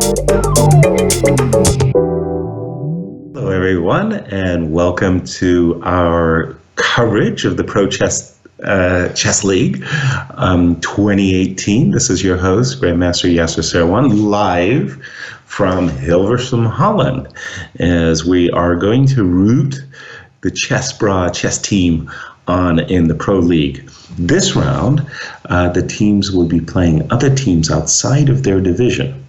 Hello, everyone, and welcome to our coverage of the Pro Chess League 2018. This is your host, Grandmaster Yasser Serwan, live from Hilversum, Holland, as we are going to root the Chessbrahs chess team on in the Pro League. This round, the teams will be playing other teams outside of their division.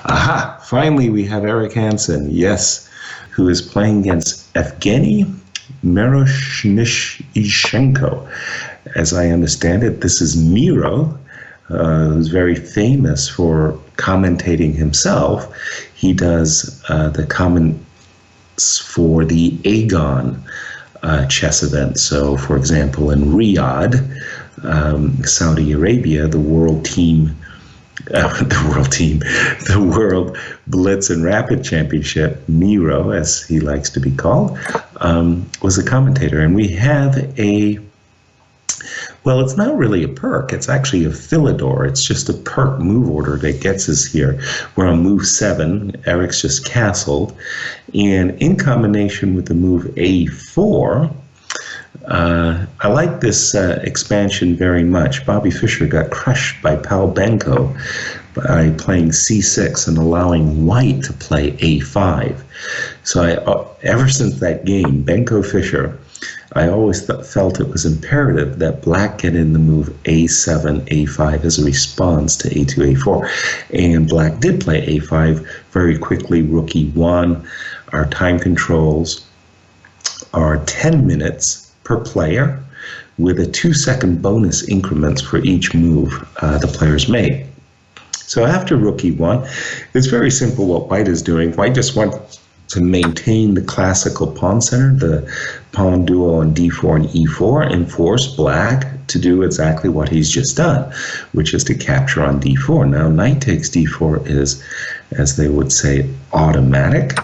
Aha! Finally, we have Eric Hansen, yes, who is playing against Evgeny Miroshnichenko. As I understand it, this is Miro, who's very famous for commentating himself. He does the comments for the Aegon chess event. So, for example, in Riyadh, Saudi Arabia, the World Blitz and Rapid Championship, Miro, as he likes to be called, was a commentator. And we have well, it's not really a perk. It's actually a Philidor. It's just a perk move order that gets us here. We're on move 7. Eric's just castled. And in combination with the move A4, I like this expansion very much. Bobby Fischer got crushed by Paul Benko by playing C6 and allowing white to play A5. So ever since that game, Benko-Fischer, I always felt it was imperative that black get in the move A7, A5 as a response to A2, A4. And black did play A5 very quickly. Rook E1. Our time controls are 10 minutes per player with a 2-second bonus increments for each move the players make. So after Rook E1, it's very simple what white is doing. White just wants to maintain the classical pawn center, the pawn duo on D4 and E4, and force black to do exactly what he's just done, which is to capture on D4. Now, knight takes D4 is, as they would say, automatic.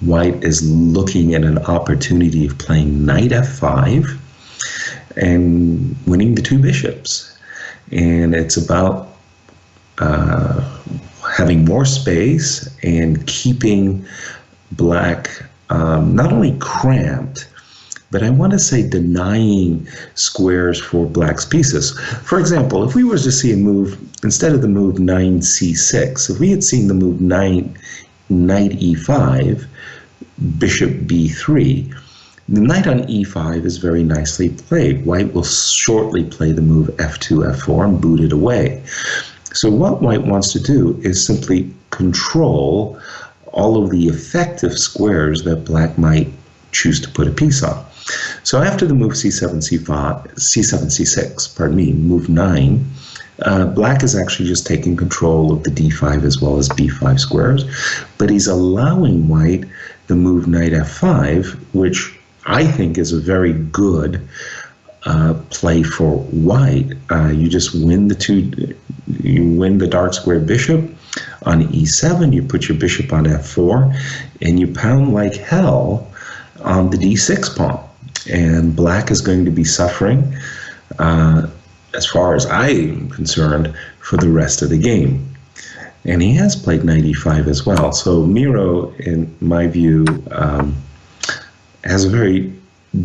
White is looking at an opportunity of playing knight F5 and winning the two bishops. And it's about having more space and keeping black not only cramped, but I want to say denying squares for black's pieces. For example, if we were to see a move, instead of the move 9c6, if we had seen the move knight e5, bishop b3, the knight on e5 is very nicely played. White will shortly play the move f2, f4 and boot it away. So what white wants to do is simply control all of the effective squares that black might choose to put a piece on. So after the move c7, c6, move 9, black is actually just taking control of the d5 as well as b5 squares, but he's allowing white the move knight f5, which I think is a very good play for white. You just win the dark square bishop on e7, you put your bishop on f4, and you pound like hell on the d6 pawn. And black is going to be suffering, as far as I'm concerned, for the rest of the game. And he has played knight e5 as well. So Miro, in my view, has a very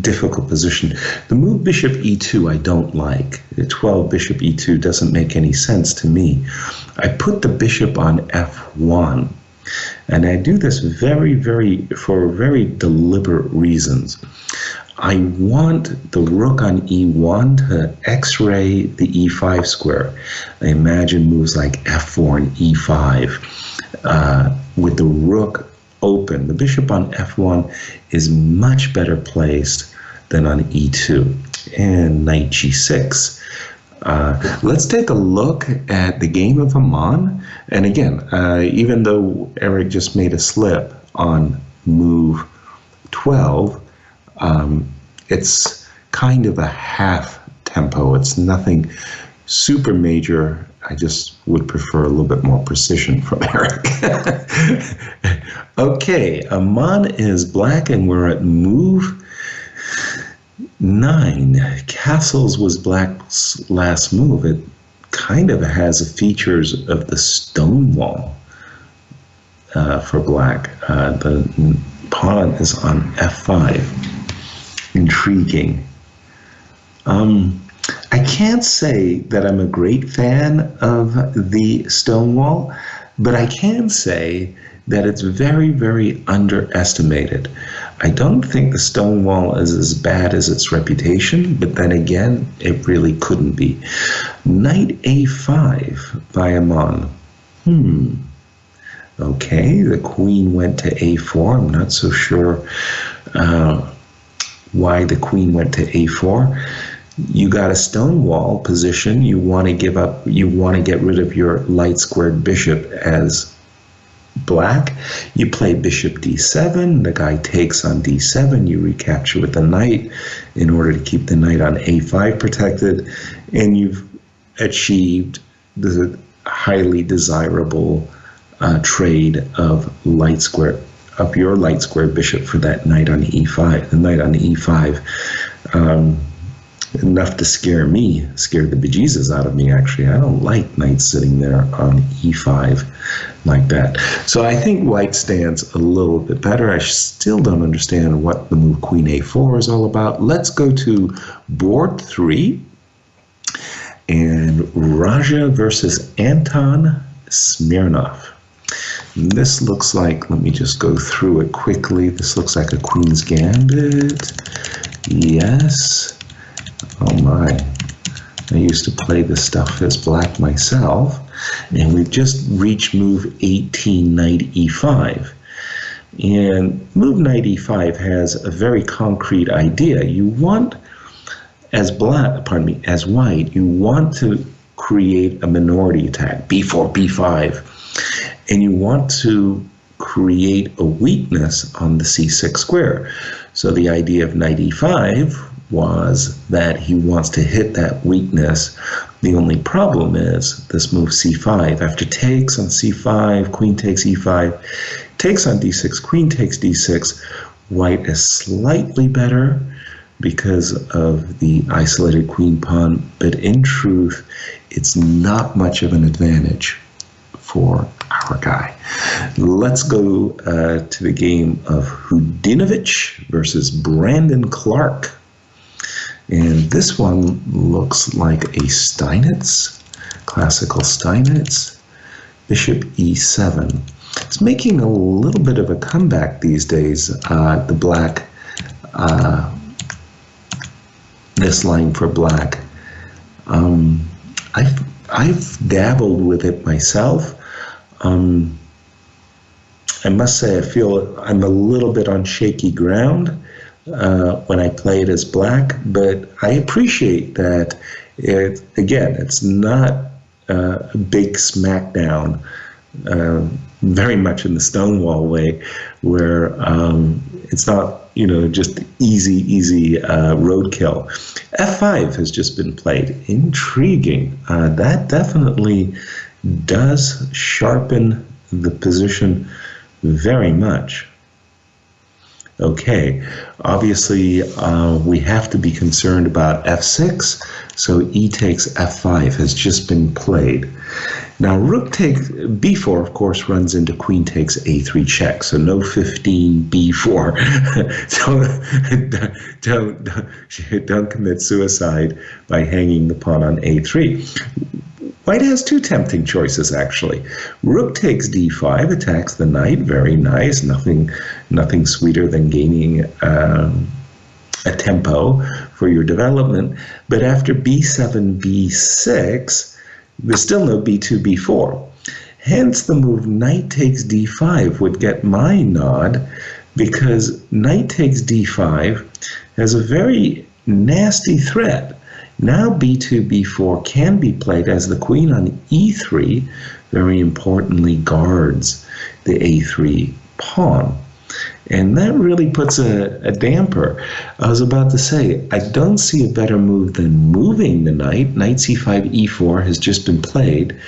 difficult position. The move bishop e2 I don't like. The 12 bishop e2 doesn't make any sense to me. I put the bishop on f1, and I do this for very deliberate reasons. I want the rook on e1 to x-ray the e5 square. I imagine moves like f4 and e5 with the rook open. The bishop on f1 is much better placed than on e2. And knight g6. Let's take a look at the game of Aman. And again, even though Eric just made a slip on move 12, it's kind of a half tempo. It's nothing super major. I just would prefer a little bit more precision from Eric. Okay, Aman is black, and we're at move 9. Castles was black's last move. It kind of has the features of the stone wall for black. The pawn is on f5. Intriguing. I can't say that I'm a great fan of the stone wall, but I can say that it's very, very underestimated. I don't think the stone wall is as bad as its reputation, but then again, it really couldn't be. Knight a5 by Amon. Okay, the queen went to a4. I'm not so sure why the queen went to a4. You got a stone wall position. You want to give up, you want to get rid of your light squared bishop as black. You play bishop d7, the guy takes on d7, you recapture with the knight in order to keep the knight on a5 protected, and you've achieved the highly desirable trade of your light square bishop for that knight on e5. The knight on e5, enough to scare the bejesus out of me, actually. I don't like knights sitting there on e5 like that. So I think white stands a little bit better. I still don't understand what the move queen a4 is all about. Let's go to board 3. And Raja versus Anton Smirnov. This looks like, let me just go through it quickly. This looks like a queen's gambit. Yes. Oh my. I used to play this stuff as black myself. And we've just reached move 18, knight e5. And move knight e5 has a very concrete idea. You want, as white, you want to create a minority attack, b4, b5. And you want to create a weakness on the c6 square. So the idea of knight e5 was that he wants to hit that weakness. The only problem is this move c5. After takes on c5, queen takes e5, takes on d6, queen takes d6. White is slightly better because of the isolated queen pawn, but in truth, it's not much of an advantage for our guy. Let's go to the game of Hudinovich versus Brandon Clark. And this one looks like a Steinitz, classical Steinitz, bishop e7. It's making a little bit of a comeback these days, the black, this line for black. I've dabbled with it myself. I must say I feel I'm a little bit on shaky ground when I play it as black, but I appreciate that it's not a big smackdown, very much in the Stonewall way, where it's not, just easy roadkill. F5 has just been played. Intriguing. That definitely does sharpen the position very much. Okay, obviously we have to be concerned about f6, so e takes f5 has just been played. Now rook takes b4, of course, runs into queen takes a3 check, so no 15 b4. Don't commit suicide by hanging the pawn on a3. White has two tempting choices, actually. Rook takes d5, attacks the knight, very nice, nothing sweeter than gaining a tempo for your development. But after b7, b6, there's still no b2, b4. Hence, the move knight takes d5 would get my nod, because knight takes d5 has a very nasty threat. Now b2, b4 can be played as the queen on e3, very importantly, guards the a3 pawn. And that really puts a damper. I was about to say, I don't see a better move than moving the knight. Knight c5, e4 has just been played.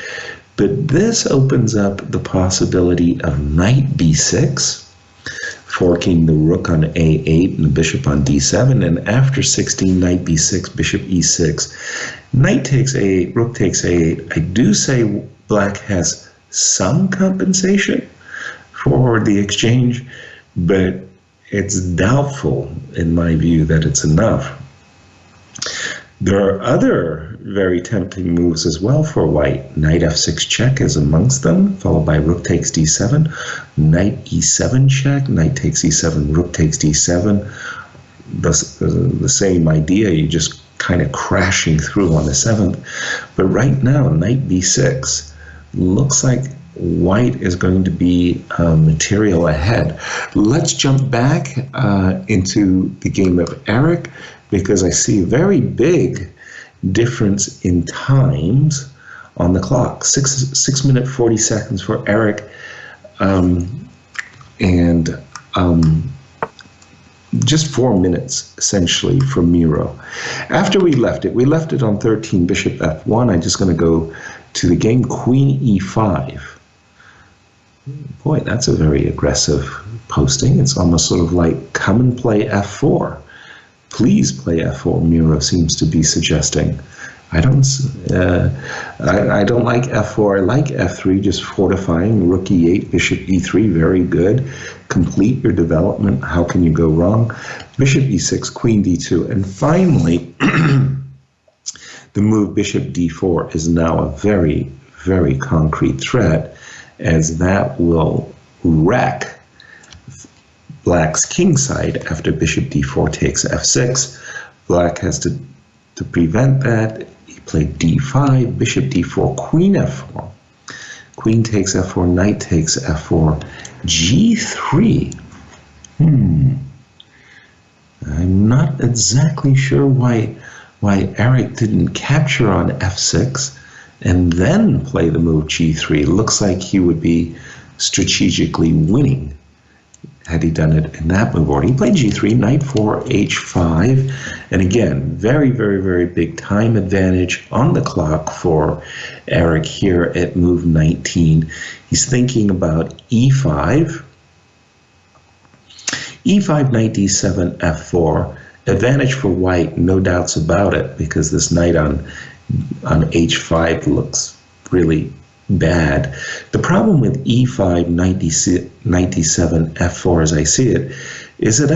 But this opens up the possibility of knight b6 forking the rook on a8 and the bishop on d7. And after 16, knight b6, bishop e6, knight takes a8, rook takes a8. I do say black has some compensation for the exchange, but it's doubtful, in my view, that it's enough. There are other very tempting moves as well for white. Knight f6 check is amongst them, followed by rook takes d7, knight e7 check, knight takes e7, rook takes d7. The same idea, you just kind of crashing through on the 7th. But right now, knight b6 looks like white is going to be material ahead. Let's jump back into the game of Eric, because I see a very big difference in times on the clock. 6 minutes 40 seconds for Eric, and just 4 minutes essentially for Miro. After we left it on 13, bishop f1. I'm just going to go to the game queen e5. Boy, that's a very aggressive posting. It's almost sort of like, come and play f4. Please play f4, Miro seems to be suggesting. I don't like f4. I like f3, just fortifying. Rook e8, bishop e3, very good. Complete your development. How can you go wrong? Bishop e6, queen d2. And finally, the move bishop d4 is now a very, very concrete threat, as that will wreck Black's kingside after bishop d4 takes f6. Black has to prevent that. He played d5, bishop d4, queen f4. Queen takes f4, knight takes f4, g3. I'm not exactly sure why Eric didn't capture on f6 and then play the move g3. Looks like he would be strategically winning had he done it in that move order. He played g3, knight 4, h5, and again, very, very, very big time advantage on the clock for Eric here at move 19. He's thinking about e5, knight d7, f4. Advantage for white, no doubts about it, because this knight on h5 looks really bad. The problem with e5, knight d7, f4, as I see it, is it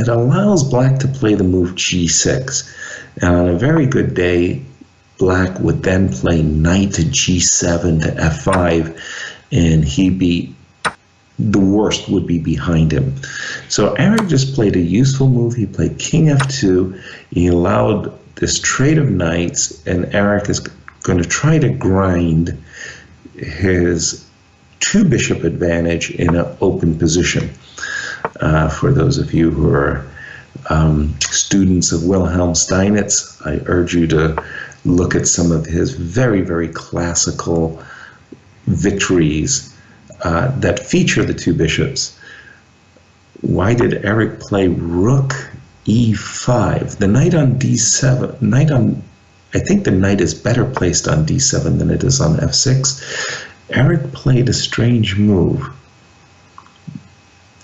allows black to play the move g6. And on a very good day, black would then play knight to g7 to f5, and the worst would be behind him. So Eric just played a useful move. He played king f2. He allowed this trade of knights, and Eric is going to try to grind his 2-bishop advantage in an open position. For those of you who are students of Wilhelm Steinitz, I urge you to look at some of his very, very classical victories that feature the 2 bishops. Why did Eric play rook e5? The knight on d7, I think the knight is better placed on d7 than it is on f6. Eric played a strange move.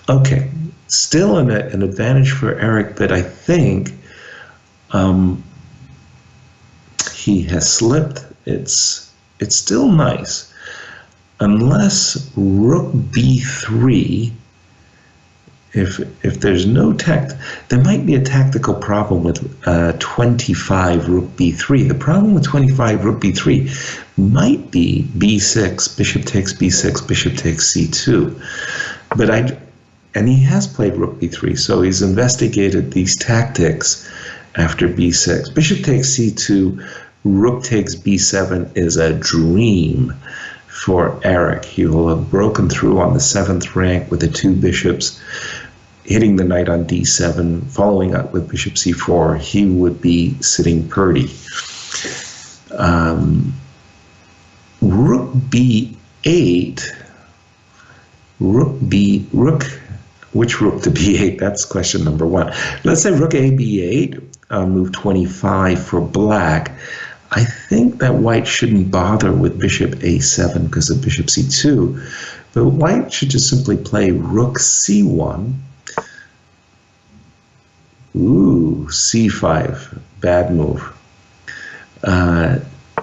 Okay, still an advantage for Eric, but I think he has slipped. It's still nice, unless rook b3. If there's no there might be a tactical problem with 25 rook b3. The problem with 25 rook b3 might be b6, bishop takes b6, bishop takes c2. And he has played rook b3, so he's investigated these tactics after b6. Bishop takes c2, rook takes b7 is a dream for Eric. He will have broken through on the 7th rank with the 2 bishops, hitting the knight on d7, following up with bishop c4. He would be sitting pretty. Rook b8, which rook to b8? That's question number 1. Let's say rook a b8, move 25 for black. I think that white shouldn't bother with bishop a7 because of bishop c2, But white should just simply play rook c1. Ooh, c5, bad move.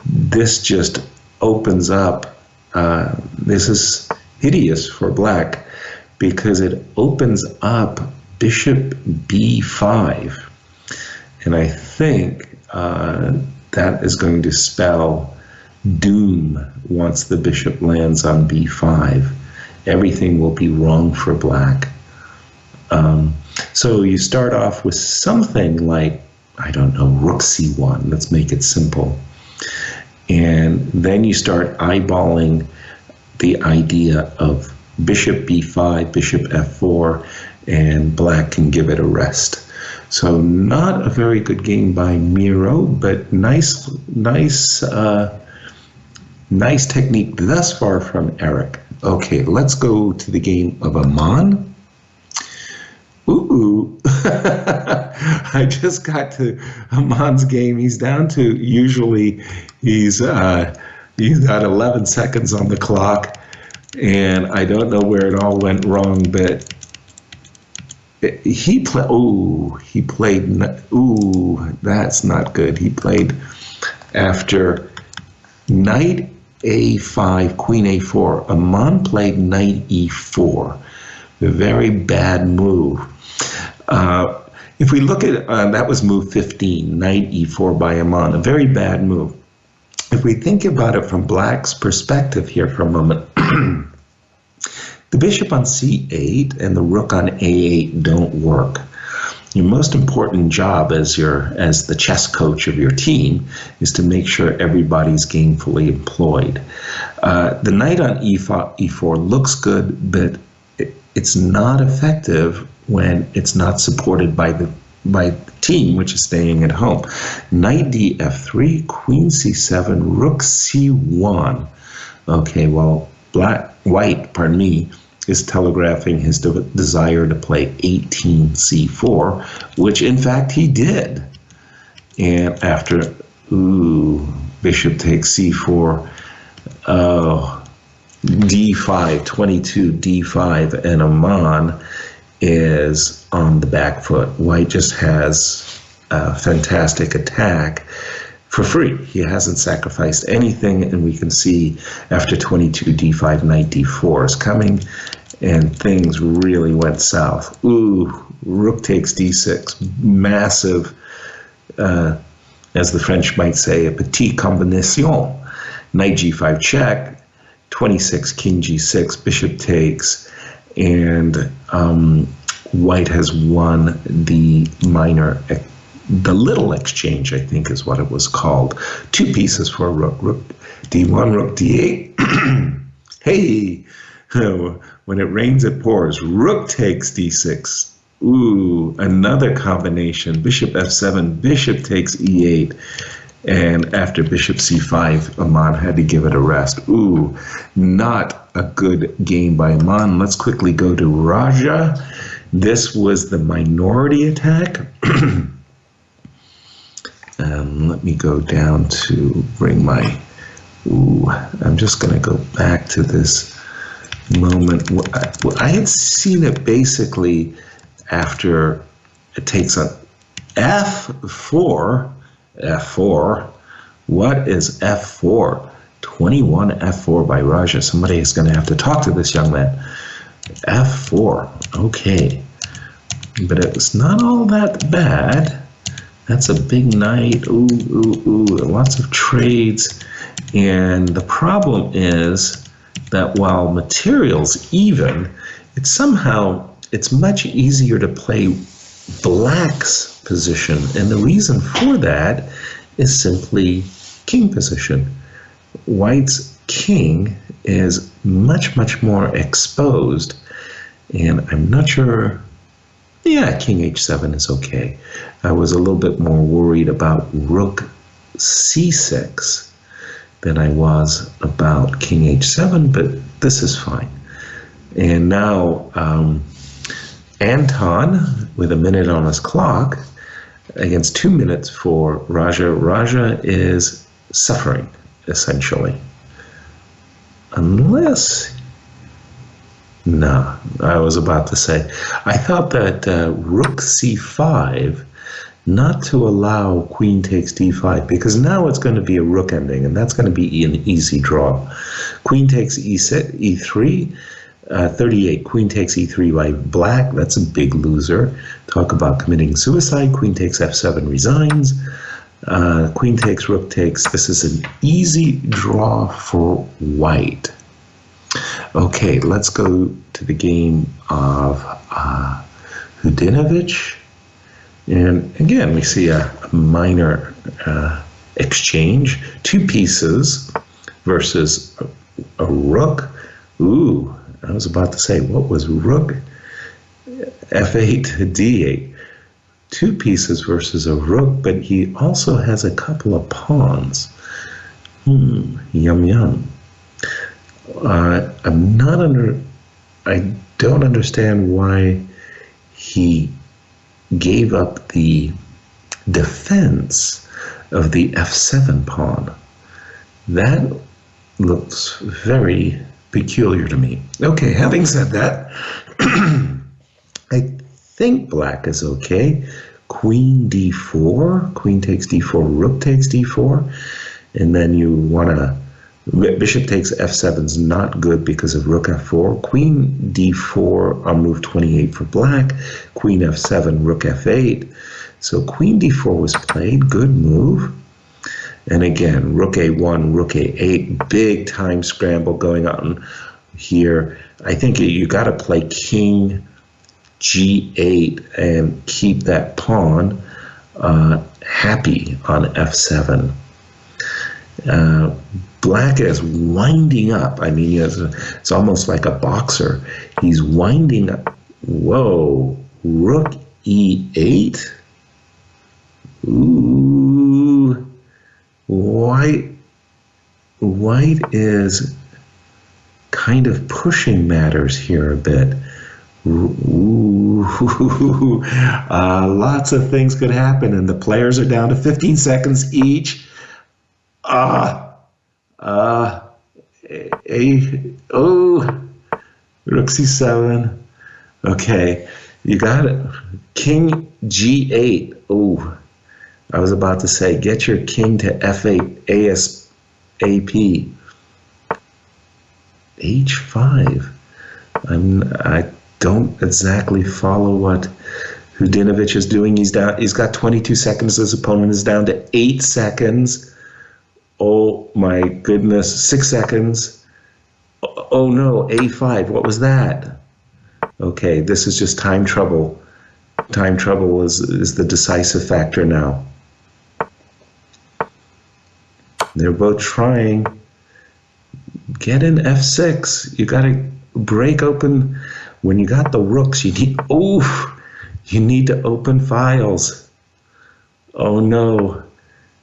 This just opens up. This is hideous for black because it opens up bishop b5. And I think that is going to spell doom once the bishop lands on b5. Everything will be wrong for black. So you start off with something like, I don't know, rook c1. Let's make it simple. And then you start eyeballing the idea of bishop b5, bishop f4, and black can give it a rest. So not a very good game by Miro, but nice technique thus far from Eric. Okay, let's go to the game of Aman. Ooh, I just got to Aman's game. He's down to, usually he's got 11 seconds on the clock, and I don't know where it all went wrong, but he played, that's not good. He played after knight a5, queen a4. Aman played knight e4. A very bad move. If we look at, that was move 15, knight e4 by Aman, a very bad move. If we think about it from black's perspective here for a moment, the bishop on c8 and the rook on a8 don't work. Your most important job as the chess coach of your team is to make sure everybody's gainfully employed. The knight on e4 looks good, but it's not effective when it's not supported by the team, which is staying at home. Knight df3, queen c7, rook c1. Okay, well, white is telegraphing his desire to play 18 c4, which in fact he did. And after, bishop takes c4, d5, 22 d5, and Aman is on the back foot. White just has a fantastic attack for free. He hasn't sacrificed anything, and we can see after 22 d5, knight d4 is coming, and things really went south. Rook takes d6, massive, as the French might say, a petit combination. Knight g5 check, 26, king g6, bishop takes, and white has won the little exchange, I think is what it was called. 2 pieces for a rook. Rook d1, rook d8. Hey, when it rains, it pours. Rook takes d6. Another combination. Bishop f7, bishop takes e8. And after bishop c5, Aman had to give it a rest. Not a good game by Aman. Let's quickly go to Raja. This was the minority attack. Let me go down to bring my... I'm just going to go back to this moment. I had seen it basically after it takes on f4. F4. What is F4? 21 F4 by Raja. Somebody is going to have to talk to this young man. F4. Okay. But it was not all that bad. That's a big knight. Lots of trades. And the problem is that while material's even, it's much easier to play black's position, and the reason for that is simply king position. White's king is much more exposed, and I'm not sure. Yeah, king h7 is okay. I was a little bit more worried about rook c6 than I was about king h7, but this is fine. And now Anton, with a minute on his clock, against 2 minutes for Raja. Raja is suffering, essentially. Unless No, I was about to say. I thought that rook c5, not to allow queen takes d5, because now it's going to be a rook ending, and that's going to be an easy draw. Queen takes e3, 38. Queen takes e3 by black. That's a big loser. Talk about committing suicide. Queen takes f7, resigns. Queen takes, rook takes. This is an easy draw for white. Okay, let's go to the game of Hudinovich. And again, we see a minor exchange. Two pieces versus a rook. Ooh, I was about to say, what was rook? F8, D8. Two pieces versus a rook, but he also has a couple of pawns. Yum, yum. I don't understand why he gave up the defense of the f7 pawn. That looks very peculiar to me. Okay, having said that, I think black is okay. Queen d4, queen takes d4, rook takes d4, and then you want to bishop takes f7 is not good because of rook f4. Queen d4 on move 28 for black. Queen f7, rook f8. So queen d4 was played. Good move. And again, rook a1, rook a8. Big time scramble going on here. I think you got to play king g8 and keep that pawn happy on f7. Black is winding up. I mean, it's almost like a boxer. He's winding up. Whoa, rook e8. Ooh, white is kind of pushing matters here a bit. Ooh, lots of things could happen, and the players are down to 15 seconds each. Rook c7. Okay, you got it. King g8. Oh, I was about to say, get your king to f8 ASAP. h5. I don't exactly follow what Hudinovich is doing. He's got 22 seconds. His opponent is down to 8 seconds. Oh my goodness, 6 seconds. Oh no, a5. What was that? Okay, this is just time trouble. Time trouble is the decisive factor now. They're both trying. Get in f6. You got to break open. When you got the rooks, you need to open files. Oh no.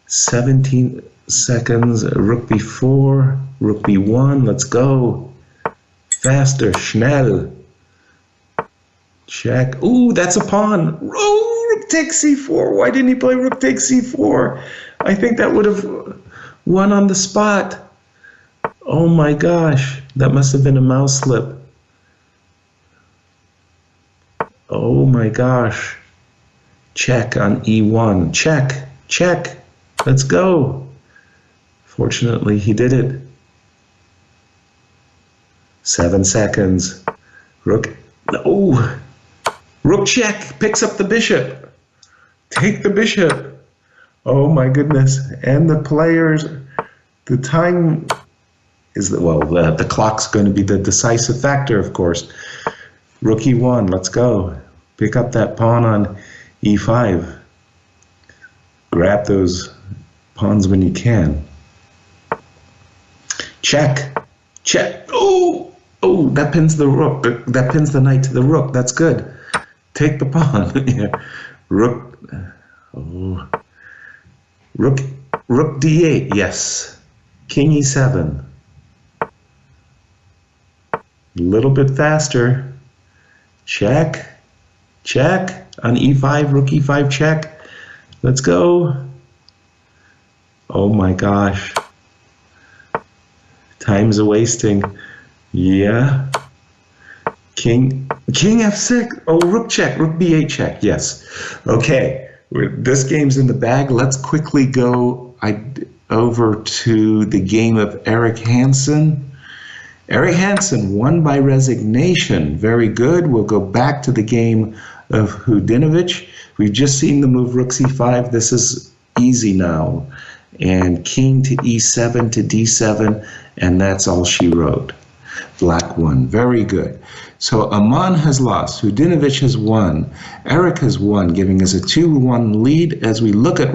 17 seconds. Rook b4, rook b1. Let's go. Faster, schnell. Check. Ooh, that's a pawn. Oh, rook takes c4. Why didn't he play rook takes c4? I think that would have won on the spot. Oh my gosh, that must have been a mouse slip. Oh my gosh. Check on e1. Check, check. Let's go. Fortunately, he did it. 7 seconds. Rook. Oh, rook check. Picks up the bishop. Take the bishop. Oh my goodness. And the players, the time is the clock's going to be the decisive factor, of course. Rook e1. Let's go. Pick up that pawn on e5. Grab those pawns when you can. Check. Check. Oh, that pins the rook. That pins the knight to the rook. That's good. Take the pawn. Yeah. Rook. Oh. Rook d8. Yes. King e7. A little bit faster. Check. Check. On e5. Rook e5 check. Let's go. Oh my gosh. Time's a wasting. Yeah. King f6. Oh, rook check, rook b8 check. Yes. Okay. This game's in the bag. Let's quickly go over to the game of Eric Hansen. Eric Hansen won by resignation. Very good. We'll go back to the game of Hudinovic. We've just seen the move rook c5. This is easy now. And king to e7 to d7, and that's all she wrote. Black won. Very good. So Aman has lost. Hudinovic has won. Eric has won, giving us a 2-1 lead as we look at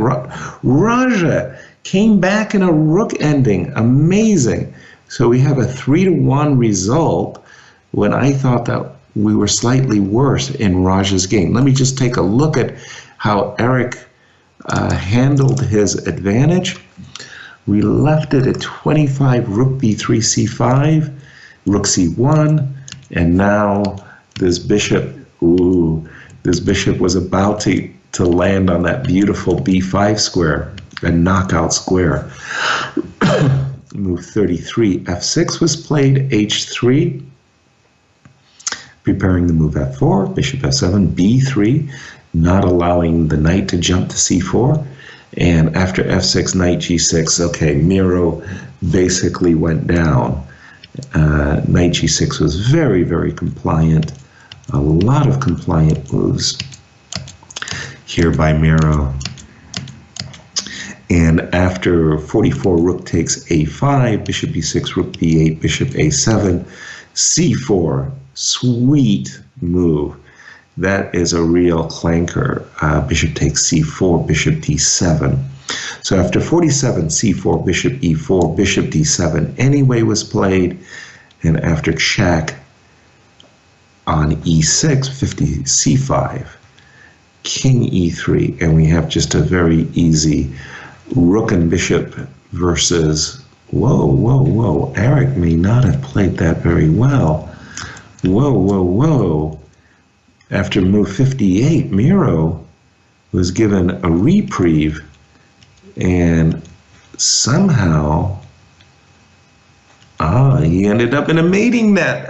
Raja. Came back in a rook ending. Amazing. So we have a 3-1 result when I thought that we were slightly worse in Raja's game. Let me just take a look at how Eric handled his advantage. We left it at 25, rook b3, c5, rook c1, and now this bishop, this bishop was about to land on that beautiful b5 square, a knockout square. Move 33, f6 was played, h3, preparing the move f4, bishop f7, b3, not allowing the knight to jump to c4, and after f6, knight g6, okay, Miro basically went down. Knight g6 was very, very compliant, a lot of compliant moves here by Miro. And after 44, rook takes a5, bishop b6, rook b8, bishop a7, c4, sweet move. That is a real clanker. Bishop takes c4, bishop d7. So after 47, c4, bishop e4, bishop d7 anyway was played. And after check on e6, 50, c5, king e3. And we have just a very easy rook and bishop versus, whoa. Eric may not have played that very well. Whoa. After move 58, Miro was given a reprieve, and somehow, he ended up in a mating net.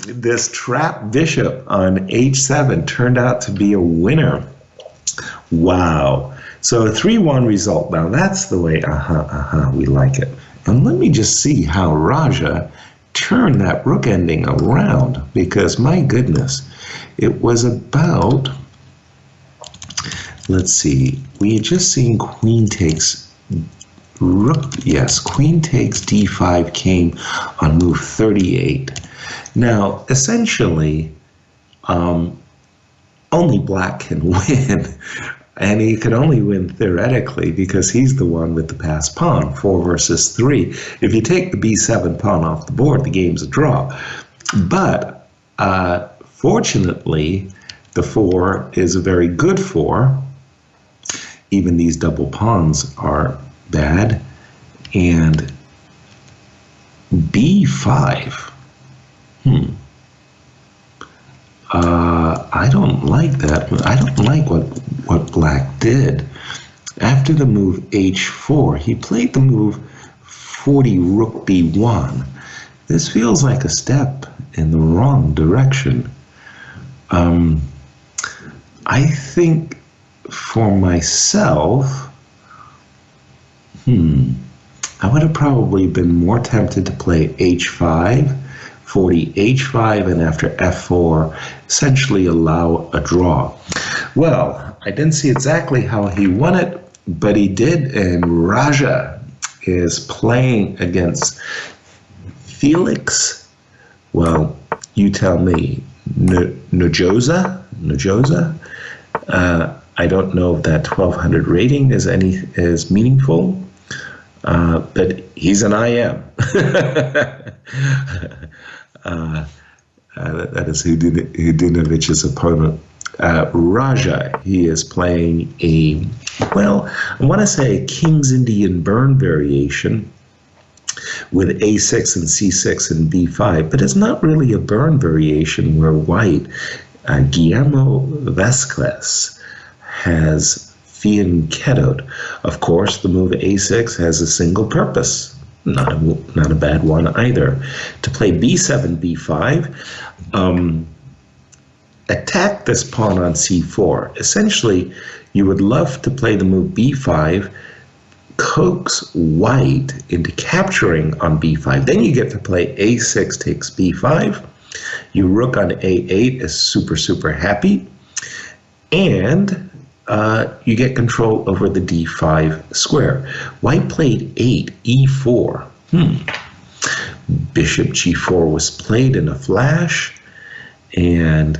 This trap bishop on h7 turned out to be a winner. Wow. So a 3-1 result. Now that's the way, we like it. And let me just see how Raja turned that rook ending around, because my goodness, it was about, let's see, we had just seen queen takes rook, yes, queen takes d5 came on move 38. Now, essentially, only black can win, and he could only win theoretically because he's the one with the passed pawn, 4 versus 3. If you take the b7 pawn off the board, the game's a draw. But fortunately, the 4 is a very good 4. Even these double pawns are bad. And b5, I don't like that. I don't like what black did. After the move h4, he played the move 40 rook b1. This feels like a step in the wrong direction. I think for myself, I would have probably been more tempted to play h5, 40 h5, and after f4, essentially allow a draw. Well, I didn't see exactly how he won it, but he did, and Raja is playing against Felix, well, you tell me, Nojosa? I don't know if that 1200 rating is meaningful, but he's an IM. That is Hudinovic's opponent. Raja, he is playing I want to say a King's Indian burn variation with a6 and c6 and b5, but it's not really a burn variation where white, Guillermo Vasquez, has fianchettoed. Of course, the move a6 has a single purpose, Not a bad one either. To play b7, b5, attack this pawn on c4. Essentially, you would love to play the move b5, coax white into capturing on b5. Then you get to play a6 takes b5. You rook on a8 is super, super happy. And you get control over the d5 square. White played 8, e4. Bishop g4 was played in a flash. And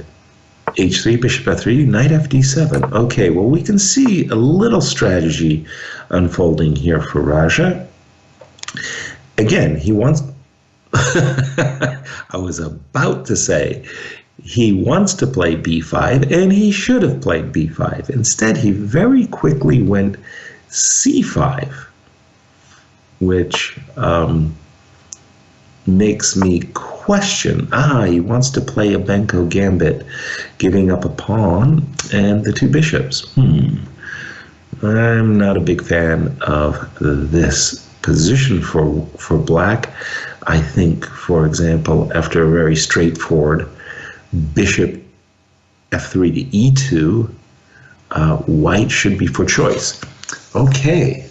h3, bishop f3, knight fd7. Okay, well, we can see a little strategy unfolding here for Raja. Again, he wants... I was about to say he wants to play b5, and he should have played b5. Instead, he very quickly went c5, which makes me question. He wants to play a Benko gambit, giving up a pawn and the two bishops. I'm not a big fan of this position for black. I think, for example, after a very straightforward bishop f3 to e2, white should be for choice. Okay.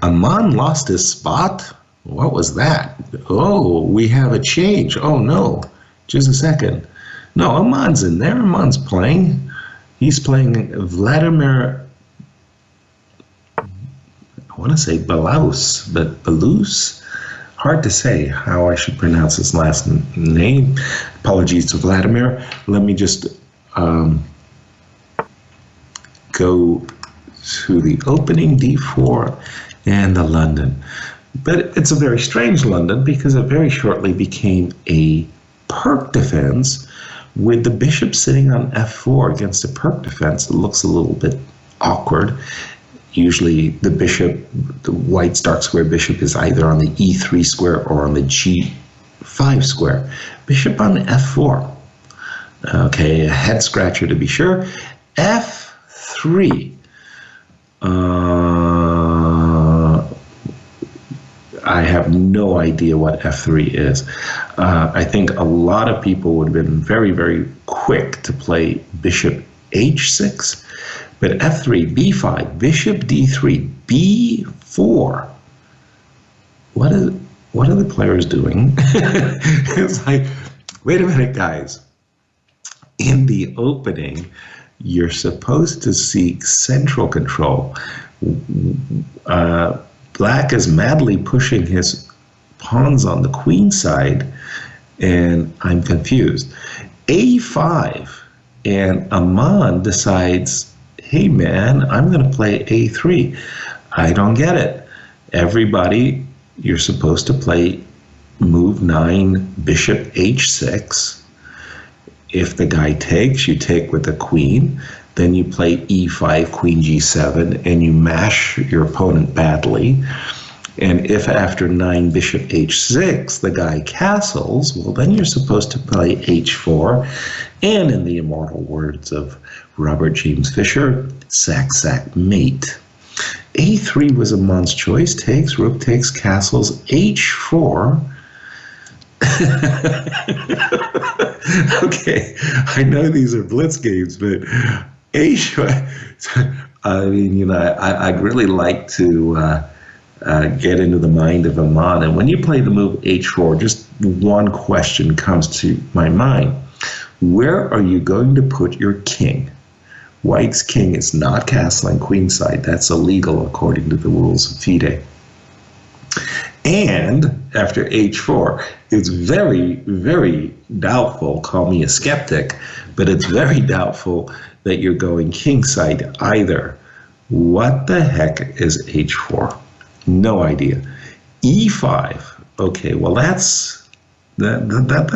Aman lost his spot. What was that? Oh, we have a change. Oh, no. Just a second. No, Aman's in there. Aman's playing. He's playing Vladimir, I want to say Belaus, but Belus? Hard to say how I should pronounce his last name. Apologies to Vladimir. Let me just go to the opening d4 and the London. But it's a very strange London because it very shortly became a perk defense with the bishop sitting on f4 against a perk defense. It looks a little bit awkward. Usually the bishop, the white's dark square bishop, is either on the e3 square or on the g5 square. Bishop on f4. Okay, a head scratcher to be sure. f3. I have no idea what f3 is. I think a lot of people would have been very, very quick to play bishop h6, but f3, b5, bishop d3, b4. What are the players doing? It's like, wait a minute, guys. In the opening, you're supposed to seek central control. Black is madly pushing his pawns on the queen side, and I'm confused. a5, and Aman decides, hey man, I'm going to play a3. I don't get it. Everybody, you're supposed to play move 9, bishop h6. If the guy takes, you take with the queen. Then you play e5, queen g7, and you mash your opponent badly. And if after 9, bishop h6, the guy castles, well, then you're supposed to play h4. And in the immortal words of Robert James Fisher, sack, sack, mate. a3 was Aman's choice. Takes, rook takes, castles, h4. Okay, I know these are blitz games, but I mean, you know, I'd really like to get into the mind of Aman. And when you play the move h4, just one question comes to my mind. Where are you going to put your king? White's king is not castling queenside. That's illegal according to the rules of FIDE. And after h4, it's very, very doubtful, call me a skeptic, but it's very doubtful that you're going kingside either. What the heck is h4? No idea. e5, okay, well that's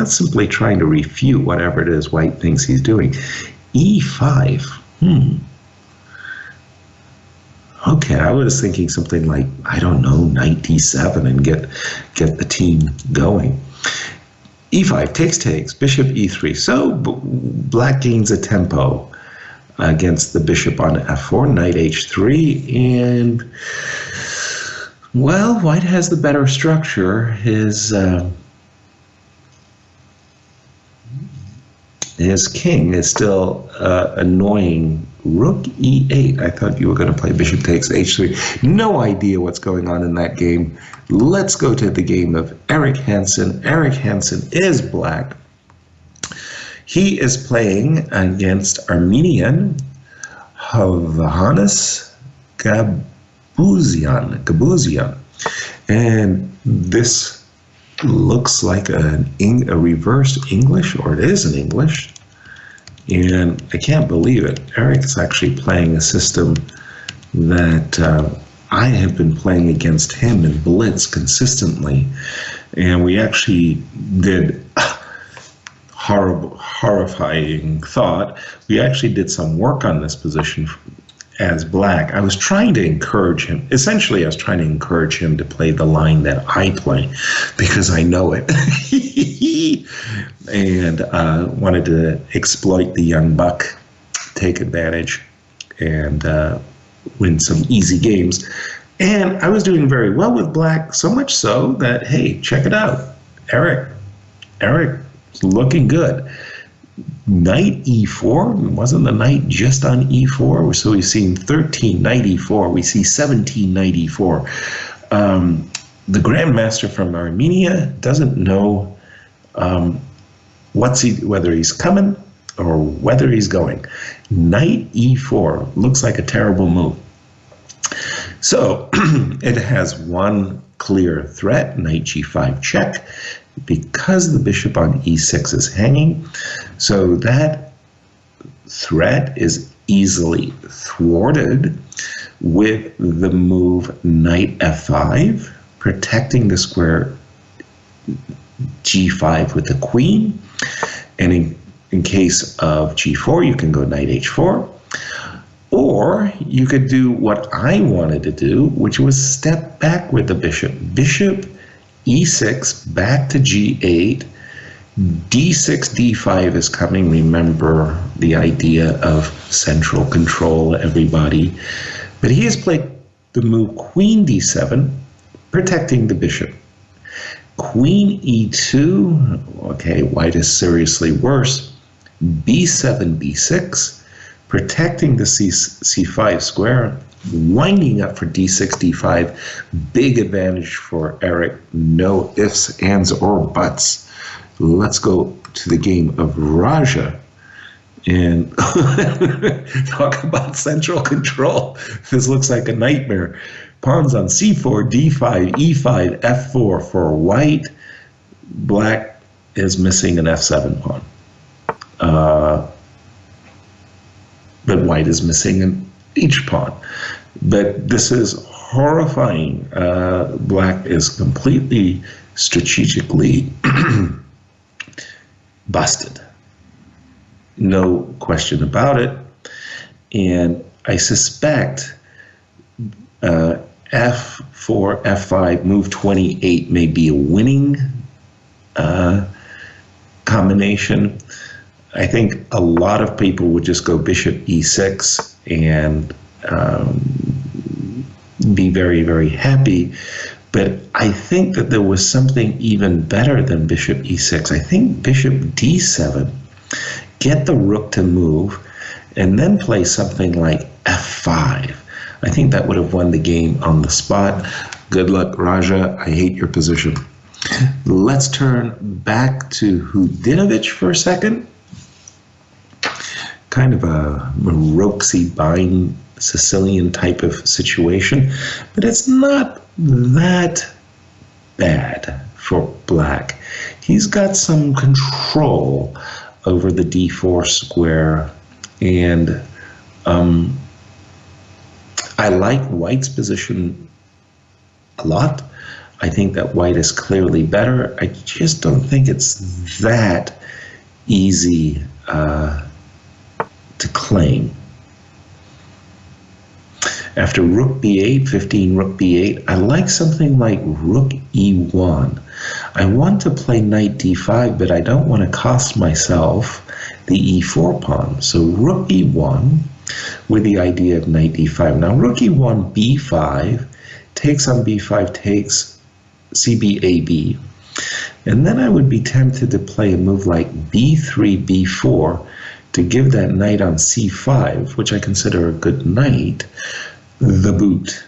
simply trying to refute whatever it is White thinks he's doing. e5, Okay, I was thinking something like, I don't know, knight d7 and get the team going. e5, takes, bishop e3. So black gains a tempo against the bishop on f4, knight h3, and Well, white has the better structure. His king is still annoying. Rook e8. I thought you were going to play bishop takes h3. No idea what's going on in that game. Let's go to the game of Eric Hansen. Eric Hansen is black. He is playing against Armenian Hovhannes Gabuzian. And this looks like a reversed English, or it is an English. And I can't believe it. Eric's actually playing a system that I have been playing against him in Blitz consistently. And we actually did horrifying thought. We actually did some work on this position as black. I was trying to encourage him. Essentially, I was trying to encourage him to play the line that I play because I know it. And wanted to exploit the young buck, take advantage, and win some easy games. And I was doing very well with black, so much so that, hey, check it out. Eric's looking good. Knight e4, wasn't the knight just on e4? So we've seen 13 knight e4, we see 17 knight e4. The grandmaster from Armenia doesn't know whether he's coming or whether he's going. Knight e4 looks like a terrible move. So it has one clear threat, knight g5 check, because the bishop on e6 is hanging. So that threat is easily thwarted with the move knight f5, protecting the square g5 with the queen. And in case of g4, you can go knight h4. Or you could do what I wanted to do, which was step back with the bishop. Bishop e6 back to g8. d6, d5 is coming. Remember the idea of central control, everybody. But he has played the move queen d7, protecting the bishop. Queen e2, okay, white is seriously worse. b7, b6, protecting the c5 square, winding up for d6, d5. Big advantage for Eric. No ifs, ands, or buts. Let's go to the game of Raja and talk about central control. This looks like a nightmare. Pawns on c4, d5, e5, f4 for white. Black is missing an f7 pawn. But white is missing an h pawn. But this is horrifying. Black is completely strategically busted. No question about it. And I suspect f4, f5, move 28 may be a winning combination. I think a lot of people would just go bishop e6 and be very, very happy. But I think that there was something even better than bishop e6. I think bishop d7, get the rook to move, and then play something like f5. I think that would have won the game on the spot. Good luck, Raja. I hate your position. Let's turn back to Hudinovic for a second. Kind of a Maroczy Bine Sicilian type of situation, but it's not that bad for black. He's got some control over the d4 square, and I like white's position a lot. I think that white is clearly better. I just don't think it's that easy to claim. After rook b8, 15 rook b8, I like something like rook e1. I want to play knight d5, but I don't want to cost myself the e4 pawn. So rook e1 with the idea of knight d5. Now rook e1, b5 takes on b5, takes cb-ab. And then I would be tempted to play a move like b3, b4 to give that knight on c5, which I consider a good knight, the boot.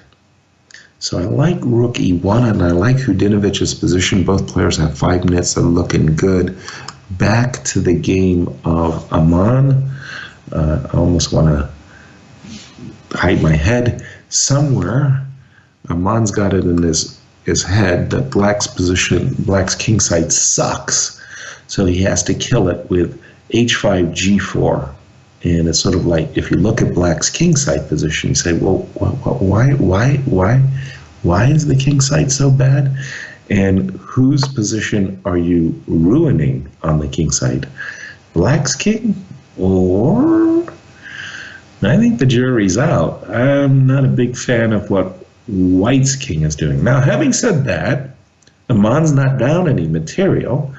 So I like rook e1, and I like Hudinovich's position. Both players have 5 minutes. They're looking good. Back to the game of Aman. I almost want to hide my head somewhere. Aman's got it in his head that Black's position, Black's king side sucks. So he has to kill it with h5, g4. And it's sort of like, if you look at Black's king side position, you say, well, why is the king side so bad? And whose position are you ruining on the king side? Black's king? Or? I think the jury's out. I'm not a big fan of what White's king is doing. Now, having said that, Aman's not down any material.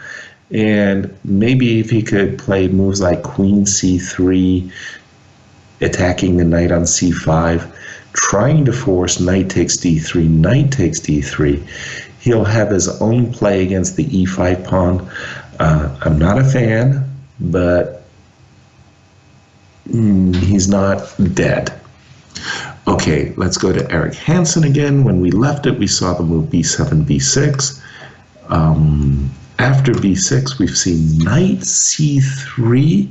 And maybe if he could play moves like queen c3, attacking the knight on c5, trying to force knight takes d3, knight takes d3, he'll have his own play against the e5 pawn. I'm not a fan, but he's not dead. Okay, let's go to Eric Hansen again. When we left it, we saw the move b7, b6. After b6, we've seen knight c3,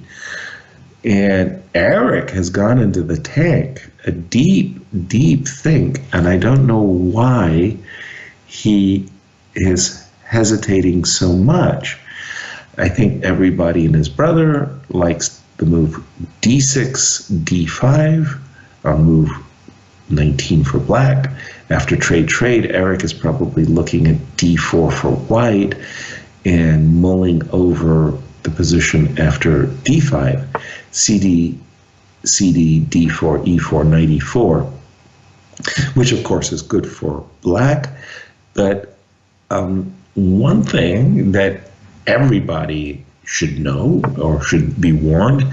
and Eric has gone into the tank, a deep, deep think, and I don't know why he is hesitating so much. I think everybody and his brother likes the move d6, d5, on move 19 for Black. After trade, Eric is probably looking at d4 for White and mulling over the position after d5, cd, d4, e4, knight e4, which of course is good for Black. But one thing that everybody should know, or should be warned,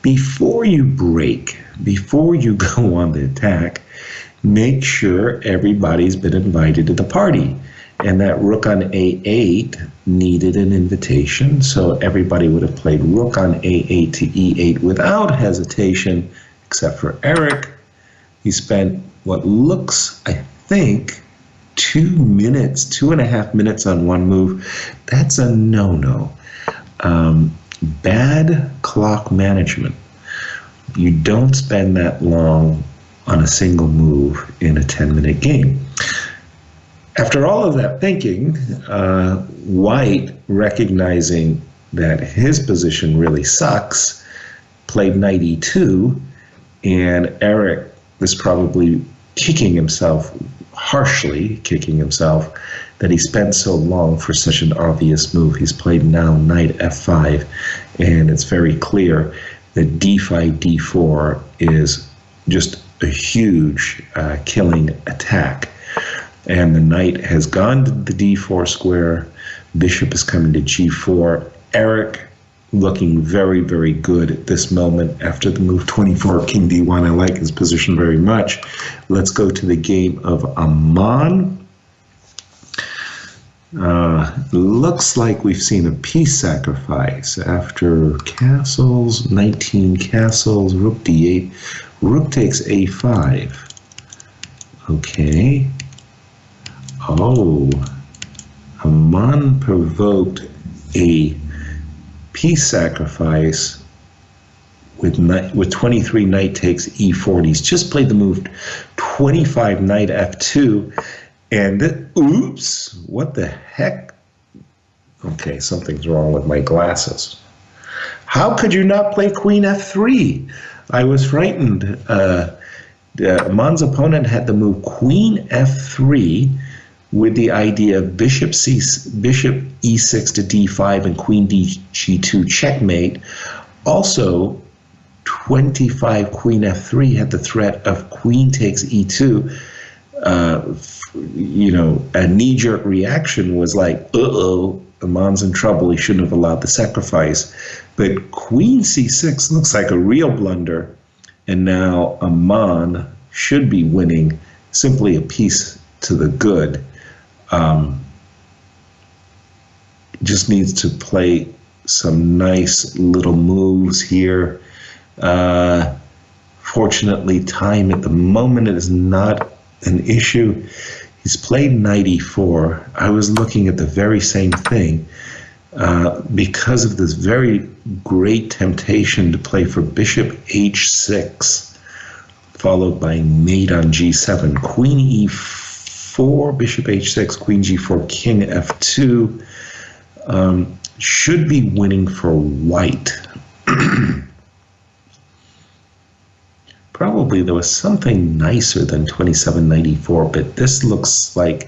before you break, before you go on the attack, make sure everybody's been invited to the party. And that rook on a8 needed an invitation, so everybody would have played rook on a8 to e8 without hesitation, except for Eric. He spent what looks, I think, 2 minutes, 2.5 minutes on one move. That's a no-no. Bad clock management. You don't spend that long on a single move in a 10-minute game. After all of that thinking, White, recognizing that his position really sucks, played knight e2, and Eric was probably kicking himself, harshly kicking himself, that he spent so long for such an obvious move. He's played now knight f5, and it's very clear that d5, d4 is just a huge killing attack. And the knight has gone to the d4 square, bishop is coming to g4. Eric looking very, very good at this moment after the move 24, king d1. I like his position very much. Let's go to the game of Aman. Looks like we've seen a piece sacrifice after castles, 19 castles, rook d8, rook takes a5. Okay. Oh, Aman provoked a piece sacrifice with 23 knight takes e4. He's just played the move 25 knight f2, and oops, what the heck? Okay, something's wrong with my glasses. How could you not play queen f3? I was frightened. Aman's opponent had the move queen f3 with the idea of bishop e6 to d5 and queen g2 checkmate. Also, 25 queen f3 had the threat of queen takes e2. A knee-jerk reaction was like, uh-oh, Aman's in trouble. He shouldn't have allowed the sacrifice. But queen c6 looks like a real blunder, and now Aman should be winning simply a piece to the good. Just needs to play some nice little moves here. Fortunately, time at the moment is not an issue. He's played knight e4. I was looking at the very same thing because of this very great temptation to play for bishop h6, followed by mate on g7, queen e4, bishop h6, queen g4, king f2. Should be winning for white. Probably there was something nicer than 2794, but this looks like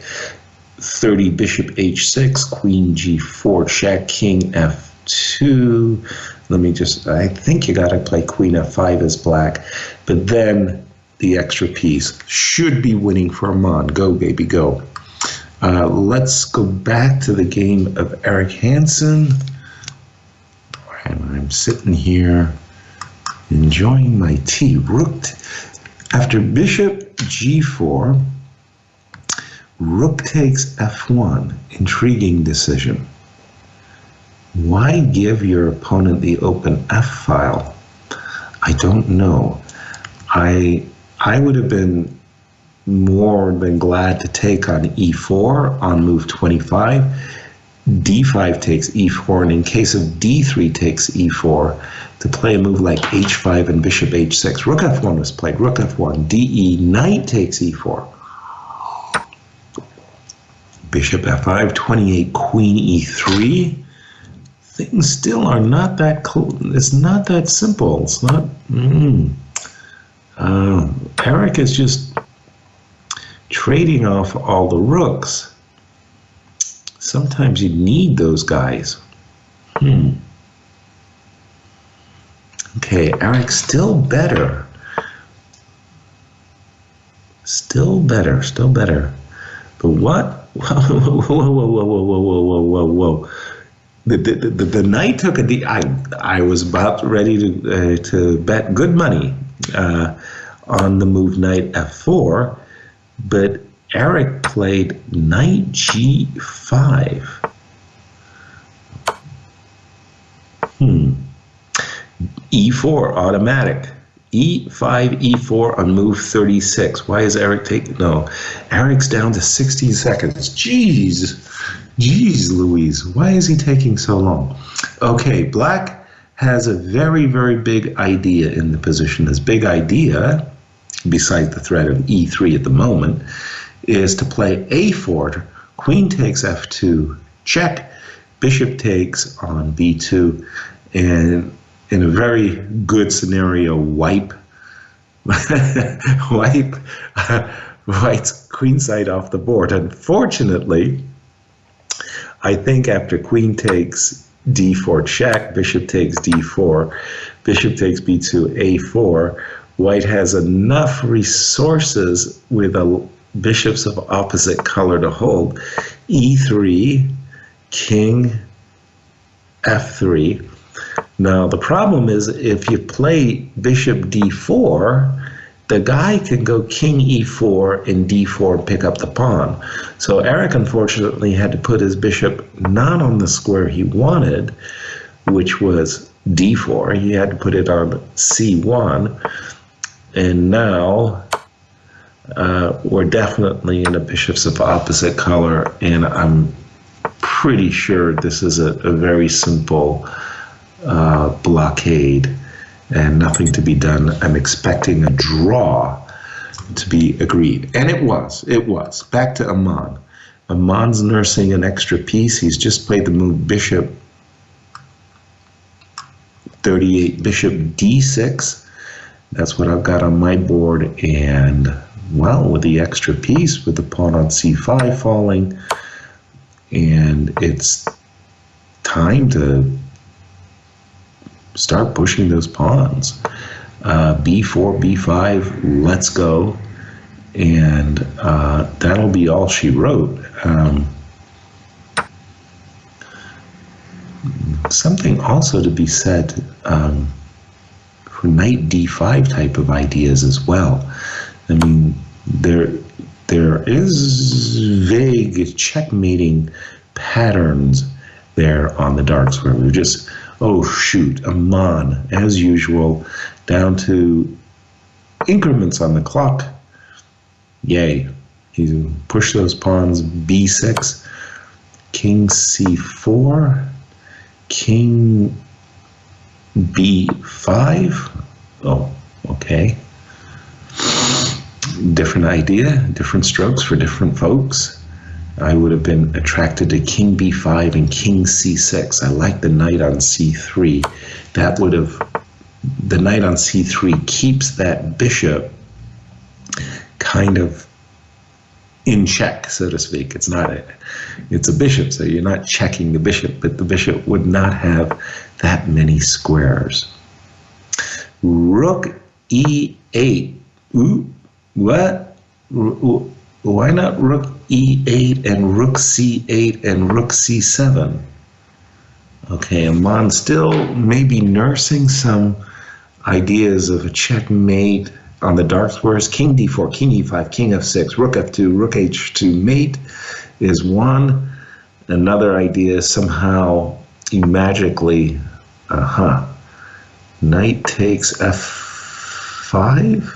30 bishop h6, queen g4, check, king f2. Let me just, I think you got to play queen f5 as black, but then the extra piece should be winning for Amon. Go, baby, go. Let's go back to the game of Eric Hansen. And I'm sitting here enjoying my tea. Rook, after bishop g4, rook takes f1. Intriguing decision. Why give your opponent the open f file? I don't know. I would have been more than glad to take on e4 on move 25. d5 takes e4, and in case of d3 takes e4, to play a move like h5 and bishop h6. Rook f1 was played. Rook f1, de, knight takes e4. Bishop f5, 28, queen e3. Things still are not that cool. It's not that simple. It's not. Eric is just trading off all the rooks. Sometimes you need those guys. Okay, Eric still better. Still better. But what? Whoa. The knight took a d. I was about ready to bet good money on the move knight f4, but Eric played knight g5. E4 automatic. E5, E4 on move 36. Why is Eric taking? No, Eric's down to 16 seconds. Jeez Louise, why is he taking so long? Okay, black has a very, very big idea in the position. His big idea, besides the threat of E3 at the moment, is to play A4, queen takes F2, check, bishop takes on B2, and in a very good scenario, wipe white's queenside off the board. Unfortunately, I think after queen takes d4 check, bishop takes d4, bishop takes b2, a4, white has enough resources with bishops of opposite color to hold. e3, king, f3. Now, the problem is if you play bishop d4, the guy can go king e4 and d4 and pick up the pawn. So Eric, unfortunately, had to put his bishop not on the square he wanted, which was d4. He had to put it on c1. And now we're definitely in a bishops of opposite color, and I'm pretty sure this is a very simple blockade and nothing to be done. I'm expecting a draw to be agreed. And it was. Back to Amon. Amon's nursing an extra piece. He's just played the move bishop 38, bishop d6. That's what I've got on my board. And, well, with the extra piece, with the pawn on c5 falling, and it's time to start pushing those pawns. b4, b5, let's go. And that'll be all she wrote. Something also to be said for knight d5 type of ideas as well. I mean, there is vague checkmating patterns there on the dark square. We're just, oh shoot, Amon, as usual, down to increments on the clock. Yay. He pushed those pawns b6, king c4, king b5. Oh, okay. Different idea, different strokes for different folks. I would have been attracted to king b5 and king c6. I like the knight on c3. That would have, the knight on c3 keeps that bishop kind of in check, so to speak. It's not it's a bishop, so you're not checking the bishop, but the bishop would not have that many squares. Rook e8. Ooh, what? Why not rook e8 and rook c8 and rook c7? Okay, Amon still maybe nursing some ideas of a checkmate on the dark squares. King d4, king e5, king f6, rook f2, rook h2 mate is one. Another idea somehow magically, knight takes f5.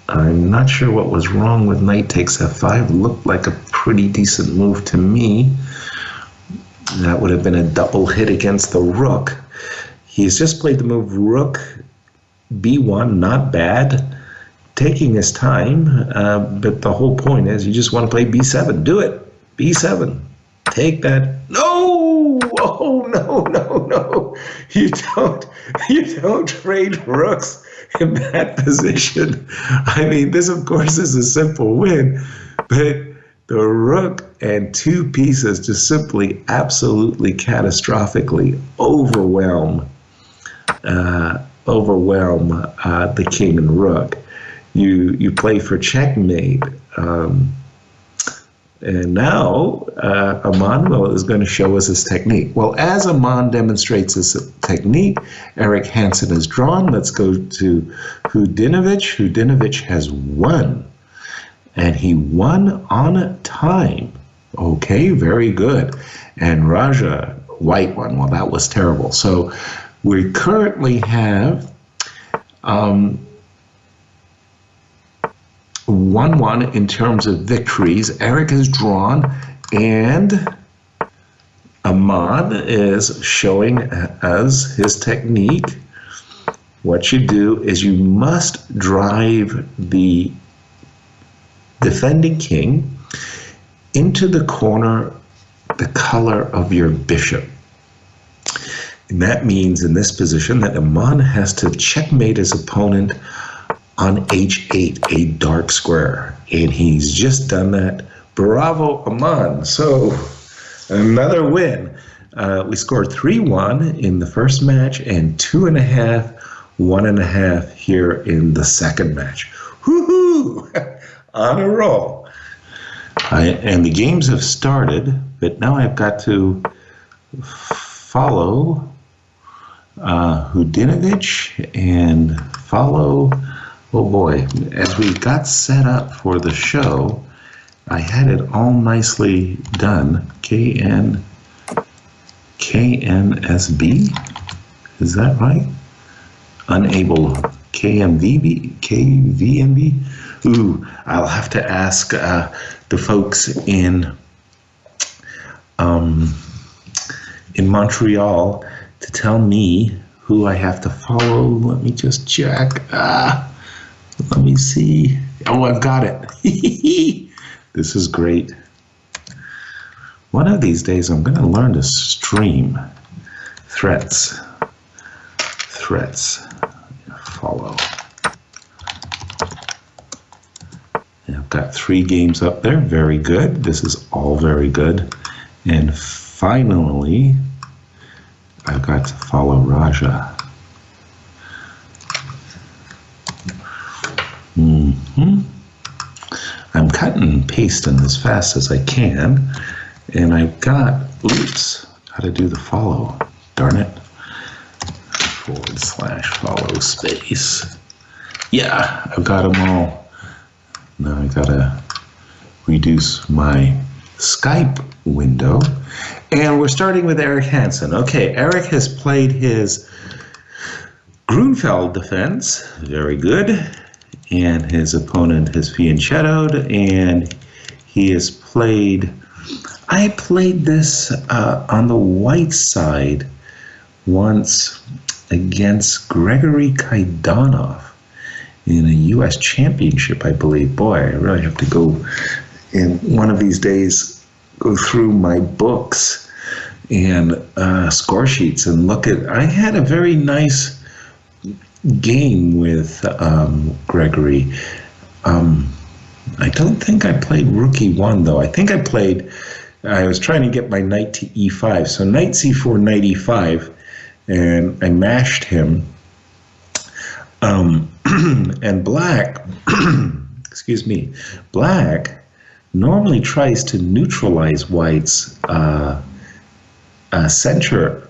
I'm not sure what was wrong with knight takes f5. Looked like a pretty decent move to me. That would have been a double hit against the rook. He's just played the move rook b1, not bad. Taking his time, but the whole point is you just want to play b7. Do it. b7. Take that. No! Oh, no. You don't trade rooks in that position. I mean, this of course is a simple win, but the rook and two pieces just simply absolutely catastrophically overwhelm the king and rook. You play for checkmate, and now Amon is going to show us his technique. Well, as Amon demonstrates his technique, Eric Hansen is drawn. Let's go to Hudinovic. Hudinovic has won, and he won on time. Okay, very good. And Raja, white won. Well, that was terrible. So we currently have 1-1 in terms of victories. Eric is drawn, and Amon is showing us his technique. What you do is you must drive the defending king into the corner, the color of your bishop. And that means in this position that Amon has to checkmate his opponent on h8, a dark square. And he's just done that. Bravo, Amon. So another win. We scored 3-1 in the first match and 2.5, 1.5 here in the second match. Woohoo! On a roll. And the games have started, but now I've got to follow Hudinovic and follow, oh boy, as we got set up for the show, I had it all nicely done. KNSB, is that right? Unable, KVMB? Ooh, I'll have to ask the folks in Montreal to tell me who I have to follow. Let me just check. Let me see. Oh, I've got it. This is great. One of these days, I'm going to learn to stream. Threats. Follow. And I've got 3 games up there. Very good. This is all very good. And finally, I've got to follow Raja. I'm cutting and pasting as fast as I can, and I've got, oops, how to do the follow, darn it, /follow space. Yeah, I've got them all Now I gotta reduce my Skype window. And we're starting with Eric Hansen. Okay, Eric has played his Grunfeld defense. Very good. And his opponent has fianchettoed, and he has played... I played this on the white side once against Gregory Kaidanov in a U.S. championship, I believe. Boy, I really have to go in one of these days, go through my books and score sheets and look at... I had a very nice game with Gregory. I don't think I played Rookie 1, though. I think I was trying to get my knight to e5. So knight c4, knight e5, and I mashed him. And black, excuse me, black normally tries to neutralize white's center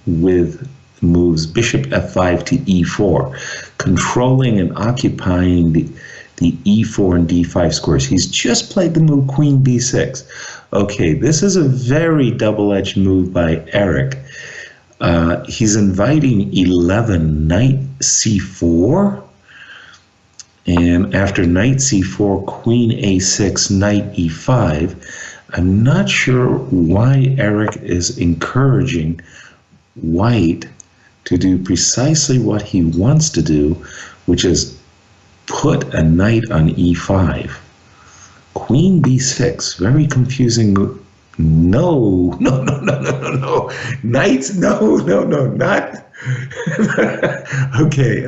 with moves bishop f5 to e4, controlling and occupying the e4 and d5 squares. He's just played the move queen b6. Okay, this is a very double-edged move by Eric. He's inviting 11 knight c4, and after knight c4, queen a6, knight e5. I'm not sure why Eric is encouraging white to do precisely what he wants to do, which is put a knight on e5. Queen b6, very confusing move. No. Knights, no, not. Okay,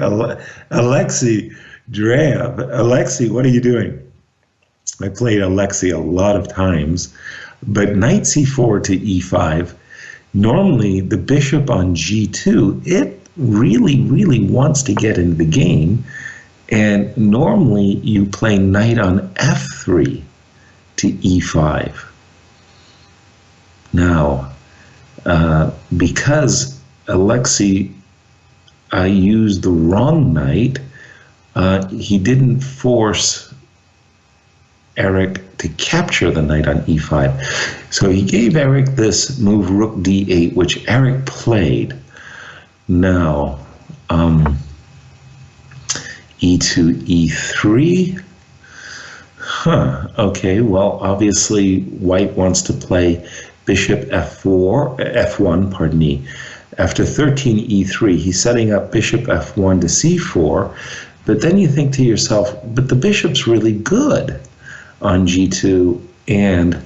Alexei Drab. Alexei, what are you doing? I played Alexei a lot of times, but knight c4 to e5, normally the bishop on g2, it really wants to get into the game, and normally you play knight on f3 to e5. Now, because Alexei used the wrong knight, he didn't force Eric to capture the knight on e5. So he gave Eric this move rook d8, which Eric played. Now, e2, e3. Okay, well, obviously white wants to play bishop f1, pardon me. After 13 e3, he's setting up bishop f1 to c4, but then you think to yourself, but the bishop's really good on g2, and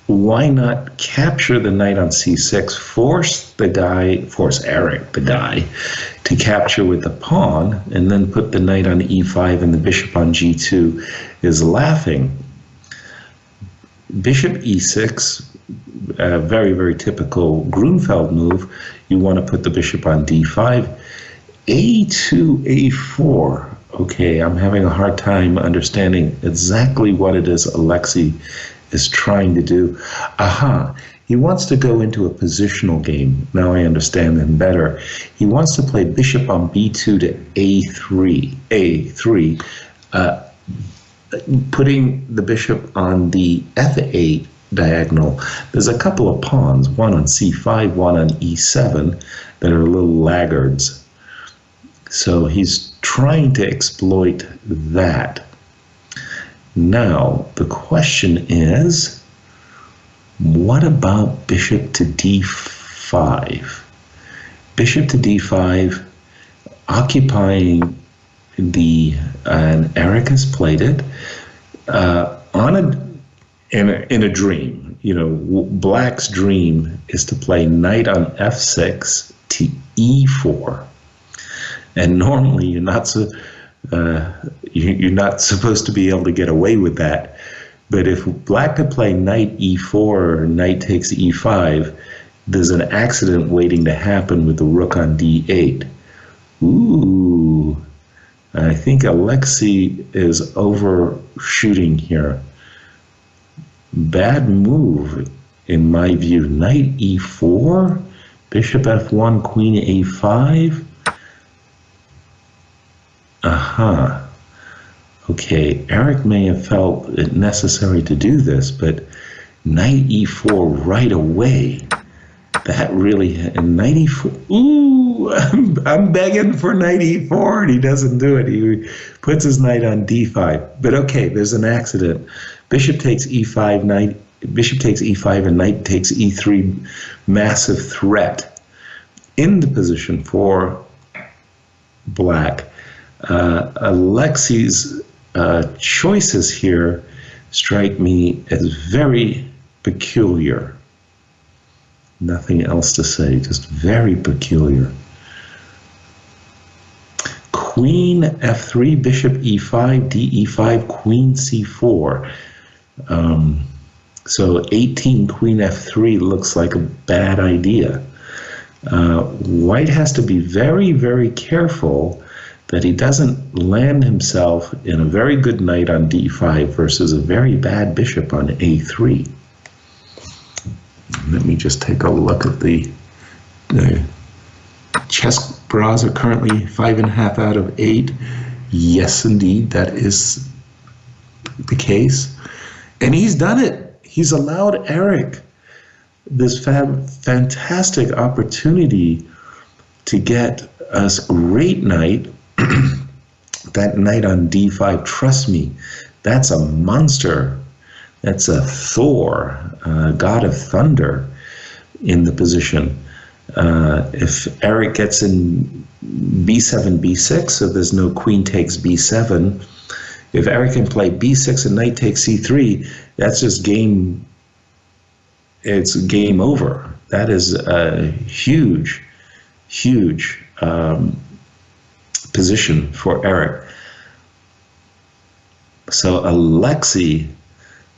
why not capture the knight on c6, force Eric, the guy, to capture with the pawn, and then put the knight on e5 and the bishop on g2 is laughing. Bishop e6, a very typical Grunfeld move. You want to put the bishop on d5. a2, a4. Okay, I'm having a hard time understanding exactly what it is Alexei is trying to do. Aha, he wants to go into a positional game. Now I understand him better. He wants to play bishop on b2 to a3, putting the bishop on the f8 diagonal. There's a couple of pawns, one on c5, one on e7, that are little laggards. So he's trying to exploit that. Now, the question is, what about bishop to d5? Bishop to d5, occupying and Eric has played it in a dream. You know, black's dream is to play knight on f6 to e4. And normally you're not supposed to be able to get away with that. But if black could play knight e4 or knight takes e5, there's an accident waiting to happen with the rook on d8. Ooh, I think Alexei is overshooting here. Bad move, in my view. Knight e4, bishop f1, queen a5. Aha. Okay, Eric may have felt it necessary to do this, but knight e4 right away. That really, and knight e4, ooh, I'm begging for knight e4, and he doesn't do it. He puts his knight on d5. But okay, there's an accident. Bishop takes e5, bishop takes e5, and knight takes e3. Massive threat in the position for black. Alexei's choices here strike me as very peculiar. Nothing else to say, just very peculiar. Queen f3, bishop e5, d e5, queen c4. So 18 queen f3 looks like a bad idea. White has to be very, very careful that he doesn't land himself in a very good knight on d5 versus a very bad bishop on a3. Let me just take a look at the Chessbrahs are currently 5.5 out of 8. Yes, indeed, that is the case. And he's done it. He's allowed Eric this fantastic opportunity to get us great knight. That knight on d5, trust me, that's a monster. That's a Thor, god of thunder, in the position. If Eric gets in b7, b6, so there's no queen takes b7. If Eric can play b6 and knight takes c3, that's just game. It's game over. That is a huge, huge position for Eric. So Alexei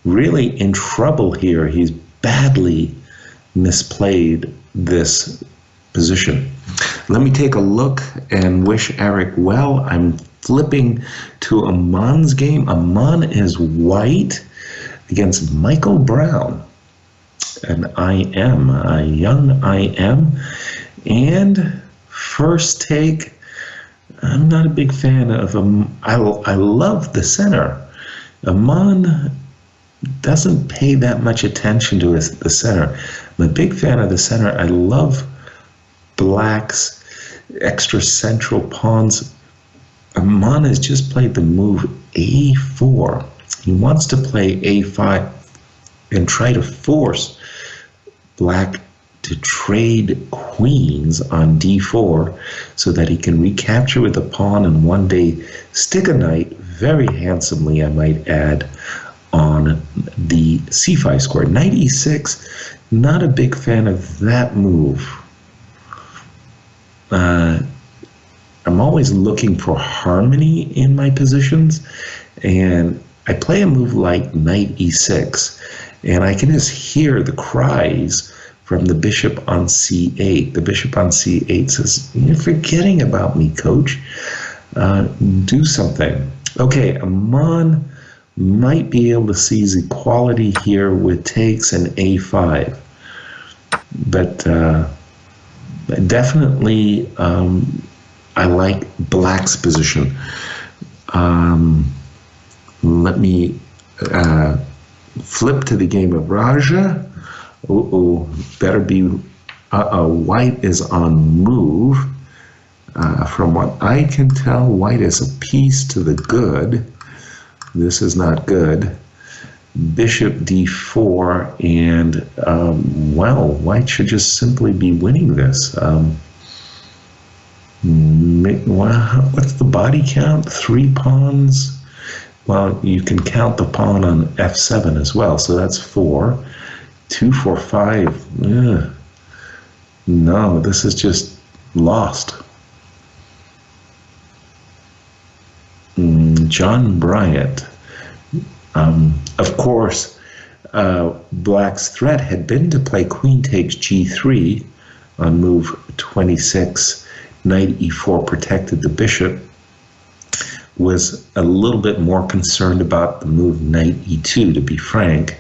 really in trouble here. He's badly misplayed this position. Let me take a look and wish Eric well. I'm flipping to Aman's game. Aman is white against Michael Brown. And IM, a young IM. And first take, I'm not a big fan of him. I love the center. Aman doesn't pay that much attention to the center. I'm a big fan of the center. I love black's extra central pawns. Aman has just played the move a4. He wants to play a5 and try to force black to trade queens on d4 so that he can recapture with the pawn and one day stick a knight very handsomely, I might add, on the c5 square. Knight e6, not a big fan of that move. I'm always looking for harmony in my positions, and I play a move like knight e6, and I can just hear the cries from the bishop on c8. The bishop on c8 says, "You're forgetting about me, coach. Do something." Okay, Aman might be able to seize equality here with takes and a5. But definitely I like black's position. Let me flip to the game of Raja. Better be, white is on move. From what I can tell, white is a piece to the good. This is not good. Bishop d4, and well, white should just simply be winning this. What's the body count? 3 pawns? Well, you can count the pawn on f7 as well, so that's 4. 2, 4, 5. Ugh. No, this is just lost. John Bryant. Of course, black's threat had been to play queen takes g3 on move 26. Knight e4 protected the bishop. Was a little bit more concerned about the move knight e2, to be frank,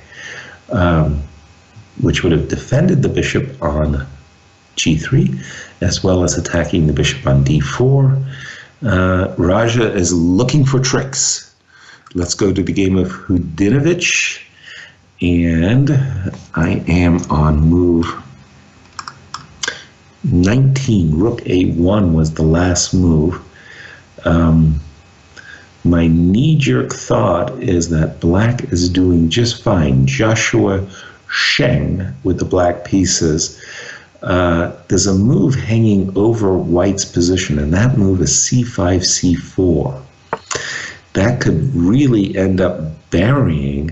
which would have defended the bishop on g3, as well as attacking the bishop on d4. Raja is looking for tricks. let's go to the game of Hudinovich. And I am on move 19. Rook A1 was the last move. My knee-jerk thought is that black is doing just fine. Joshua Sheng with the black pieces. There's a move hanging over white's position, and that move is c5, c4. That could really end up burying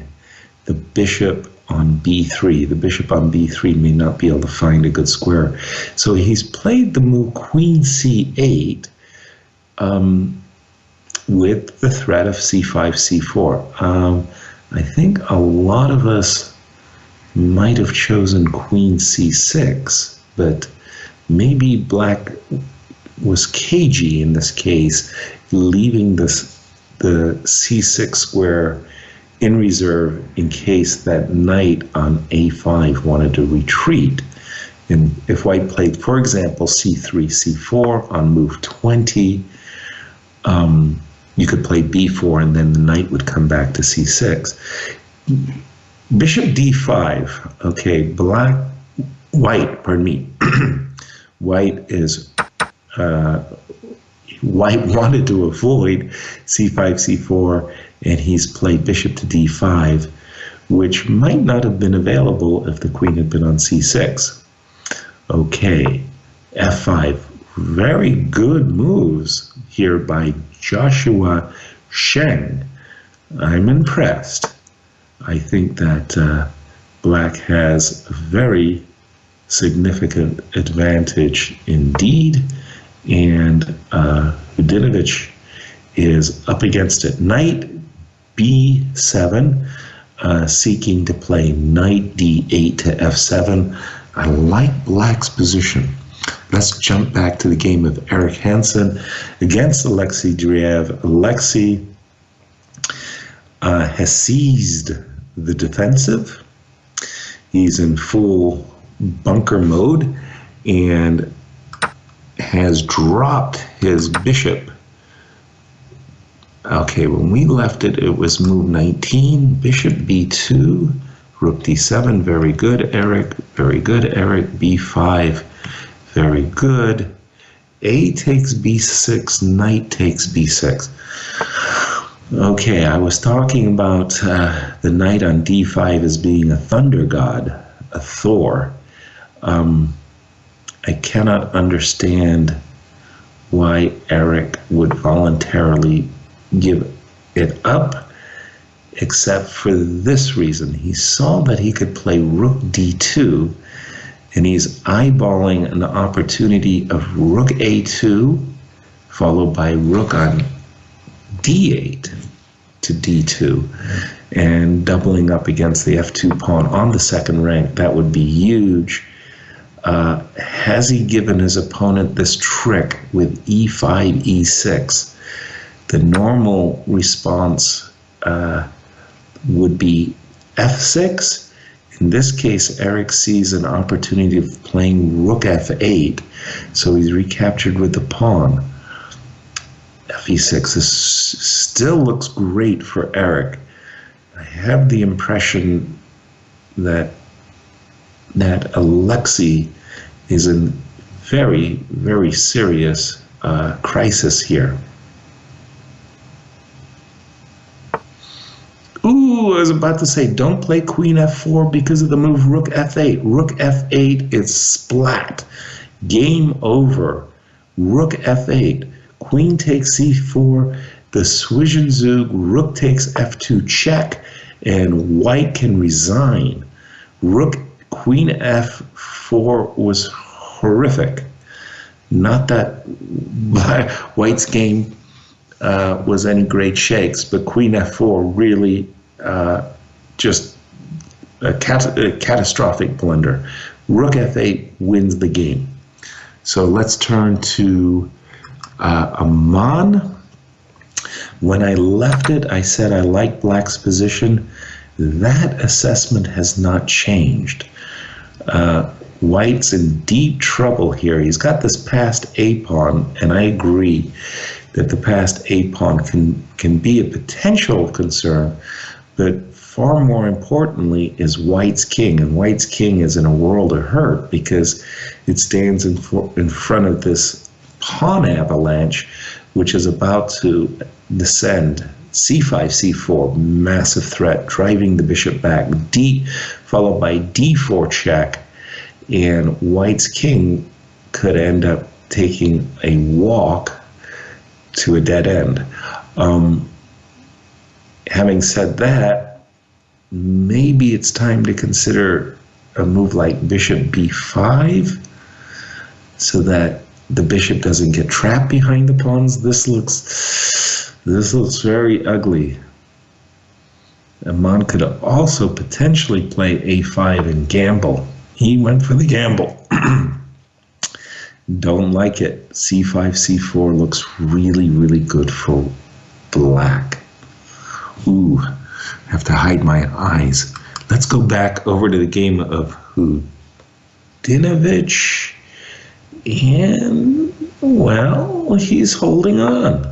the bishop on b3. The bishop on b3 may not be able to find a good square. So he's played the move queen c8 with the threat of c5, c4. I think a lot of us might have chosen queen c6, but maybe black was cagey in this case, leaving the c6 square in reserve in case that knight on a5 wanted to retreat. And if white played, for example, c3, c4 on move 20, you could play b4 and then the knight would come back to c6. Bishop d5, okay, white wanted to avoid c5, c4, and he's played bishop to d5, which might not have been available if the queen had been on c6. Okay, f5. Very good moves here by Joshua Sheng. I'm impressed. I think that black has a very significant advantage indeed, and Hudinovich is up against it. Knight b7, seeking to play knight d8 to f7. I like black's position. Let's jump back to the game of Eric Hansen against Alexei Dreyev. Alexei has seized the defensive. He's in full bunker mode and has dropped his bishop. Okay, when we left it, it was move 19, bishop b2, rook d7, very good, Eric, very good, Eric, b5, very good, a takes b6, knight takes b6. Okay, I was talking about the knight on d5 as being a thunder god, a Thor. I cannot understand why Eric would voluntarily give it up, except for this reason. He saw that he could play rook d2, and he's eyeballing an opportunity of rook a2, followed by rook on d8 to d2, and doubling up against the f2 pawn on the second rank. That would be huge. Has he given his opponent this trick with e5, e6? The normal response would be f6. In this case, Eric sees an opportunity of playing rook f8, so he's recaptured with the pawn. fe6 still looks great for Eric. I have the impression that Alexei is in very, very serious crisis here. Ooh, I was about to say, don't play queen f4 because of the move rook f8. Rook f8 is splat. Game over. Rook f8. Queen takes c4. The Zwischenzug. Rook takes f2 check. And white can resign. Queen f4 was horrific. Not that white's game was any great shakes, but queen f4 really just a catastrophic blunder. Rook f8 wins the game. So let's turn to Aman. When I left it, I said I like black's position. That assessment has not changed. White's in deep trouble here. He's got this passed a pawn, and I agree. that the passed a pawn can be a potential concern, but far more importantly is white's king, and white's king is in a world of hurt because it stands in front of this pawn avalanche, which is about to descend. c5, c4, massive threat, driving the bishop back. D, followed by d4 check, and white's king could end up taking a walk to a dead end. Having said that, maybe it's time to consider a move like bishop b5 so that the bishop doesn't get trapped behind the pawns. This looks very ugly. Aman could also potentially play a5 and gamble. He went for the gamble. Don't like it. c5, c4 looks really, really good for black. Ooh, I have to hide my eyes. Let's go back over to the game of Hudinovich. And, well, he's holding on.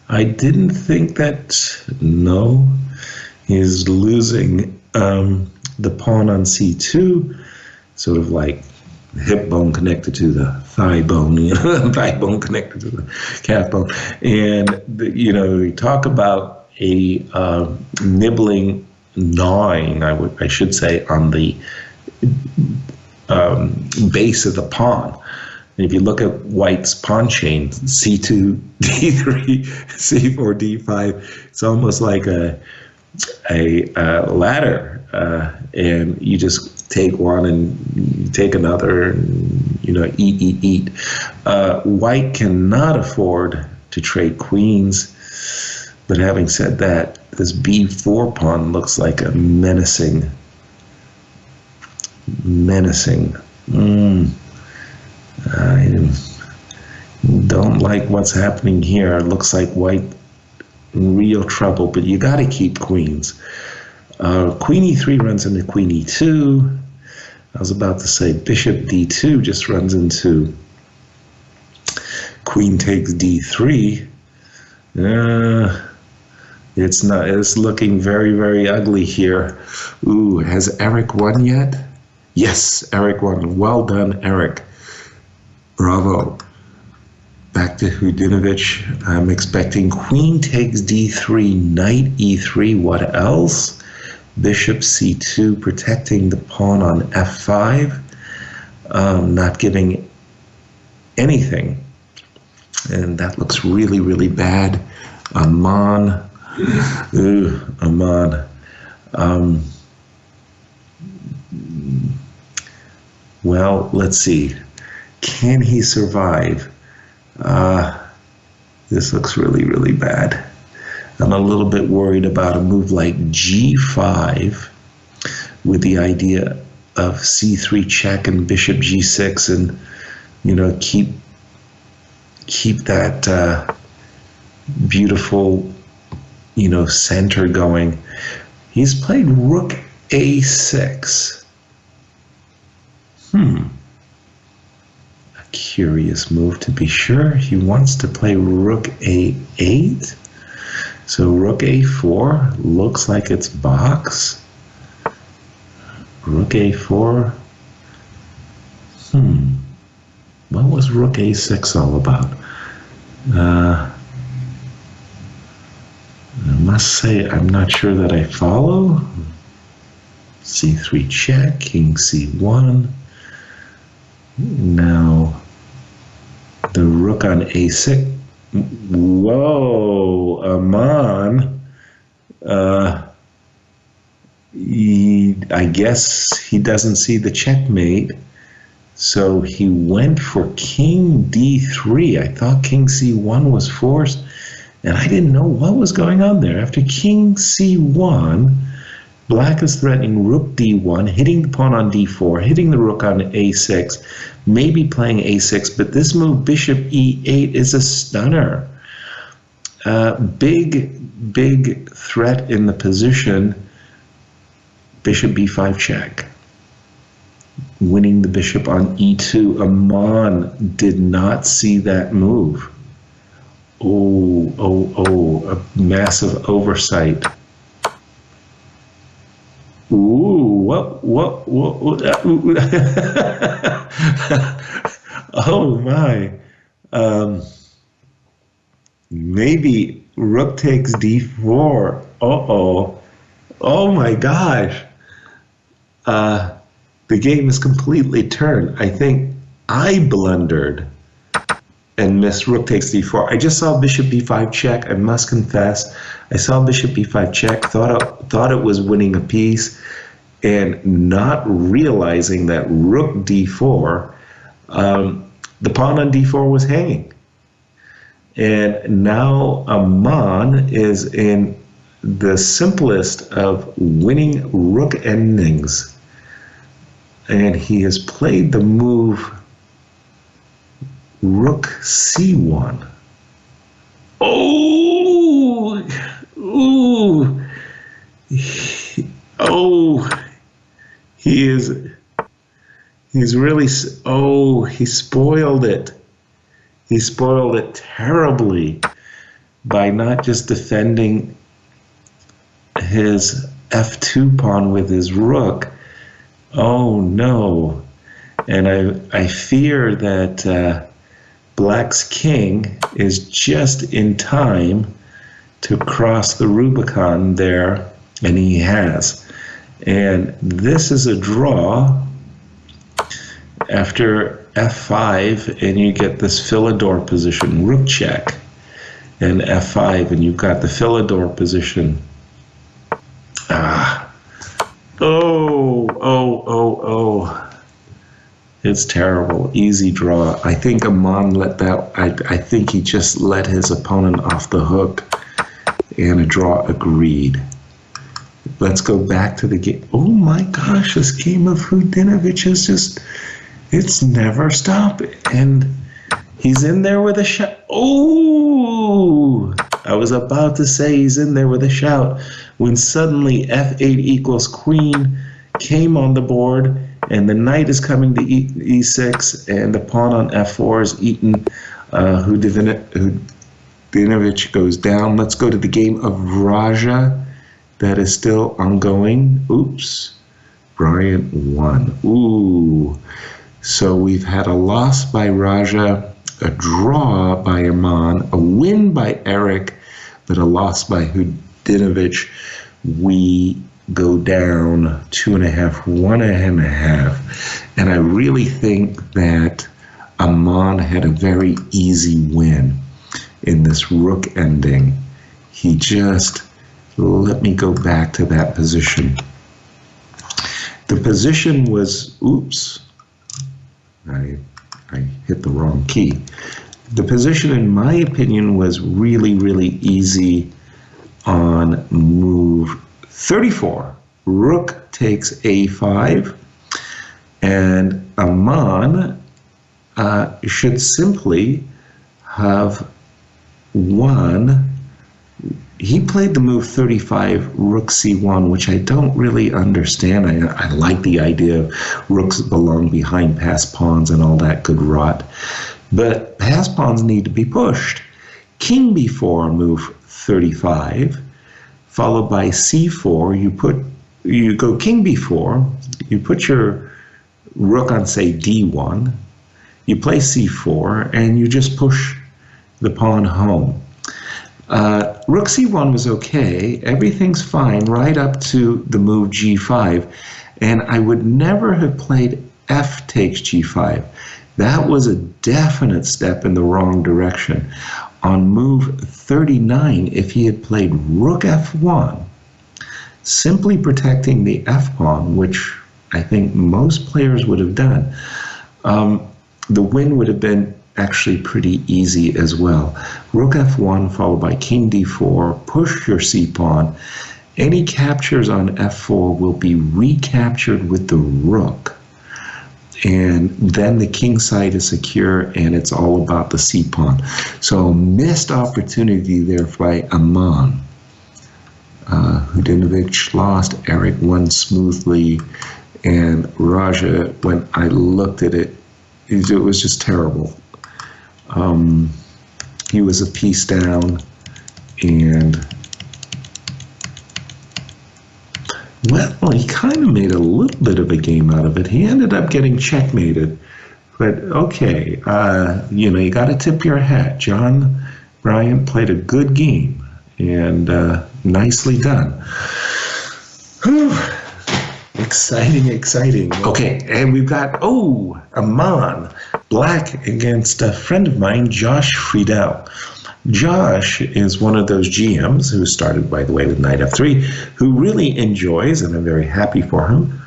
I didn't think that, no, he's losing the pawn on c2, sort of like hip bone connected to the thigh bone, thigh bone connected to the calf bone. And, we talk about a nibbling, gnawing, I should say, on the base of the pawn. And if you look at white's pawn chain, c2, d3, c4, d5, it's almost like a ladder, and you just take one and you take another, and eat. White cannot afford to trade queens, but having said that, this b4 pawn looks like a menacing. I don't like what's happening here. It looks like white in real trouble, but you got to keep queens. Queen e3 runs into queen e2. I was about to say bishop d2 just runs into queen takes d3. It's looking very, very ugly here. Ooh, has Eric won yet? Yes, Eric won. Well done, Eric. Bravo. Back to Hudinovich. I'm expecting queen takes d3, knight e3. What else? Bishop c2, protecting the pawn on f5. Not giving anything. And that looks really, really bad. Aman. Ooh, Aman. Well, let's see. Can he survive? This looks really, really bad. I'm a little bit worried about a move like g5 with the idea of c3 check and bishop g6 and, keep that beautiful, center going. He's played rook a6. A curious move to be sure. He wants to play rook a8. So rook a4 looks like it's box. Rook a4. What was rook a6 all about? I must say I'm not sure that I follow. c3 check, king c1. Now, the rook on a6. Whoa, Aman. I guess he doesn't see the checkmate. So he went for king d3. I thought king c1 was forced, and I didn't know what was going on there. After king c1, black is threatening rook d1, hitting the pawn on d4, hitting the rook on a6, maybe playing a6, but this move, bishop e8, is a stunner. Big threat in the position, bishop b5 check. Winning the bishop on e2. Aman did not see that move. A massive oversight. Ooh, what? Oh my. Um, Maybe rook takes d4. Uh-oh. Oh my gosh. Uh, the game is completely turned. I think I blundered and missed rook takes d4. I just saw bishop b5 check. I must confess, I saw bishop b5 check. Thought it was winning a piece, and not realizing that rook d4, the pawn on d4 was hanging, and now Aman is in the simplest of winning rook endings, and he has played the move rook c1. Oh, ooh, oh, he is, he's really, oh, he spoiled it. He spoiled it terribly by not just defending his f2 pawn with his rook. Oh no. And I fear that Black's king is just in time to cross the Rubicon there, and he has. And this is a draw after f5, and you get this Philidor position, rook check, and f5, and you've got the Philidor position. Ah. Oh. It's terrible. Easy draw. I think Aman let that, I think he just let his opponent off the hook, and a draw agreed. Let's go back to the game. Oh my gosh, this game of Hudinovich is just, it's never stopped. And he's in there with a shout. Oh, I was about to say he's in there with a shout when suddenly f8 equals queen came on the board, and the knight is coming to e6, and the pawn on f4 is eaten. Hudinovich goes down. Let's go to the game of Raja that is still ongoing. Oops. Bryant won. Ooh. So we've had a loss by Raja, a draw by Aman, a win by Eric, but a loss by Hudinovich. We go down 2.5, 1.5. And I really think that Aman had a very easy win in this rook ending. He just, let me go back to that position. The position was, oops, I hit the wrong key. The position, in my opinion, was really, really easy on move 34. Rook takes a5, and Aman should simply have won. He played the move 35, rook c1, which I don't really understand. I like the idea of rooks belong behind passed pawns and all that good rot, but passed pawns need to be pushed. King b4, move 35, followed by c4. You go king b4, you put your rook on, say, d1, you play c4, and you just push the pawn home. Rook c1 was okay, everything's fine right up to the move g5, and I would never have played f takes g5. That was a definite step in the wrong direction. On move 39, if he had played rook f1, simply protecting the f-pawn, which I think most players would have done, the win would have been actually pretty easy as well. Rook f1 followed by king d4, push your c-pawn. Any captures on f4 will be recaptured with the rook. And then the king side is secure, and it's all about the c-pawn. So a missed opportunity there by Aman. Hudinovich lost, Eric won smoothly, and Raja, when I looked at it, it was just terrible. He was a piece down, and well, he kind of made a little bit of a game out of it. He ended up getting checkmated. But okay, you got to tip your hat. John Bryant played a good game, and nicely done. Whew. Exciting. Okay, and we've got, Amon, black against a friend of mine, Josh Friedel. Josh is one of those GMs who started, by the way, with knight f3, who really enjoys, and I'm very happy for him,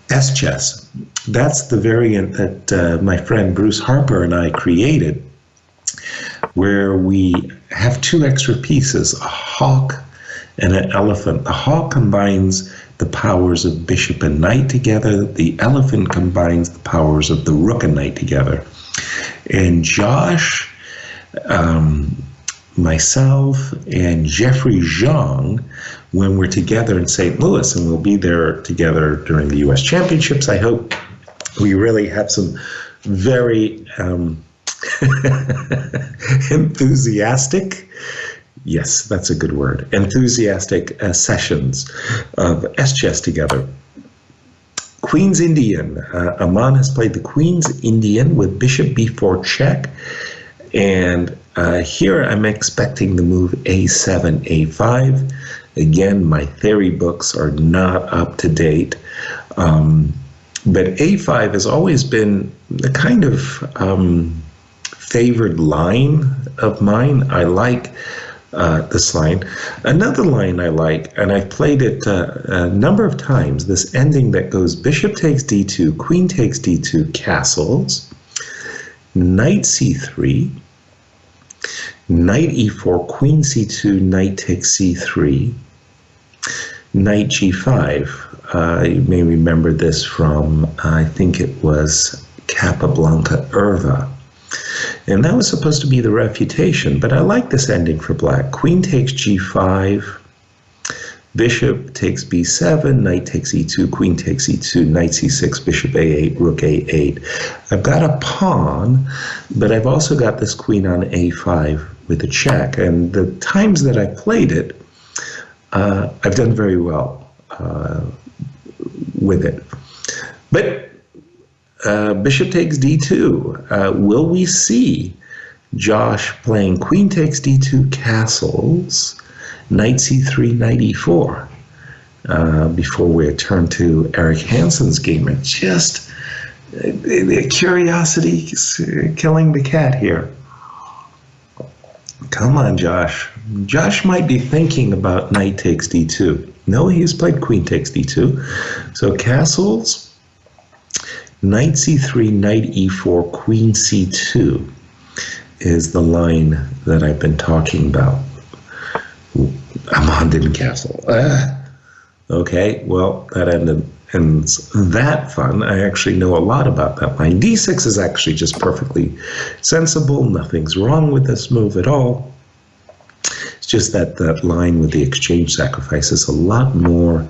S-chess. That's the variant that my friend Bruce Harper and I created, where we have two extra pieces, a hawk and an elephant. The hawk combines the powers of bishop and knight together. The elephant combines the powers of the rook and knight together. And Josh, myself, and Jeffrey Zhang, when we're together in St. Louis, and we'll be there together during the U.S. Championships, I hope we really have some very enthusiastic, yes, that's a good word, enthusiastic sessions of S-chess together. Queen's Indian. Aman has played the Queen's Indian with bishop b4 check, and here I'm expecting the move a7, a5. Again, my theory books are not up to date, but a5 has always been the kind of favored line of mine. I like this line. Another line I like, and I've played it a number of times, this ending that goes bishop takes d2, queen takes d2, castles, knight c3, knight e4, queen c2, knight takes c3, knight g5. You may remember this from, I think it was Capablanca Irva. And that was supposed to be the refutation, but I like this ending for black. Queen takes g5, bishop takes b7, knight takes e2, queen takes e2, knight c6, bishop a8, rook a8. I've got a pawn, but I've also got this queen on a5 with a check. And the times that I played it, I've done very well with it. But bishop takes d2. Will we see Josh playing queen takes d2, castles, knight c3, knight e4 before we turn to Eric Hansen's game? It's just the curiosity is killing the cat here. Come on, Josh. Josh might be thinking about knight takes d2. No, he's played queen takes d2. So castles, knight c3, knight e4, queen c2 is the line that I've been talking about. Amon didn't castle. Okay, well, that ends that fun. I actually know a lot about that line. d6 is actually just perfectly sensible. Nothing's wrong with this move at all. It's just that that line with the exchange sacrifice is a lot more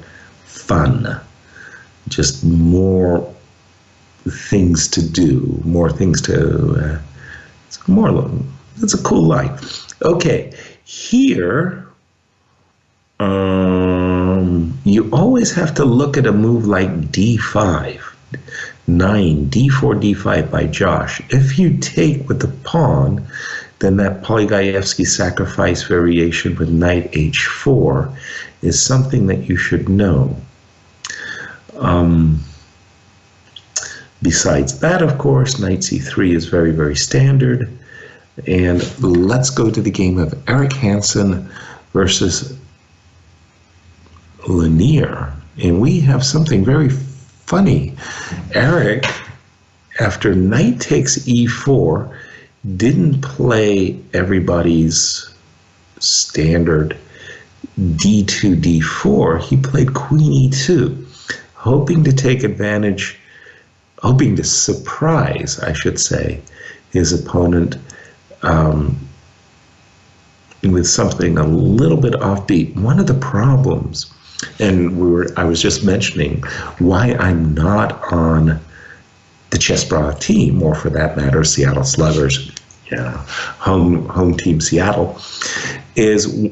fun. Just more things to do, more things to, it's a cool line. Okay, here, you always have to look at a move like d5, 9, d4, d5 by Josh. If you take with the pawn, then that Polygaevsky sacrifice variation with knight h4 is something that you should know. Besides that, of course, knight c3 is very, very standard. And let's go to the game of Eric Hansen versus Lanier. And we have something very funny. Eric, after knight takes e4, didn't play everybody's standard d2, d4. He played queen e2, hoping to take advantage, hoping to surprise, I should say, his opponent with something a little bit offbeat. One of the problems, and I was just mentioning why I'm not on the Chessbrahs team, or for that matter, Seattle Sluggers, home team Seattle, is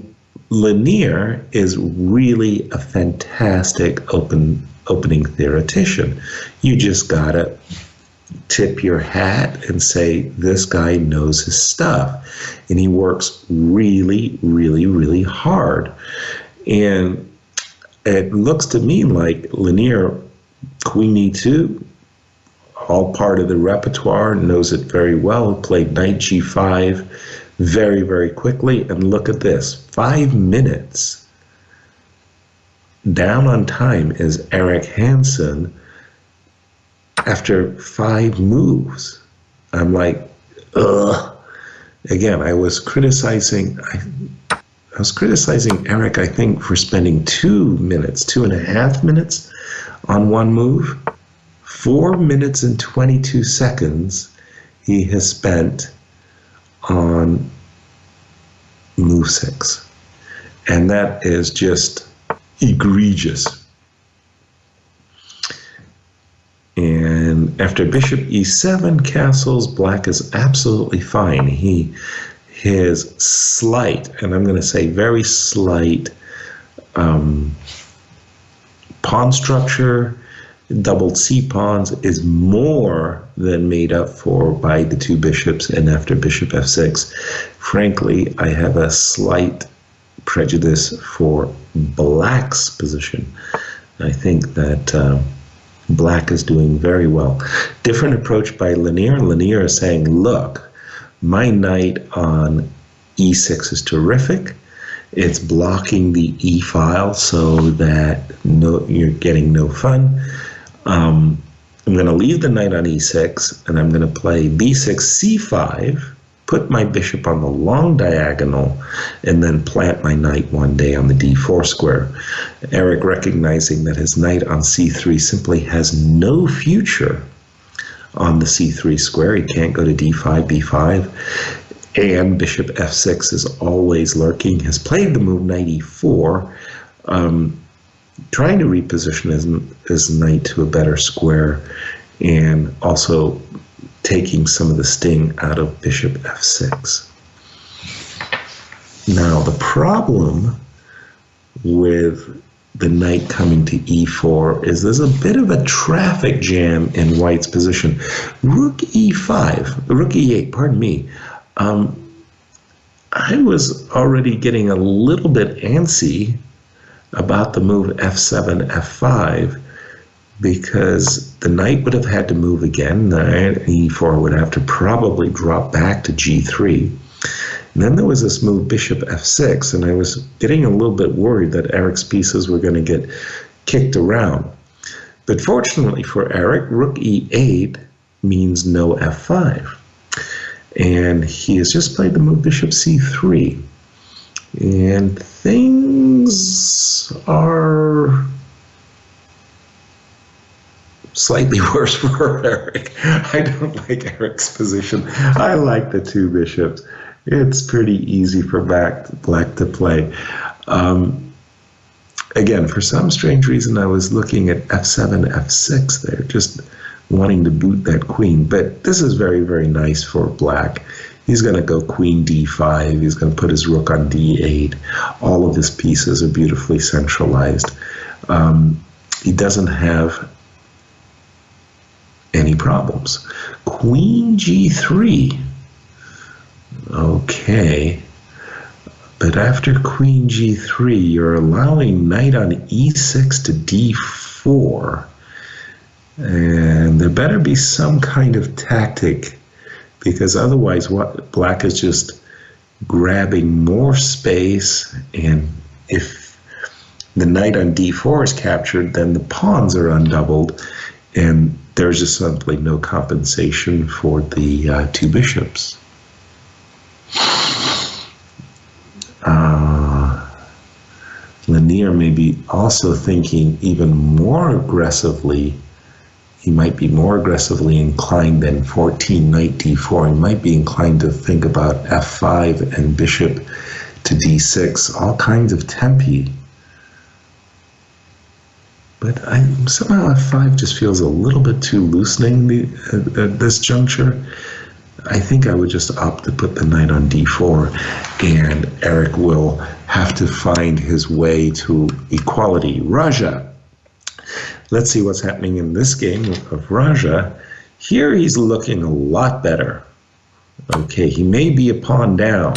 Lanier is really a fantastic opening theoretician. You just gotta tip your hat and say, this guy knows his stuff. And he works really, really, really hard. And it looks to me like Lanier, Queen E2, all part of the repertoire, knows it very well, played Knight G5 very, very quickly. And look at this, 5 minutes down on time is Eric Hansen after 5 moves. I'm like, ugh. Again, I was criticizing Eric, I think, for spending 2.5 minutes on one move. 4 minutes and 22 seconds he has spent on move 6. And that is just egregious. And after bishop e7 castles, black is absolutely fine. His slight, and I'm going to say very slight, pawn structure, doubled c-pawns, is more than made up for by the 2 bishops. And after bishop f6, frankly, I have a slight prejudice for black's position. I think that black is doing very well. Different approach by Lanier. Lanier is saying, look, my knight on e6 is terrific. It's blocking the e file so that you're getting no fun. I'm going to leave the knight on e6, and I'm going to play b6, c5, put my bishop on the long diagonal, and then plant my knight one day on the d4 square. Eric, recognizing that his knight on c3 simply has no future on the c3 square, he can't go to d5, b5, and bishop f6 is always lurking, has played the move knight e4, trying to reposition his knight to a better square, and also taking some of the sting out of bishop f6. Now, the problem with the knight coming to e4 is there's a bit of a traffic jam in white's position. Rook e8, pardon me. I was already getting a little bit antsy about the move f7, f5, because the knight would have had to move again. The e4 would have to probably drop back to g3. And then there was this move bishop f6, and I was getting a little bit worried that Eric's pieces were going to get kicked around. But fortunately for Eric, rook e8 means no f5. And he has just played the move bishop c3. And things are slightly worse for Eric. I don't like Eric's position. I like the 2 bishops. It's pretty easy for black to play. Again, for some strange reason, I was looking at f7, f6 there, just wanting to boot that queen. But this is very, very nice for black. He's going to go queen d5. He's going to put his rook on d8. All of his pieces are beautifully centralized. He doesn't have any problems. Queen g3. Okay. But after queen g3, you're allowing knight on e6 to d4. And there better be some kind of tactic, because otherwise black is just grabbing more space, and if the knight on d4 is captured, then the pawns are undoubled, and there's just simply no compensation for the 2 bishops. Lanier may be also thinking even more aggressively. He might be more aggressively inclined than 14 knight d4. He might be inclined to think about f5 and bishop to d6, all kinds of tempi. But somehow f5 just feels a little bit too loosening at this juncture. I think I would just opt to put the knight on d4, and Eric will have to find his way to equality. Raja. Let's see what's happening in this game of Raja. Here he's looking a lot better. Okay, he may be a pawn down.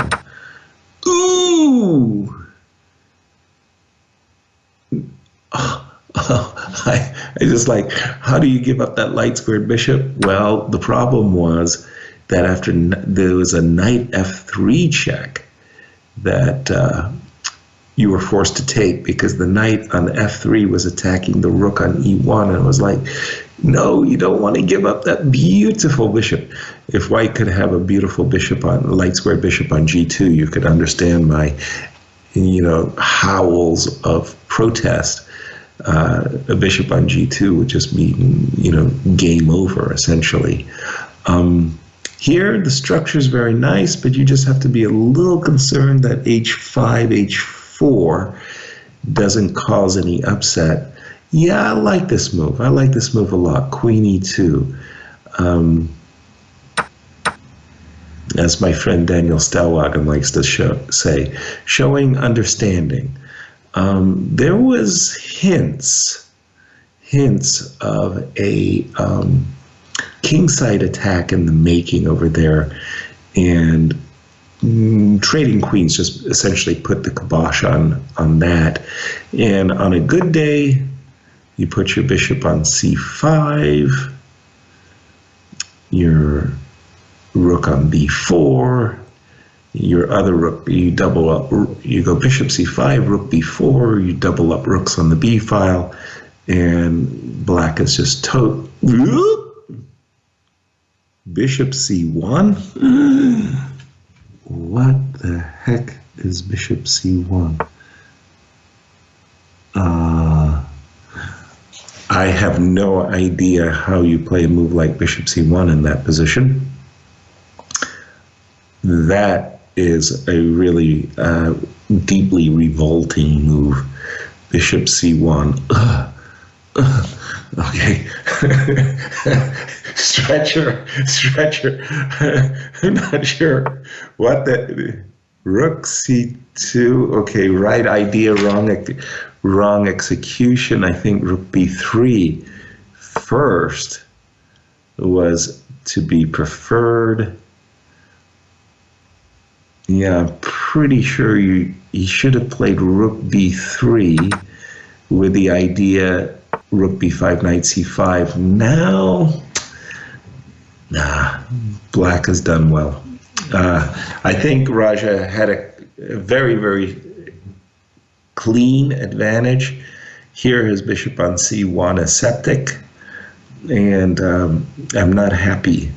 Ooh! I just like, how do you give up that light squared bishop? Well, the problem was that after there was a knight f3 check that you were forced to take, because the knight on f3 was attacking the rook on e1, and it was like, no, you don't want to give up that beautiful bishop. If white could have a beautiful bishop on light squared bishop on g2, you could understand my, howls of protest. A bishop on g2 would just mean, game over, essentially. Here, the structure is very nice, but you just have to be a little concerned that h5, h4 doesn't cause any upset. Yeah, I like this move. I like this move a lot. Queen e2. As my friend Daniel Stellwagen likes to say, showing understanding. There was hints of a kingside attack in the making over there, and trading queens just essentially put the kibosh on that. And on a good day, you put your bishop on c5, your rook on b4, your other rook, you double up, you go bishop c5, rook b4, you double up rooks on the b file, and black is just bishop c1? What the heck is bishop c1? I have no idea how you play a move like bishop c1 in that position. That is a really deeply revolting move. Bishop c1. Okay. Stretcher. I'm not sure what that. Rook c2. Okay, right idea, wrong execution. I think rook b3 first was to be preferred. Yeah, I'm pretty sure you should have played rook b3 with the idea rook b5, knight c5. Now, black has done well. I think Raja had a very, very clean advantage. Here his bishop on c1 is septic, and I'm not happy,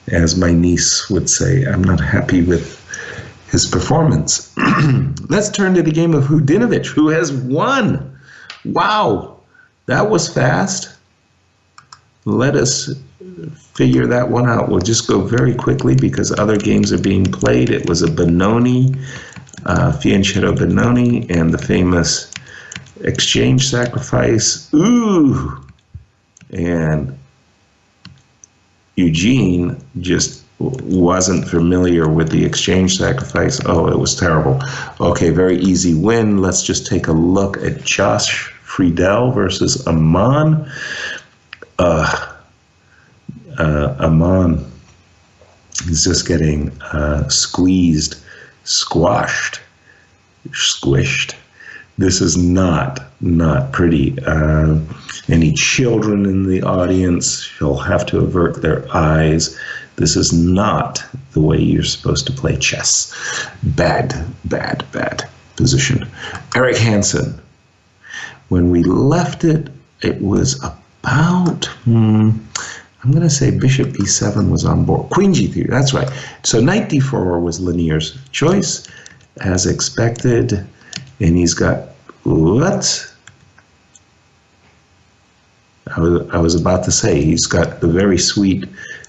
as my niece would say. I'm not happy with his performance. Let's turn to the game of Hudinovich, who has won. Wow, that was fast. Let us figure that one out. We'll just go very quickly because other games are being played. It was a Benoni, Fianchetto Benoni, and the famous exchange sacrifice. Ooh! And Eugene just wasn't familiar with the exchange sacrifice. Oh, it was terrible. Okay, very easy win. Let's just take a look at Josh Friedel versus Aman. Aman is just getting squeezed, squashed, squished. This is not pretty. Any children in the audience, you'll have to avert their eyes. This is not the way you're supposed to play chess. Bad position. Eric Hansen. When we left it, it was about, I'm going to say bishop e7 was on board. Queen g3, that's right. So knight d4 was Lanier's choice, as expected. And he's got, what? I was about to say, he's got the very sweet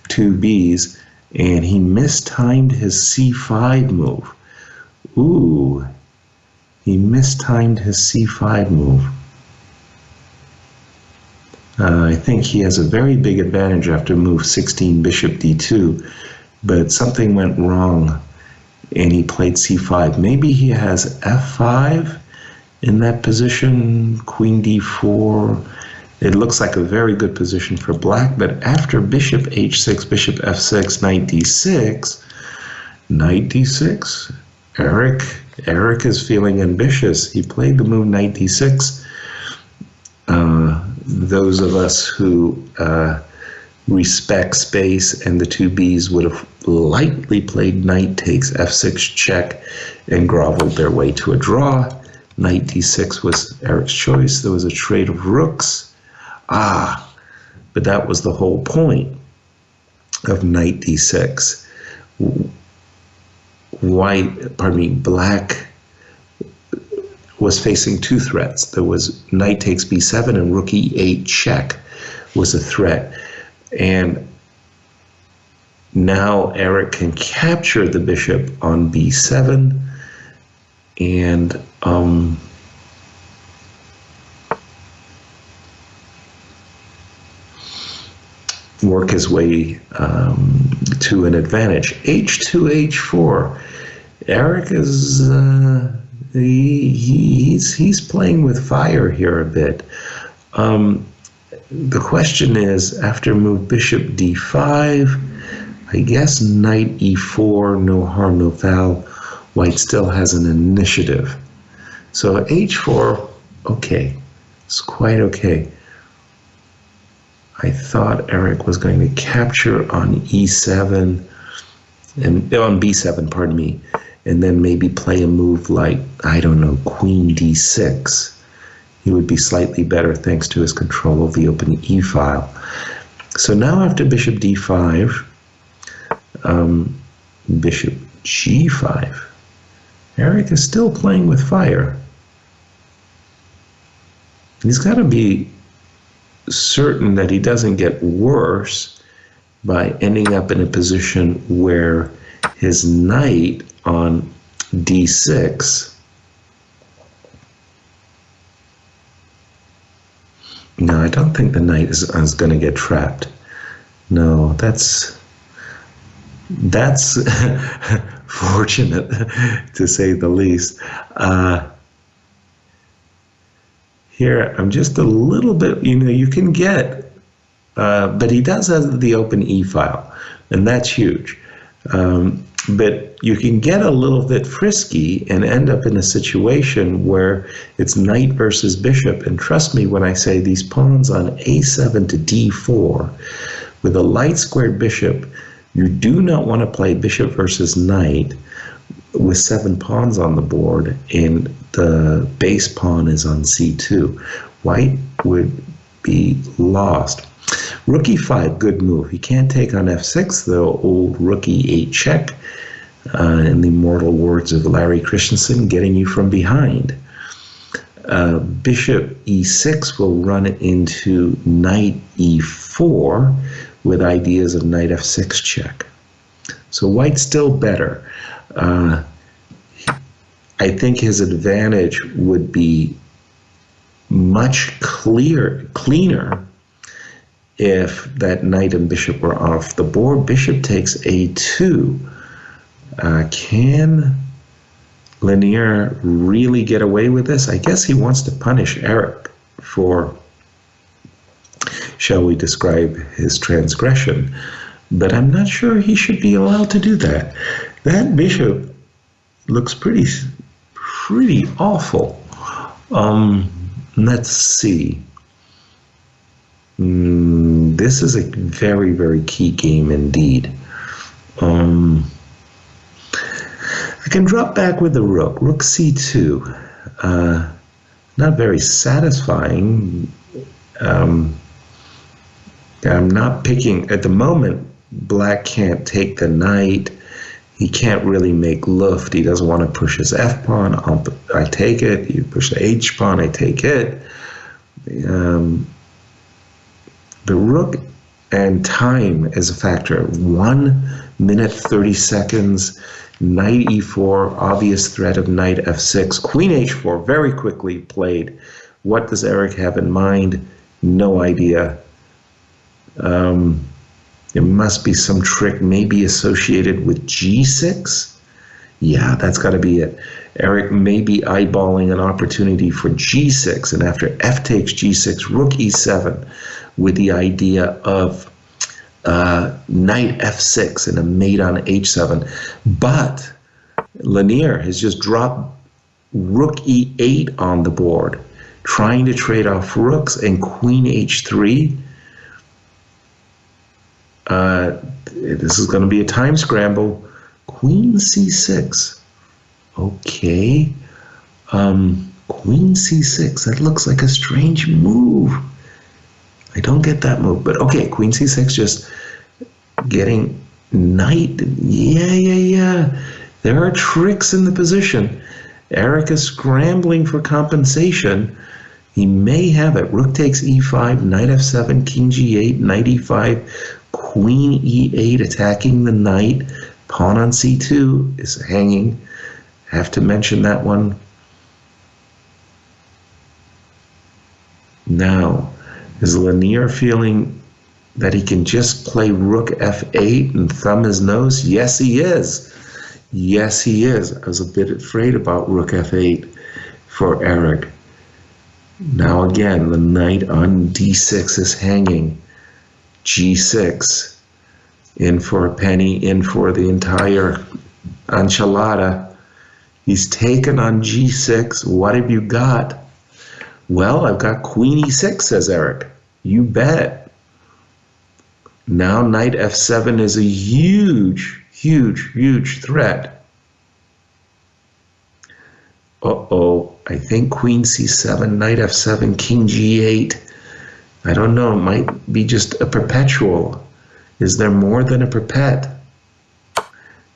2 Bs, and he mistimed his c5 move. Ooh, he mistimed his c5 move. I think he has a very big advantage after move 16, bishop d2, but something went wrong and he played c5. Maybe he has f5 in that position, queen d4. It looks like a very good position for black, but after bishop h6, bishop f6, knight d6, knight d6, Eric is feeling ambitious. He played the move knight d6. Those of us who respect space and the two Bs would have lightly played knight takes f6 check and groveled their way to a draw. Knight d6 was Eric's choice. There was a trade of rooks. But that was the whole point of knight d6. Black was facing two threats. There was knight takes b7 and rook e8 check was a threat. And now Eric can capture the bishop on b7 and work his way to an advantage. h2, h4. Eric is he's playing with fire here a bit. The question is, after move bishop d5, I guess knight e4, no harm, no foul. White still has an initiative. So h4, okay, it's quite okay. I thought Eric was going to capture on e7 and on b7, pardon me, and then maybe play a move like, I don't know, queen d6. He would be slightly better thanks to his control of the open e-file. So now after bishop d5, bishop g5, Eric is still playing with fire. He's got to be certain that he doesn't get worse by ending up in a position where his knight on d6 No, I don't think the knight is going to get trapped. No, that's fortunate, to say the least. Here, I'm just a little bit, you can get, but he does have the open e-file, and that's huge. But you can get a little bit frisky and end up in a situation where it's knight versus bishop. And trust me when I say these pawns on a7 to d4, with a light squared bishop, you do not want to play bishop versus knight with 7 pawns on the board and the base pawn is on c2. White would be lost. Rook e5, good move. He can't take on f6, the old rook e8 check, in the immortal words of Larry Christensen, getting you from behind. Bishop e6 will run into knight e4 with ideas of knight f6 check. So white's still better. I think his advantage would be much cleaner if that knight and bishop were off the board. Bishop takes a2. Can Lanier really get away with this? I guess he wants to punish Eric for, shall we describe his transgression, but I'm not sure he should be allowed to do that. That bishop looks pretty awful. Let's see. This is a very, very key game indeed. I can drop back with the rook. Rook c2. Not very satisfying. I'm not picking, at the moment, black can't take the knight. He can't really make luft. He doesn't want to push his f-pawn. I take it. You push the h-pawn, I take it. The rook and time is a factor. 1 minute, 30 seconds. Knight e4, obvious threat of knight f6. Queen h4, very quickly played. What does Eric have in mind? No idea. There must be some trick maybe associated with g6. Yeah, that's got to be it. Eric may be eyeballing an opportunity for g6, and after f takes g6, rook e7, with the idea of knight f6 and a mate on h7. But Lanier has just dropped rook e8 on the board, trying to trade off rooks, and queen h3. This is going to be a time scramble. Queen c6. Okay. Queen c6. That looks like a strange move. I don't get that move. But okay, queen c6, just getting knight. Yeah. There are tricks in the position. Eric is scrambling for compensation. He may have it. Rook takes e5, knight f7, king g8, knight e5, queen e8, attacking the knight. Pawn on c2 is hanging. Have to mention that one. Now, is Lanier feeling that he can just play rook f8 and thumb his nose? Yes, he is. Yes, he is. I was a bit afraid about rook f8 for Eric. Now again, the knight on d6 is hanging. g6. In for a penny, in for the entire enchilada. He's taken on g6. What have you got? Well, I've got queen e6, says Eric. You bet. Now knight f7 is a huge threat. Uh-oh. I think queen c7, knight f7, king g8. I don't know. It might be just a perpetual. Is there more than a perpet?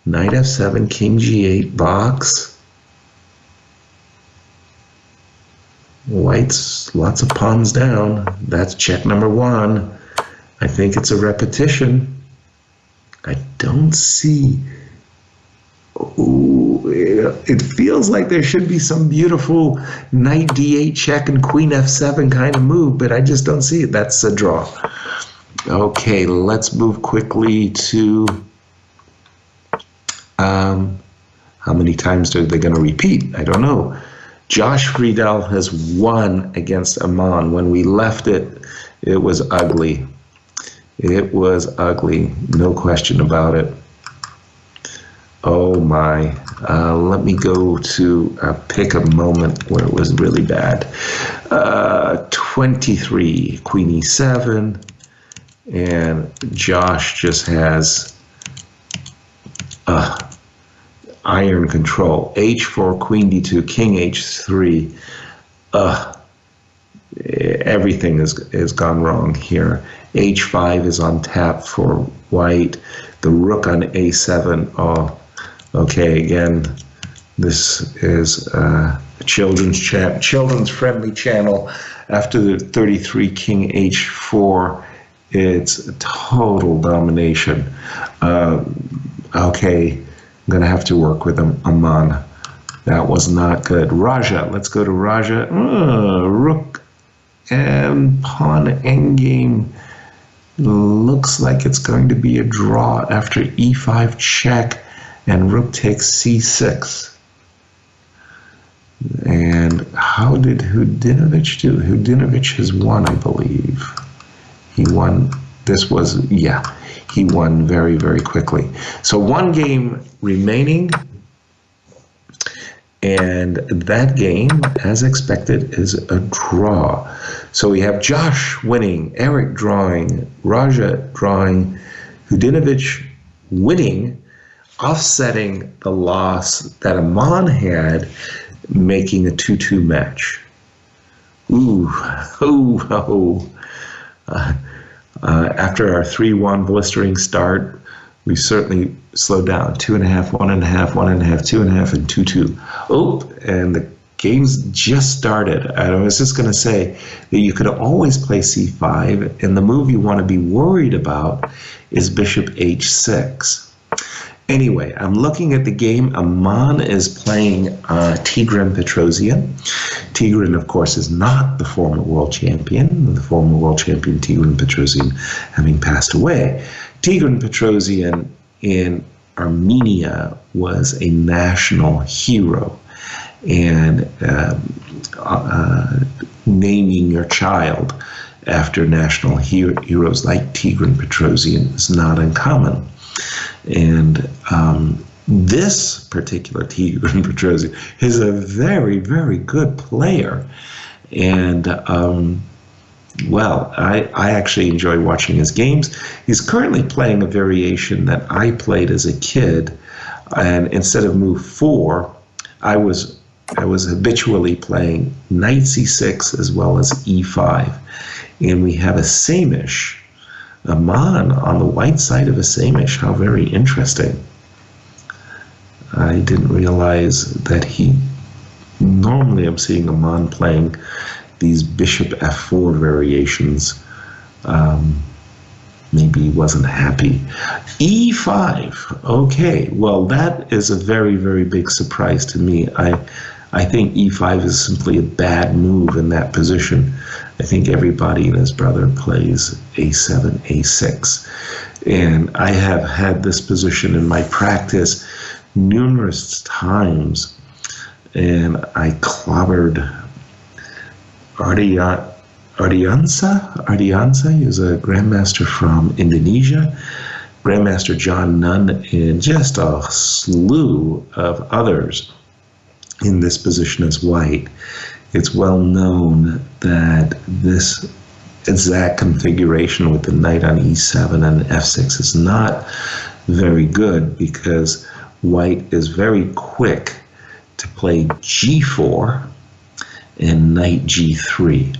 Knight f7, king g8, box. White's lots of pawns down. That's check number one. I think it's a repetition. I don't see. Ooh, it feels like there should be some beautiful knight d8 check and queen f7 kind of move, but I just don't see it. That's a draw. Okay, let's move quickly to how many times are they going to repeat? I don't know. Josh Friedel has won against Aman. When we left it, it was ugly. It was ugly, no question about it. Oh my. Let me go to pick a moment where it was really bad. 23, queen e7. And Josh just has iron control. h4, queen d2, king h3. Everything has gone wrong here. h5 is on tap for white. The rook on a7. Oh, okay. Again, this is a children's friendly channel. After the 33, king h4. It's total domination. Okay, I'm going to have to work with Aman. That was not good. Raja, let's go to Raja. Rook and pawn endgame. Looks like it's going to be a draw after e5 check and rook takes c6. And how did Hudinovic do? Hudinovic has won, I believe. He won. This was, yeah, he won very, very quickly. So one game remaining, and that game, as expected, is a draw. So we have Josh winning, Eric drawing, Raja drawing, Hudinovic winning, offsetting the loss that Aman had, making a 2-2 match. After our 3-1 blistering start, we certainly slowed down. 2.5, 1.5, 1.5, 2.5, and 2-2. Oh, and the game's just started. I was just going to say that you could always play c5, and the move you want to be worried about is bishop h6. Anyway, I'm looking at the game. Aman is playing Tigran Petrosian. Tigran, of course, is not the former world champion. The former world champion, Tigran Petrosian, having passed away. Tigran Petrosian in Armenia was a national hero. And naming your child after national heroes like Tigran Petrosian is not uncommon. And this particular Tigran Petrosian is a very, very good player. And, well, I actually enjoy watching his games. He's currently playing a variation that I played as a kid. And instead of move 4, I was habitually playing knight c6 as well as e5. And we have a Samish. Aman on the white side of a Samish. How very interesting. I didn't realize that normally I'm seeing Aman playing these bishop f4 variations. Maybe he wasn't happy. e5. Okay, well, that is a very, very big surprise to me. I think e5 is simply a bad move in that position. I think everybody and his brother plays a7, a6. And I have had this position in my practice numerous times. And I clobbered Ardiansa. He was a grandmaster from Indonesia. Grandmaster John Nunn, and just a slew of others in this position as white. It's well known that this exact configuration with the knight on e7 and f6 is not very good, because white is very quick to play g4 and knight g3.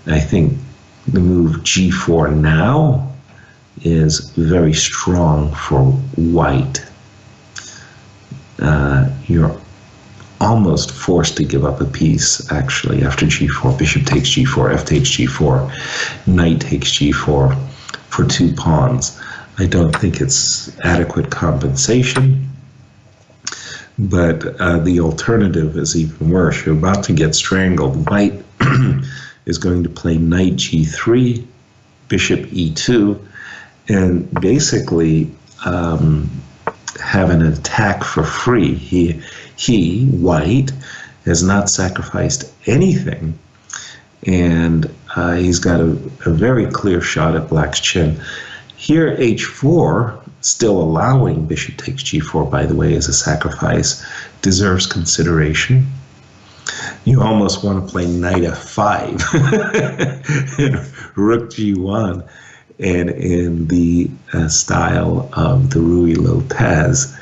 I think the move g4 now is very strong for white. You're almost forced to give up a piece, actually, after g4. Bishop takes g4, f takes g4, knight takes g4 for 2 pawns. I don't think it's adequate compensation, but the alternative is even worse. You're about to get strangled. White is going to play knight g3, bishop e2, and basically have an attack for free. He, white, has not sacrificed anything, and he's got a very clear shot at black's chin. Here, h4, still allowing bishop takes g4, by the way, as a sacrifice, deserves consideration. You almost want to play knight f5, rook g1, and in the style of the Ruy Lopez,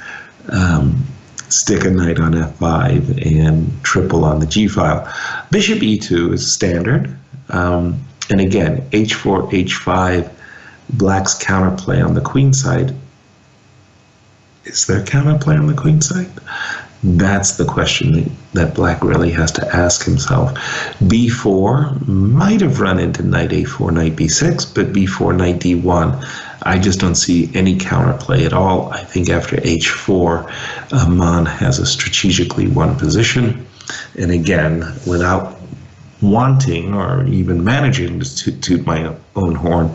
stick a knight on f5 and triple on the g file. Bishop e2 is standard, and again, h4, h5, black's counterplay on the queen side. Is there counterplay on the queen side? That's the question that black really has to ask himself. b4 might have run into knight a4, knight b6, but b4, knight d1. I just don't see any counterplay at all. I think after h4, Aman has a strategically won position. And again, without wanting or even managing to toot my own horn,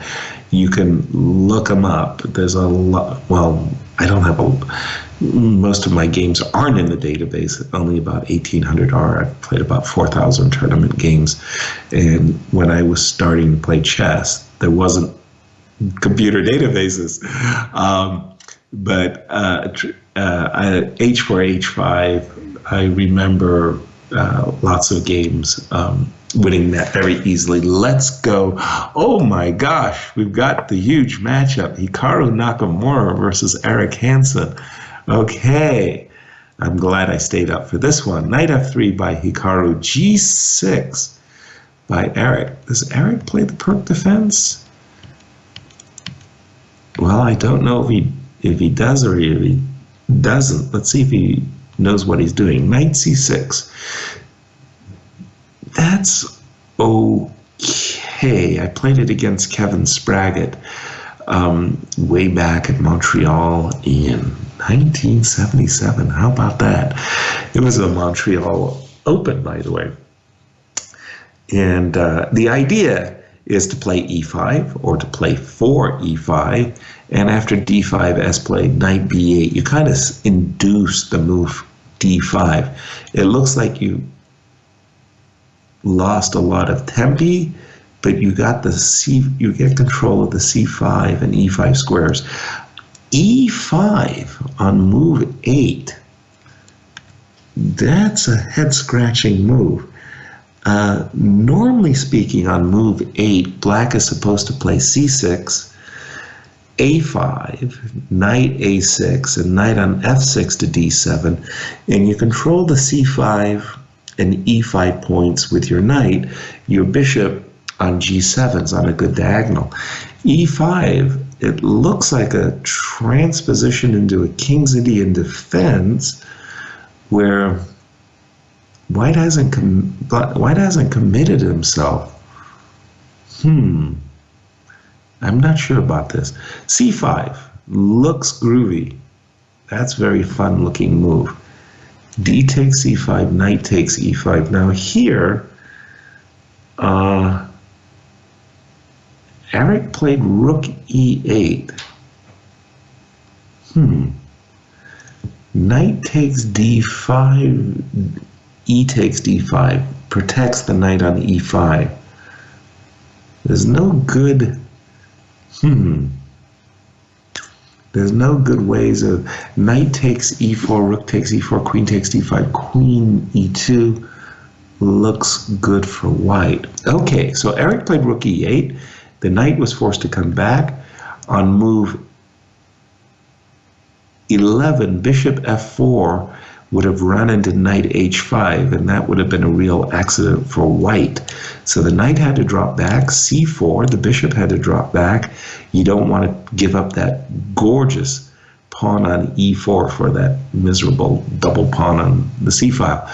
you can look him up. There's a lot, well, I don't have most of my games aren't in the database. Only about 1,800 are. I've played about 4,000 tournament games. And when I was starting to play chess, there wasn't computer databases. But h4, h5, I remember lots of games winning that very easily. Let's go. Oh my gosh, we've got the huge matchup. Hikaru Nakamura versus Eric Hansen. Okay, I'm glad I stayed up for this one. Knight f3 by Hikaru, g6 by Eric. Does Eric play the Perk defense? Well, I don't know if he does or if he doesn't. Let's see if he knows what he's doing. Knight c6. That's okay. I played it against Kevin Spraggett. way back at Montreal in 1977. How about that? It was a Montreal Open, by the way. And the idea is to play e5 or to play 4e5, and after d5 as played knight b8, you kind of induce the move d5. It looks like you lost a lot of tempi, but you got you get control of the c5 and e5 squares. e5 on move 8, that's a head-scratching move. Normally speaking, on move 8, black is supposed to play c6, a5, knight a6, and knight on f6 to d7, and you control the c5 and e5 points with your knight. Your bishop on g7 is on a good diagonal. e5, it looks like a transposition into a King's Indian defense where White hasn't committed himself. I'm not sure about this. c5 looks groovy. That's very fun looking move. D takes e5, knight takes e5. Now here, Eric played rook e8. Knight takes d5, e takes d5, protects the knight on e5. There's no good, there's no good ways of knight takes e4, rook takes e4, queen takes d5, queen e2 looks good for white. Okay, so Eric played rook e8. The knight was forced to come back. On move 11, bishop f4 would have run into knight h5, and that would have been a real accident for white. So the knight had to drop back, c4, the bishop had to drop back. You don't want to give up that gorgeous pawn on e4 for that miserable double pawn on the c file.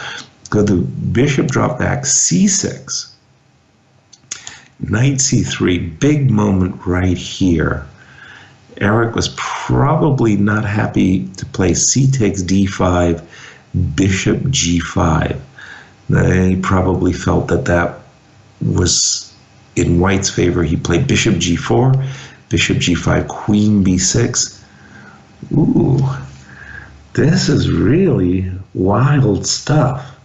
So the bishop dropped back, c6, knight c3, big moment right here. Eric was probably not happy to play c takes d5, bishop g5. They probably felt that that was in White's favor. He played bishop g4, bishop g5, queen b6. Ooh, this is really wild stuff.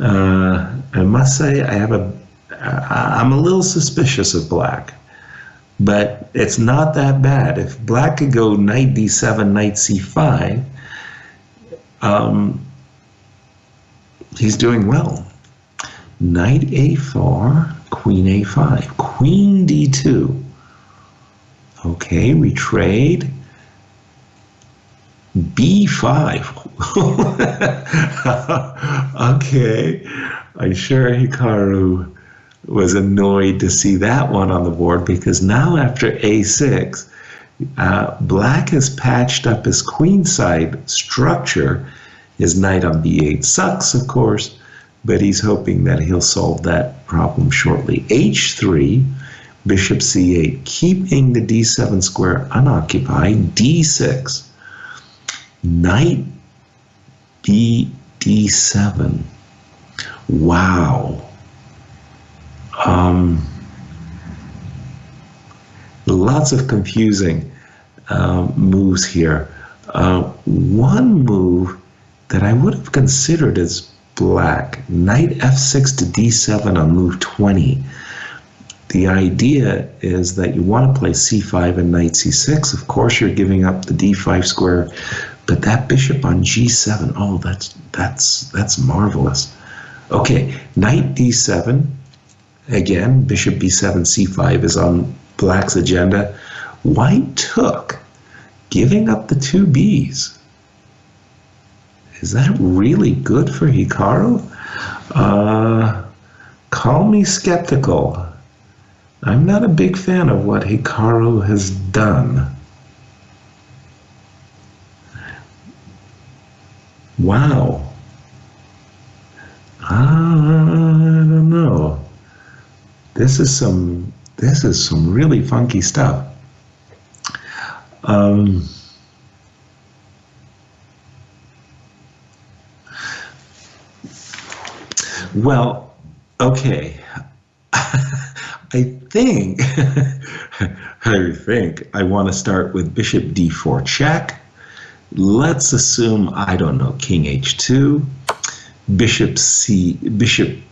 I must say I'm a little suspicious of black, but it's not that bad. If black could go knight d7, knight c5, he's doing well. Knight a4, queen a5, queen d2. Okay, we trade. b5. Okay, I'm sure Hikaru was annoyed to see that one on the board, because now after a6, black has patched up his queenside structure. His knight on b8 sucks, of course, but he's hoping that he'll solve that problem shortly. h3, bishop c8, keeping the d7 square unoccupied. d6, knight d7. Wow. Lots of confusing moves here. One move that I would have considered as black, knight f6 to d7 on move 20. The idea is that you want to play c5 and knight c6. Of course, you're giving up the d5 square, but that bishop on g7, oh, that's marvelous. Okay, knight d7. Again, bishop b7, c5 is on black's agenda. White took, giving up the two b's. Is that really good for Hikaru? Call me skeptical. I'm not a big fan of what Hikaru has done. Wow. I don't know. This is some This is some really funky stuff. Well, okay. I think I want to start with bishop d4 check. Let's assume, I don't know, king h2, bishop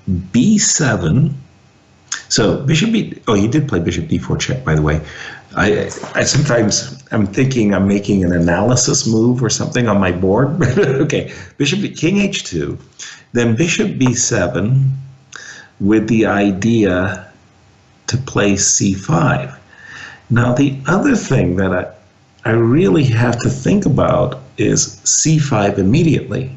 b7. So bishop b, oh, he did play bishop d4 check, by the way. I sometimes I'm thinking I'm making an analysis move or something on my board. Okay, king h2, then bishop b7 with the idea to play c5. Now the other thing that I really have to think about is c5 immediately.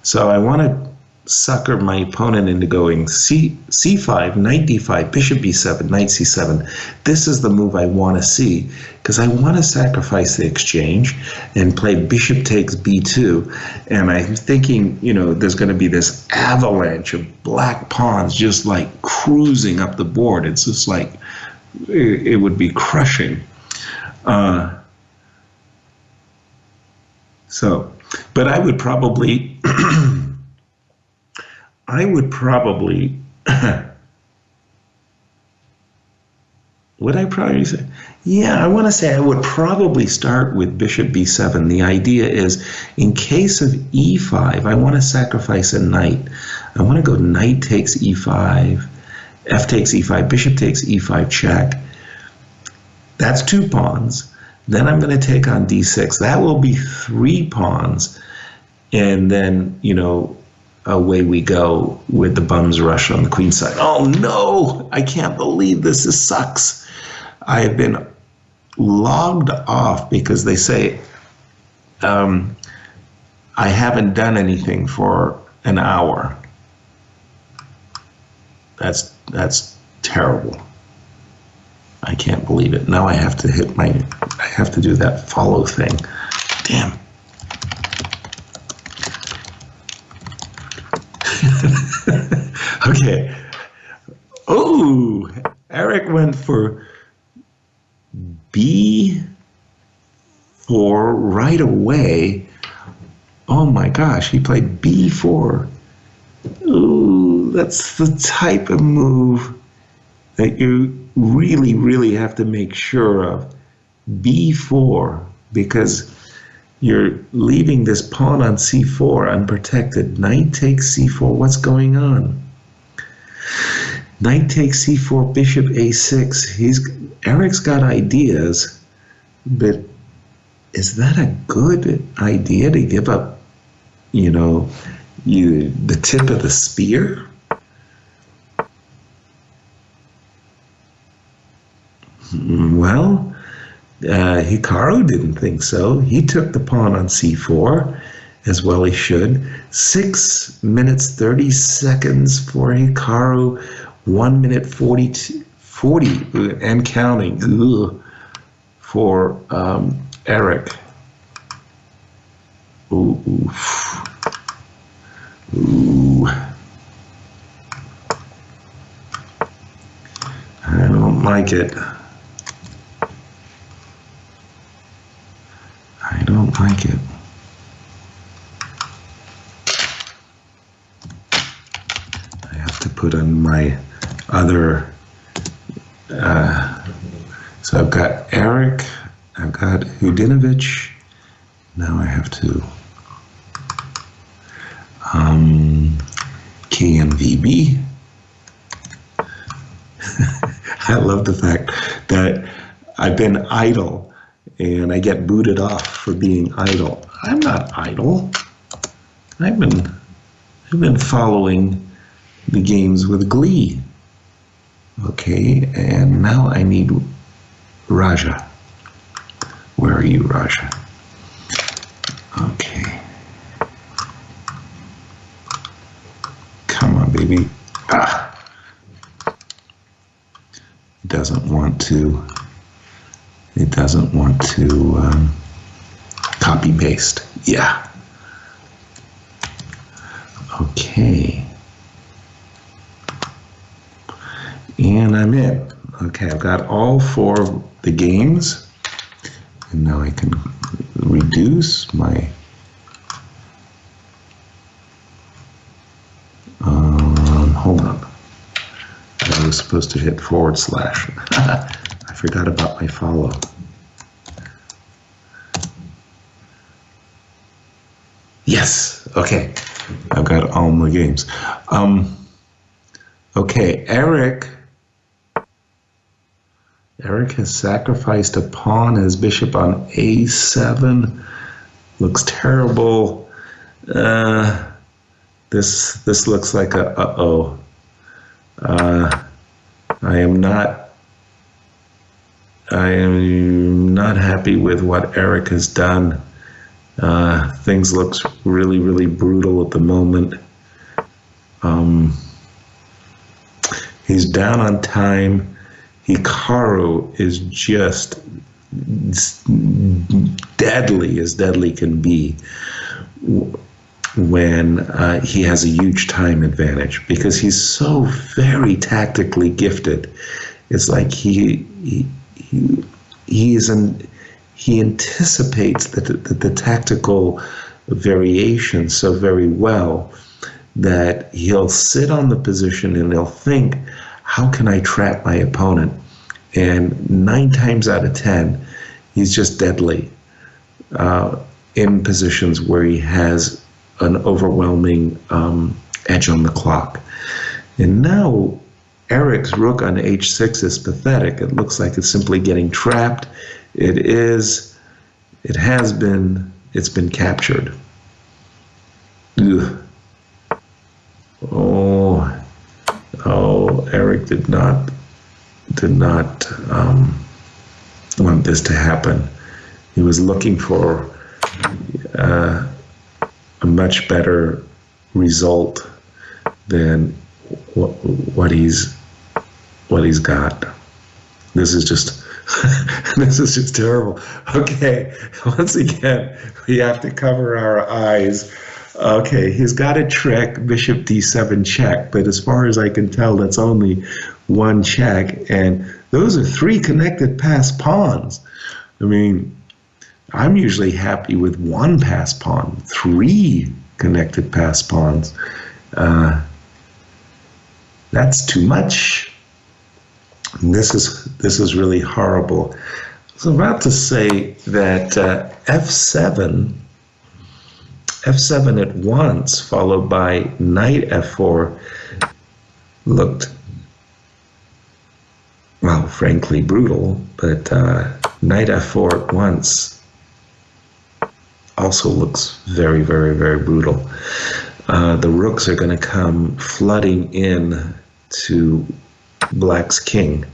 So I want to sucker my opponent into going c5, knight d5, bishop b7, knight c7. This is the move I want to see because I want to sacrifice the exchange and play bishop takes b2. And I'm thinking, you know, there's going to be this avalanche of black pawns just like cruising up the board. It's just like it would be crushing. But I would probably would I probably say? Yeah, I want to say I would probably start with bishop b7. The idea is, in case of e5, I want to sacrifice a knight. I want to go knight takes e5, f takes e5, bishop takes e5 check. That's 2 pawns. Then I'm going to take on d6. That will be 3 pawns. And then, you know, away we go with the bum's rush on the queen side. Oh no, I can't believe this. This sucks. I have been logged off because they say I haven't done anything for an hour. That's terrible. I can't believe it. Now I have to I have to do that follow thing. Damn. Okay. Oh, Eric went for b4 right away. Oh my gosh, he played b4. Ooh, that's the type of move that you really, really have to make sure of. b4, because you're leaving this pawn on c4 unprotected. Knight takes c4. What's going on? Knight takes c4, bishop a6. Eric's got ideas, but is that a good idea to give up, you know, the tip of the spear? Well, Hikaru didn't think so. He took the pawn on c4, as well he should. 6 minutes 30 seconds for Hikaru, 1 minute 40 and counting for Eric. Ooh. Ooh. I don't like it. I don't like it. I have to put on my other, so I've got Eric, I've got Hudinovich, now I have to, KMVB. I love the fact that I've been idle and I get booted off for being idle. I'm not idle. I've been following the games with glee. Okay, and now I need Raja. Where are you, Raja? Okay. Come on, baby. Ah. It doesn't want to copy paste. Yeah. Okay. And I'm in. Okay, I've got all 4 of the games. And now I can reduce my hold on. I was supposed to hit /. I forgot about my follow. Yes. Okay. I've got all my games. Okay, Eric has sacrificed a pawn as bishop on a7. Looks terrible. This looks like a uh-oh. I am not happy with what Eric has done. Things looks really, really brutal at the moment. He's down on time. Hikaru is just deadly as deadly can be when he has a huge time advantage, because he's so very tactically gifted. It's like he anticipates the tactical variation so very well that he'll sit on the position and he'll think, how can I trap my opponent? And 9 times out of 10, he's just deadly in positions where he has an overwhelming edge on the clock. And now Eric's rook on h6 is pathetic. It looks like it's simply getting trapped. It's been captured. Ugh. Oh, Eric did not want this to happen. He was looking for a much better result than what he's got. This is just this is just terrible. Okay, once again, we have to cover our eyes. Okay, he's got a trick, bishop d7 check, but as far as I can tell, that's only 1 check, and those are 3 connected passed pawns. I mean, I'm usually happy with 1 passed pawn, 3 connected passed pawns. That's too much. This is really horrible. I was about to say that f7 at once, followed by knight f4, looked, well, frankly brutal, but knight f4 at once also looks very, very, very brutal. The rooks are going to come flooding in to Black's king.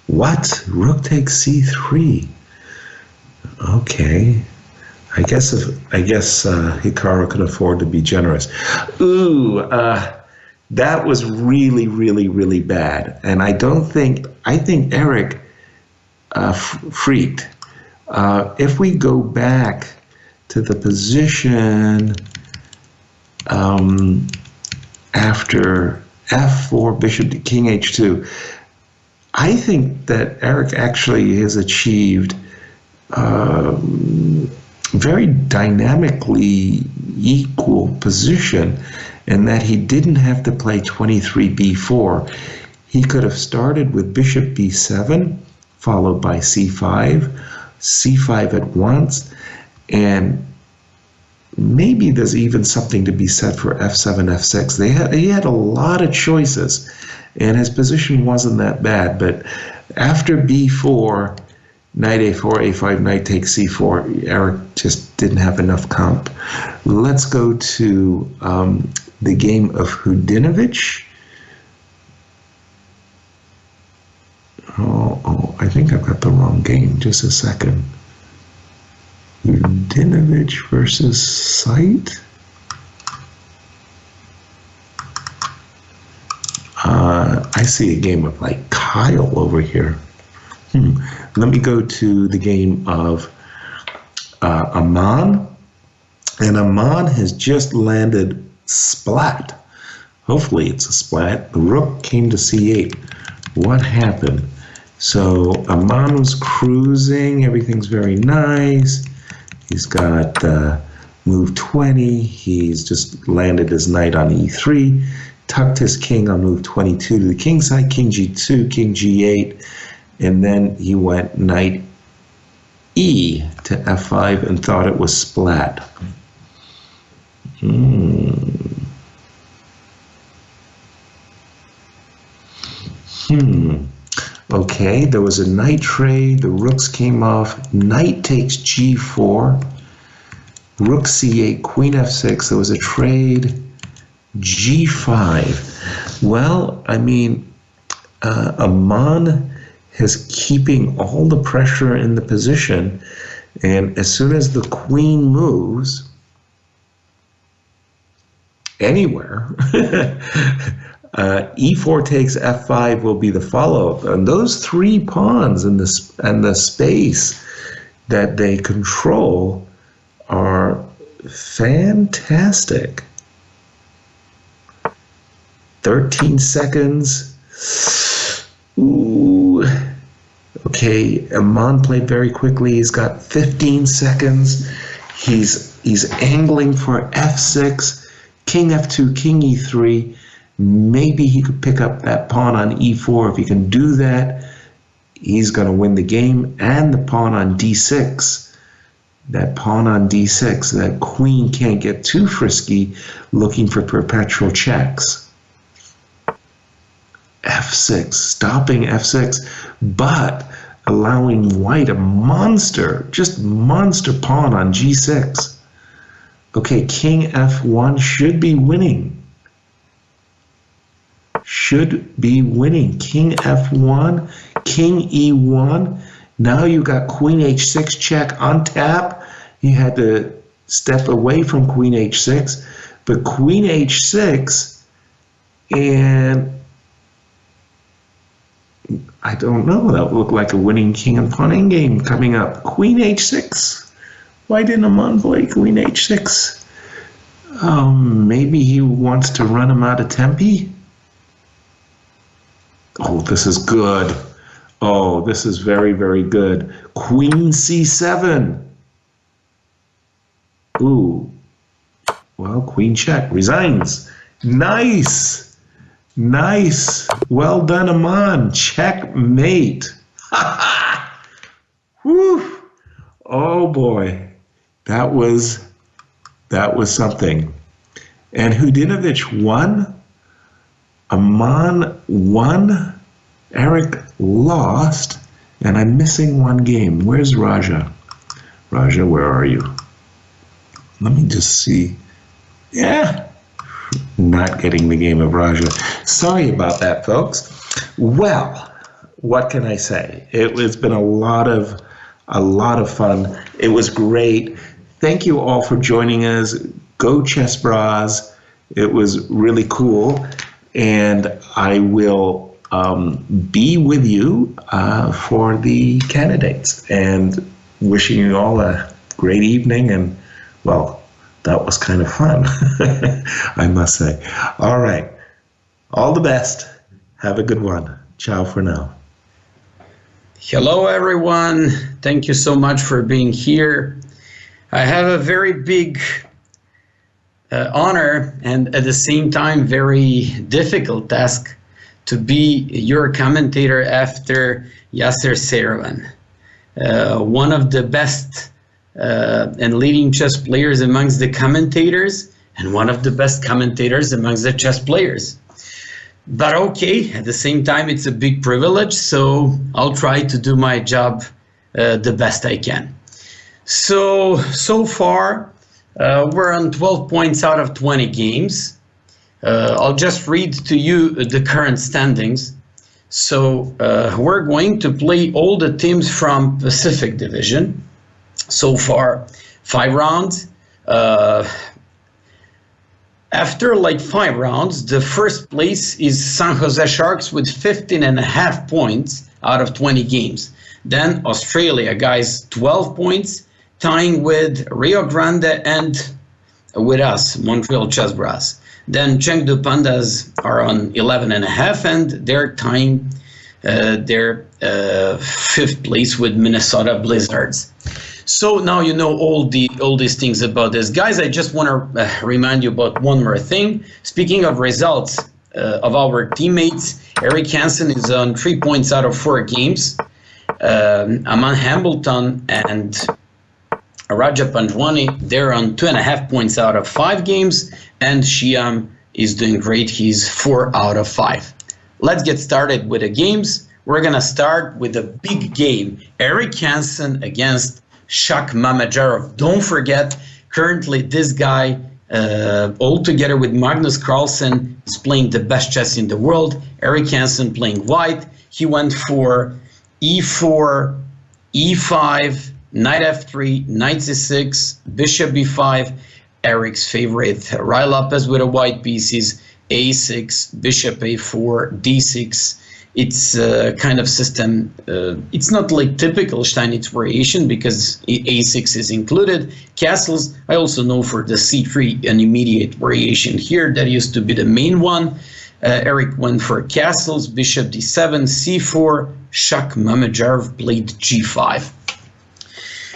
What? Rook takes c3. Okay. I guess Hikaru can afford to be generous. Ooh, that was really, really, really bad. And I think Eric freaked. If we go back to the position after f4, bishop to king h2, I think that Eric actually has achieved very dynamically equal position, and that he didn't have to play 23b4. He could have started with bishop b7, followed by c5, c5 at once, and maybe there's even something to be said for f7, f6. He had a lot of choices, and his position wasn't that bad. But after b4, knight a4, a5, knight takes c4, Eric just didn't have enough comp. Let's go to the game of Hudinovich. Oh, I think I've got the wrong game. Just a second. Hudinovich versus Sight. I see a game of like Kyle over here. Let me go to the game of Aman. And Aman has just landed splat. Hopefully it's a splat. The rook came to c8. What happened? So Aman was cruising. Everything's very nice. He's got move 20. He's just landed his knight on e3, tucked his king on move 22 to the king side, king g2, king g8, and then he went knight e to f5 and thought it was splat. Okay, there was a knight trade. The rooks came off. Knight takes g4. Rook c8, queen f6. There was a trade. g5. Well, I mean, Aman is keeping all the pressure in the position, and as soon as the queen moves anywhere, e4 takes f5 will be the follow-up. And those three pawns in the space that they control are fantastic. 13 seconds. Ooh. Okay, Aman played very quickly. He's got 15 seconds. He's angling for f6, king f2, king e3. Maybe he could pick up that pawn on e4. If he can do that, he's going to win the game. And the pawn on d6. That pawn on d6. That queen can't get too frisky looking for perpetual checks. f6, stopping f6, but allowing white a monster, just monster pawn on g6. Okay, king f1 should be winning. Should be winning. King f1, king e1. Now you got queen h6 check on tap. You had to step away from queen h6, but queen h6, and I don't know, that would look like a winning king and pawn endgame coming up. Queen h6. Why didn't Aman play queen h6? Maybe he wants to run him out of tempi? Oh, this is good. Oh, this is very, very good. Queen c7. Ooh. Well, queen check. Resigns. Nice. Nice. Well done, Aman. Checkmate. Whew. Oh, boy. That was something. And Hudinovic won. Aman won, Eric lost, and I'm missing one game. Where's Raja? Raja, where are you? Let me just see. Yeah, not getting the game of Raja. Sorry about that, folks. Well, what can I say? It's been a lot of fun. It was great. Thank you all for joining us. Go Chessbrahs. It was really cool. And I will be with you for the candidates, and wishing you all a great evening. And, well, that was kind of fun, I must say. All right. All the best. Have a good one. Ciao for now. Hello, everyone. Thank you so much for being here. I have a very big honor and at the same time very difficult task to be your commentator after Yasser Seirawan, one of the best and leading chess players amongst the commentators and one of the best commentators amongst the chess players. But okay, at the same time it's a big privilege, so I'll try to do my job the best I can. So far we're on 12 points out of 20 games. I'll just read to you the current standings. So we're going to play all the teams from Pacific Division. So far, 5 rounds. After like 5 rounds, the first place is San Jose Sharks with 15.5 points out of 20 games. Then Australia, guys, 12 points. Tying with Rio Grande and with us, Montreal Chessbrahs. Then Chengdu Pandas are on 11.5, and they're tying their fifth place with Minnesota Blizzards. So now you know all these things about this. Guys, I just want to remind you about one more thing. Speaking of results of our teammates, Eric Hansen is on 3 points out of 4 games. Aman Hambleton and Raja Panjwani, they're on 2.5 points out of 5 games. And Shiam is doing great. He's 4 out of 5. Let's get started with the games. We're going to start with a big game. Eric Hansen against Shak Mamajarov. Don't forget, currently this guy, all together with Magnus Carlsen, is playing the best chess in the world. Eric Hansen playing white. He went for e4, e5, knight f3, knight c6, bishop b5. Eric's favorite, Rai Lopez with a white pieces, a6, bishop a4, d6. It's a kind of system, it's not like typical Steinitz variation because a6 is included. Castles, I also know for the c3 an immediate variation here, that used to be the main one. Eric went for castles, bishop d7, c4, Shak Mamajarov played g5.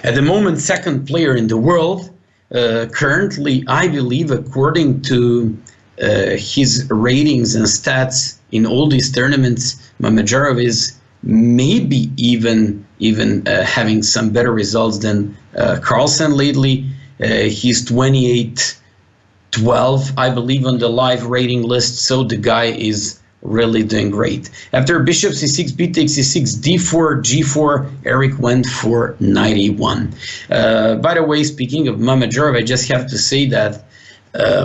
At the moment, second player in the world, currently, I believe, according to his ratings and stats in all these tournaments, Mamajarov is maybe even having some better results than Carlsen lately. He's 28-12, I believe, on the live rating list, so the guy is really doing great. After bishop c6, b takes c6, d4, g4, Eric went for 91. By the way, speaking of Mamajarov, I just have to say that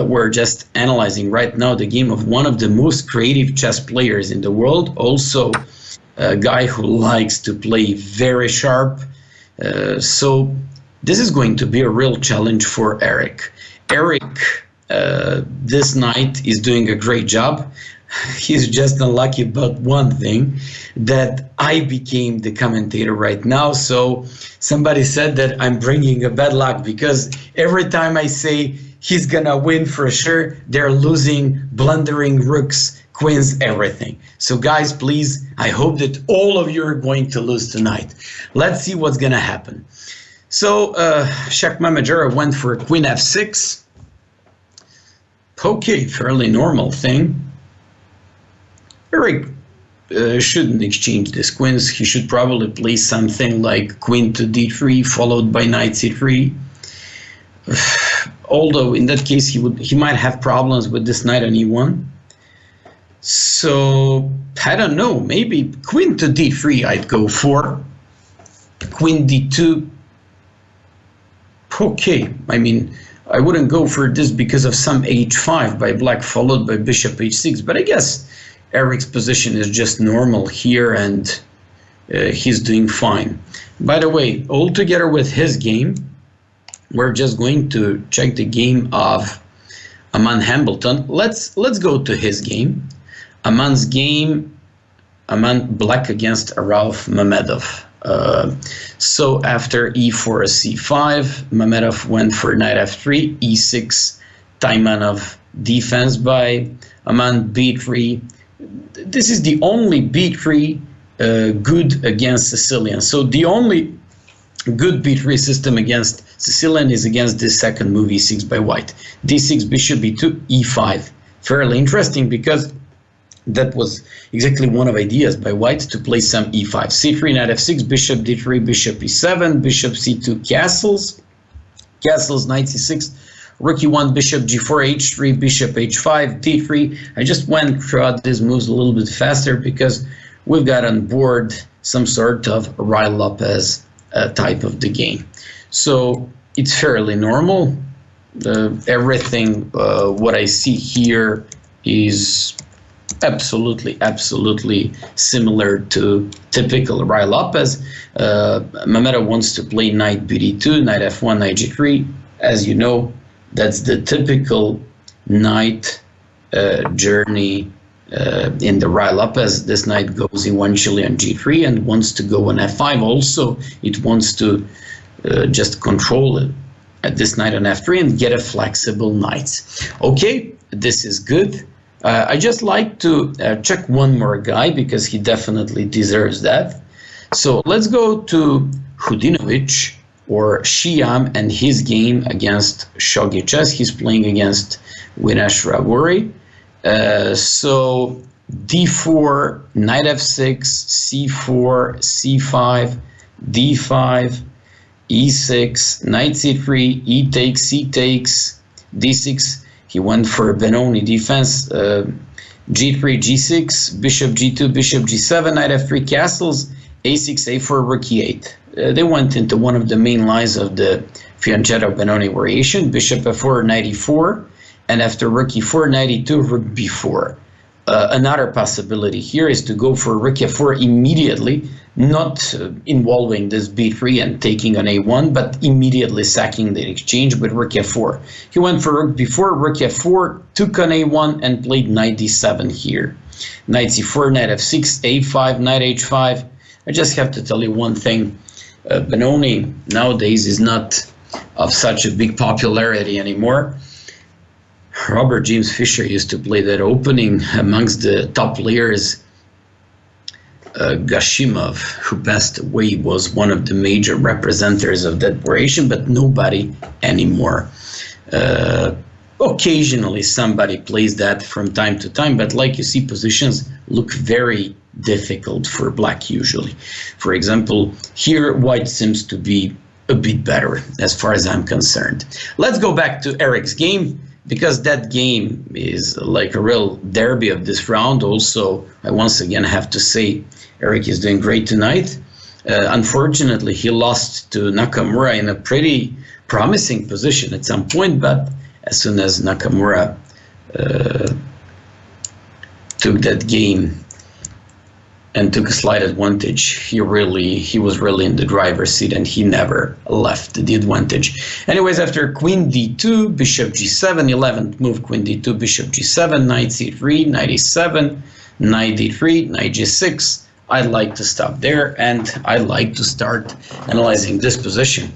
we're just analyzing right now the game of one of the most creative chess players in the world, also a guy who likes to play very sharp. So this is going to be a real challenge for Eric. Eric, this night, is doing a great job. He's just unlucky about one thing, that I became the commentator right now. So somebody said that I'm bringing a bad luck, because every time I say he's gonna win for sure, they're losing, blundering rooks, queens, everything. So guys, please, I hope that all of you are going to lose tonight. Let's see what's gonna happen. So Shak Mamajarov went for queen f6. Okay, fairly normal thing. Eric shouldn't exchange these queens. He should probably play something like queen to d3 followed by knight c3. Although in that case he might have problems with this knight on e1. So I don't know, maybe queen to d3 I'd go for. Queen d2. Okay, I mean, I wouldn't go for this because of some h5 by black followed by bishop h6, but I guess Eric's position is just normal here, and he's doing fine. By the way, all together with his game, we're just going to check the game of Aman Hambleton. Let's go to his game. Aman's game, Aman black against Rauf Mamedov. So after e4 c5, Mamedov went for knight f3, e6, Taimanov defense by Aman b3. This is the only b3 good against Sicilian. So the only good b3 system against Sicilian is against this second move, e6 by white. d6, bishop b2, e5. Fairly interesting, because that was exactly one of ideas by white to play some e5. c3, knight f6, bishop d3, bishop e7, bishop c2, castles. Castles, knight c6, rook e1, bishop g4, h3, bishop h5, d3. I just went throughout these moves a little bit faster because we've got on board some sort of Rai Lopez type of the game. So it's fairly normal. Everything what I see here is absolutely similar to typical Rai Lopez. Mamedov wants to play knight bd2, knight f1, knight g3. As you know, that's the typical knight journey in the Rai Lopez. This knight goes eventually on g3 and wants to go on f5. Also, it wants to just control it at this knight on f3 and get a flexible knight. Okay, this is good. I just like to check one more guy because he definitely deserves that. So let's go to Hudinovic or Shiam and his game against Shogi Chess. He's playing against Winesh Rawuri. So d4, knight f6, c4, c5, d5, e6, knight c3, e takes, c takes, d6. He went for Benoni defense, g3, g6, bishop g2, bishop g7, knight f3, castles, a6, a4, rook e8. They went into one of the main lines of the Fianchetto Benoni variation, bishop f4, knight e4, and after rook e4, knight e2, rook b4. Another possibility here is to go for rook f4 immediately, not involving this b3 and taking on a1, but immediately sacking the exchange with rook f4. He went for rook b4, rook f4, took on a1, and played knight d7 here. Knight c4, knight f6, a5, knight h5. I just have to tell you one thing. Benoni nowadays is not of such a big popularity anymore. Robert James Fisher used to play that opening amongst the top players. Gashimov, who passed away, was one of the major representatives of that variation, but nobody anymore. Occasionally somebody plays that from time to time, but like you see, positions look very difficult for black usually. For example, here white seems to be a bit better as far as I'm concerned. Let's go back to Eric's game, because that game is like a real derby of this round. Also, I once again have to say Eric is doing great tonight. Unfortunately, he lost to Nakamura in a pretty promising position at some point, but as soon as Nakamura took that game and took a slight advantage, he was really in the driver's seat, and he never left the advantage. Anyways, after queen d2, bishop g7, 11th move, queen d2, bishop g7, knight c3, knight e7, knight d3, knight g6. I'd like to stop there, and I'd like to start analyzing this position.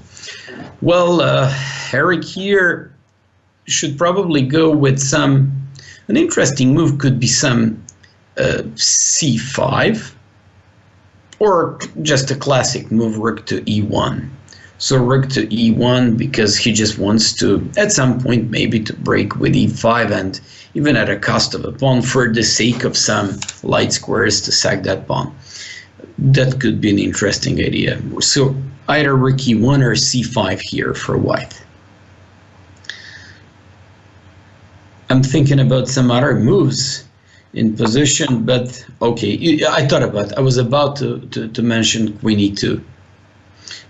Well, Eric here should probably go with an interesting move could be some c5, or just a classic move, rook to e1. So rook to e1, because he just wants to, at some point, maybe to break with e5, and even at a cost of a pawn, for the sake of some light squares, to sack that pawn. That could be an interesting idea. So either rook e1 or c5 here for white. I'm thinking about some other moves in position, but okay, I was about to mention queen e2.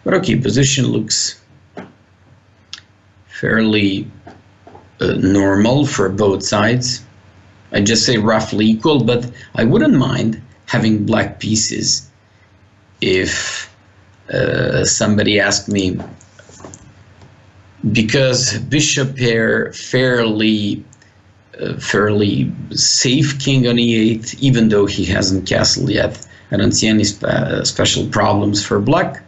But okay, position looks fairly normal for both sides. I just say roughly equal, but I wouldn't mind having black pieces if somebody asked me, because bishop pair fairly safe, king on e8, even though he hasn't castled yet. I don't see any special problems for black,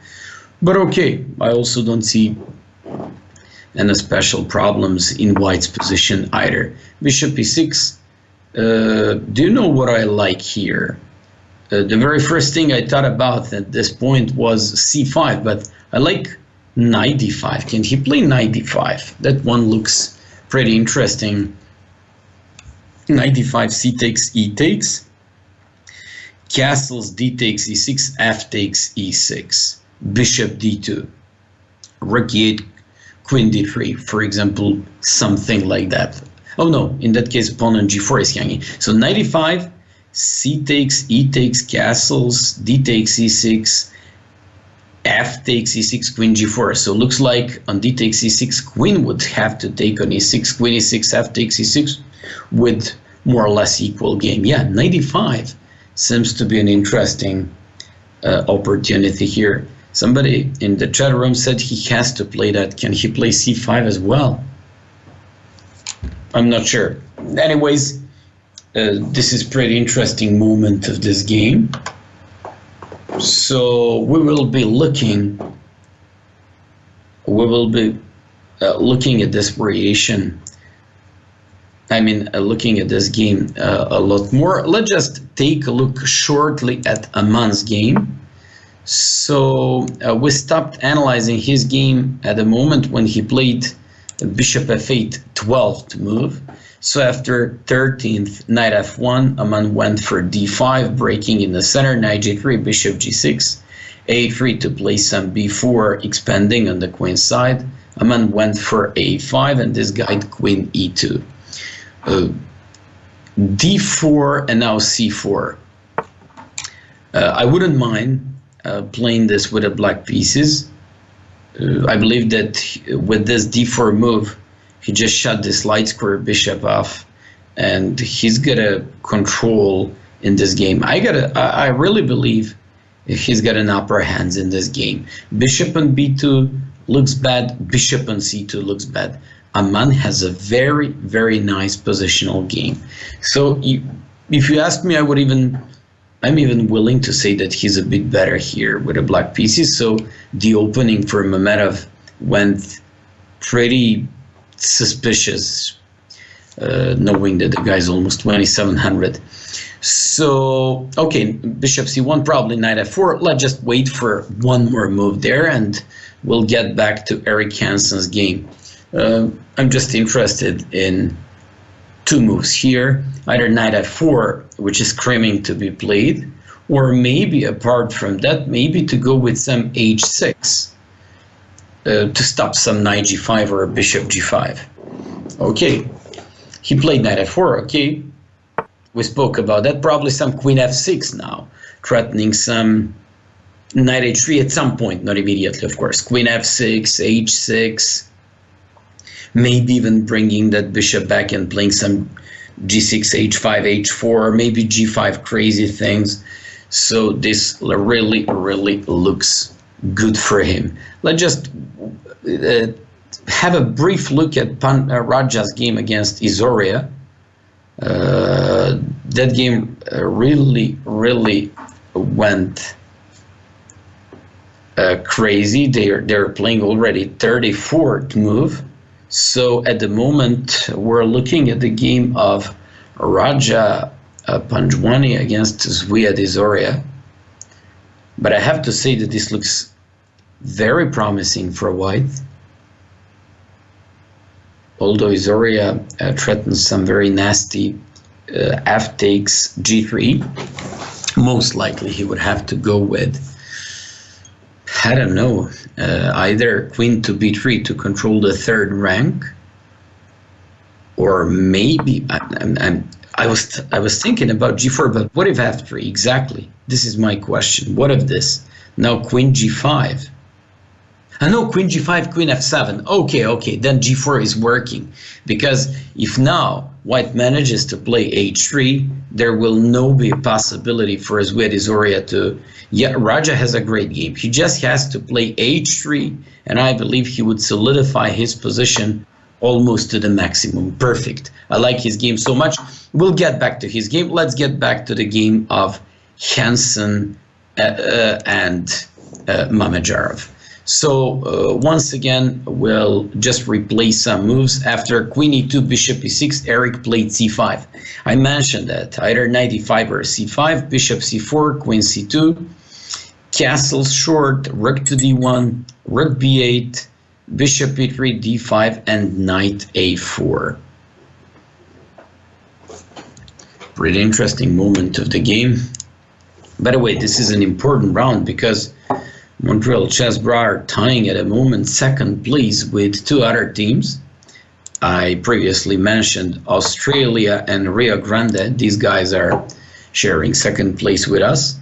but okay, I also don't see any special problems in white's position either. Bishop e6, do you know what I like here? The very first thing I thought about at this point was c5, but I like knight d5. Can he play knight d5? That one looks pretty interesting. Knight d5, c takes, e takes, castles, d takes, e6, f takes, e6, bishop d2, rook e8, queen d3, for example, something like that. Oh no, in that case, pawn on g4 is hanging. So knight e5, c takes, e takes, castles, d takes, e6, f takes, e6, queen g4. So looks like on d takes, e6, queen would have to take on e6, queen e6, f takes, e6, with more or less equal game. Yeah, knight e5 seems to be an interesting opportunity here. Somebody in the chat room said he has to play that. Can he play c5 as well? I'm not sure. Anyways, this is pretty interesting moment of this game. So we will be looking at this variation. Looking at this game a lot more. Let's just take a look shortly at Aman's game. So we stopped analyzing his game at the moment when he played bishop f8, 12th move. So after 13th, knight f1, Aman went for d5, breaking in the center, knight g3, bishop g6, a3 to play some b4, expanding on the queen side. Aman went for a5, and this guide queen e2. d4 and now c4. I wouldn't mind playing this with the black pieces. I believe that with this d4 move, he just shut this light square bishop off, and he's gonna control in this game. I really believe he's got an upper hand in this game. Bishop on b2 looks bad. Bishop on c2 looks bad. Aman has a very, very nice positional game. So if you ask me, I'm even willing to say that he's a bit better here with the black pieces. So the opening for Mametov went pretty suspicious, knowing that the guy's almost 2,700. So, okay, bishop c1, probably knight f4. Let's just wait for one more move there, and we'll get back to Eric Hansen's game. I'm just interested in two moves here, either knight f4, which is screaming to be played, or maybe apart from that, maybe to go with some h6 to stop some knight g5 or bishop g5. Okay, he played knight f4, okay, we spoke about that. Probably some queen f6 now, threatening some knight h3 at some point, not immediately, of course. Queen f6, h6, maybe even bringing that bishop back and playing some g6, h5, h4, maybe g5 crazy things. So this really, really looks good for him. Let's just have a brief look at Raja's game against Izoria. That game really, really went crazy. They're playing already 34th move. So at the moment, we're looking at the game of Raja Panjwani against Zviad Izoria. But I have to say that this looks very promising for white. Although Izoria threatens some very nasty f takes g3, most likely he would have to go with, I don't know, either queen to b3 to control the third rank, or maybe I was thinking about g4, but what if f3? Exactly, this is my question. What if this? Now queen g5. No, queen g5, queen f7. Okay, then g4 is working, because if now white manages to play h3, there will no be a possibility for Zviad Izoria to. Yeah, Raja has a great game. He just has to play h3, and I believe he would solidify his position almost to the maximum. Perfect. I like his game so much. We'll get back to his game. Let's get back to the game of Hansen and Mamedyarov. So once again, we'll just replay some moves. After queen e2, bishop e6, Eric played c5. I mentioned that either knight e5 or c5, bishop c4, queen c2, castle short, rook to d1, rook b8, bishop e3, d5, and knight a4. Pretty interesting moment of the game. By the way, this is an important round because Montreal Chessbrahs are tying at the moment second place with two other teams. I previously mentioned Australia and Rio Grande. These guys are sharing second place with us.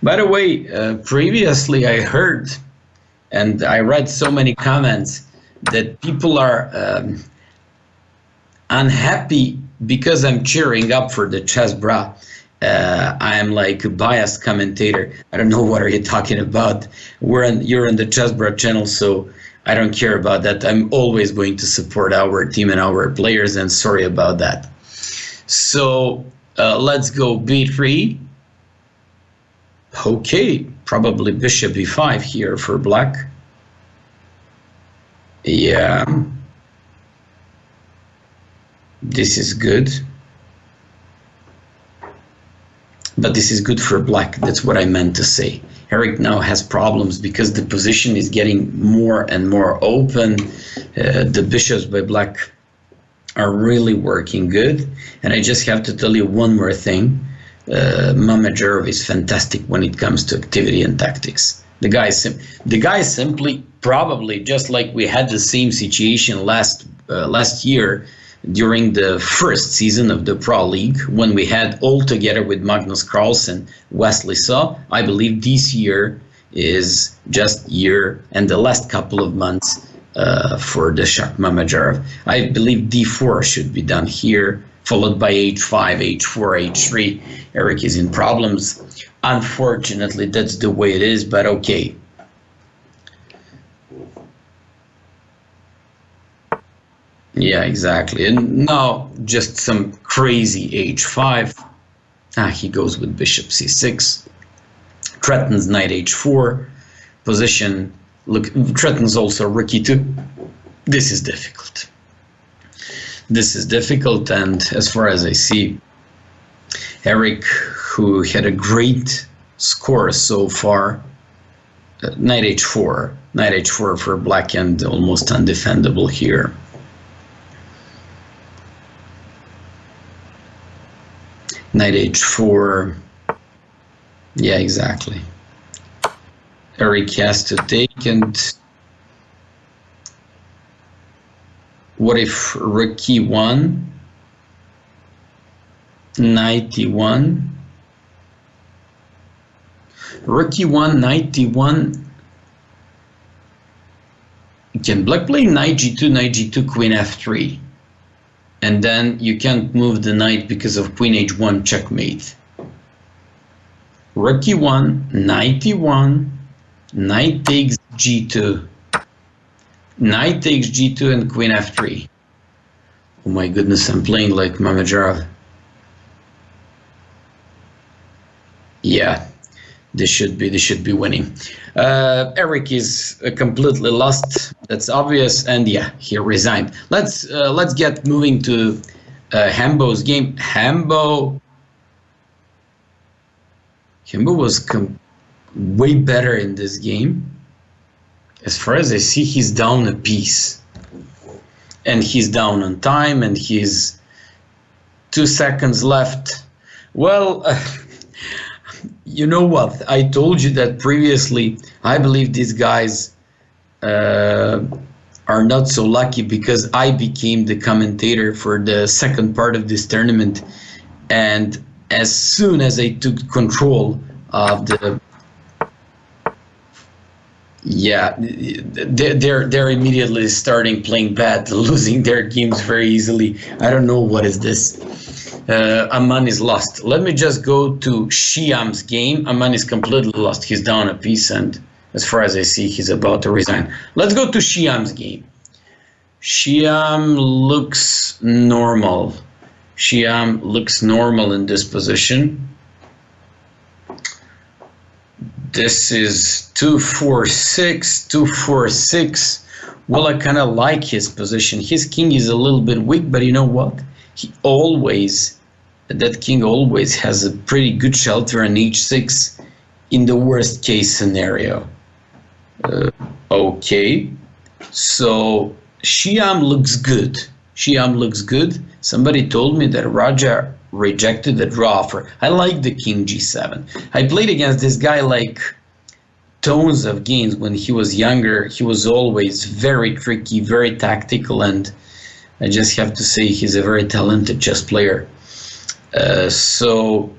By the way, previously I heard and I read so many comments that people are unhappy because I'm cheering up for the Chessbrahs. I am like a biased commentator. I don't know what are you talking about. You're on the Chessbrahs channel, so I don't care about that. I'm always going to support our team and our players, and sorry about that. So let's go b3. Okay, probably bishop b5 here for black. Yeah, this is good. But this is good for black. That's what I meant to say. Eric now has problems because the position is getting more and more open. The bishops by black are really working good. And I just have to tell you one more thing. Mamajerov is fantastic when it comes to activity and tactics. The guy simply, probably just like we had the same situation last year during the first season of the Pro League, when we had all together with Magnus Carlsen, Wesley Saw. I believe this year is just year and the last couple of months for the Shach Mamajerov. I believe d4 should be done here, followed by h5, h4, h3. Eric is in problems. Unfortunately, that's the way it is, but okay. Yeah, exactly. And now just some crazy h5. He goes with bishop c6. Threatens knight h4. Position, look, threatens also rook e2. This is difficult. This is difficult, and as far as I see, Eric, who had a great score so far, knight h4 for black and almost undefendable here. Knight h4, yeah, exactly. Eric has to take, and what if rook e1, knight e1, rook e1, knight e1, can black play knight g2, queen f3, and then you can't move the knight because of queen h1, checkmate. Rook e1, knight takes g2, knight takes g2 and queen f3. Oh my goodness, I'm playing like Mamajerov. Yeah, this should be winning. Eric is completely lost. That's obvious, and yeah, he resigned. Let's get moving to Hambo's game. Hambo was way better in this game. As far as I see, he's down a piece, and he's down on time, and he's 2 seconds left. Well. You know what? I told you that previously. I believe these guys are not so lucky, because I became the commentator for the second part of this tournament, and as soon as I took control of the, yeah, they're immediately starting playing bad, losing their games very easily. I don't know what is this. Aman is lost. Let me just go to Shiam's game. Aman is completely lost. He's down a piece, and as far as I see, he's about to resign. Let's go to Shiam's game. Shiam looks normal. Shiam looks normal in this position. This is 2-4-6, 2-4-6. Well, I kind of like his position. His king is a little bit weak, but you know what? That king always has a pretty good shelter on h6 in the worst case scenario. Okay, so Shiam looks good. Shiam looks good. Somebody told me that Raja rejected the draw offer. I like the king g7. I played against this guy like tons of games when he was younger. He was always very tricky, very tactical, and I just have to say he's a very talented chess player. So,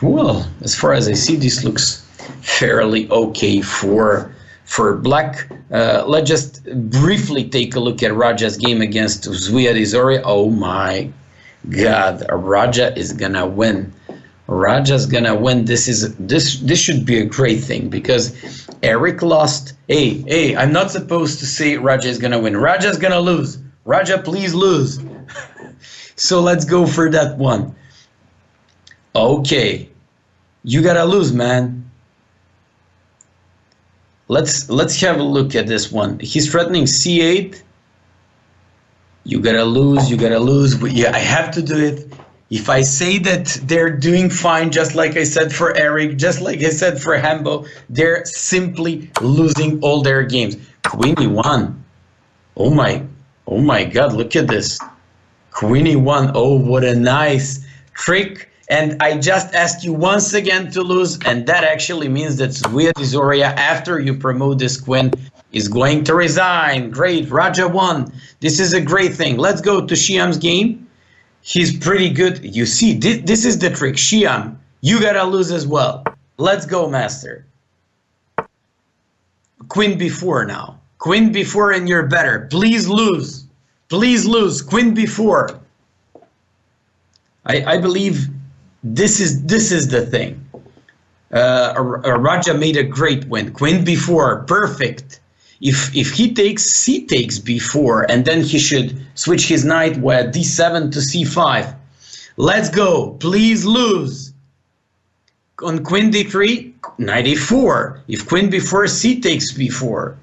well, as far as I see, this looks fairly okay for black. Let's just briefly take a look at Raja's game against Zviadizori. Oh my God, Raja is gonna win. Raja's gonna win. This should be a great thing, because Eric lost. Hey, I'm not supposed to say Raja is gonna win. Raja's gonna lose. Raja, please lose. So let's go for that one. Okay, you gotta lose, man. Let's have a look at this one. He's threatening c8. You gotta lose. Yeah, I have to do it. If I say that they're doing fine, just like I said for Eric, just like I said for Hambo, they're simply losing all their games. Queen e1. Oh my God, look at this. Queen e1. Oh, what a nice trick. And I just asked you once again to lose, and that actually means that Zuya Dizoria, after you promote this queen, is going to resign. Great, Raja won. This is a great thing. Let's go to Shiam's game. He's pretty good. You see, this is the trick. Shiam, you gotta lose as well. Let's go, master. Queen b4 now. Queen b4 and you're better. Please lose. Please lose. Queen b4. I believe this is the thing. Raja made a great win. Queen b4, perfect. If he takes, c takes b4, and then he should switch his knight with d7 to c5. Let's go. Please lose. On queen d3, knight a4. If queen b4, c takes b4.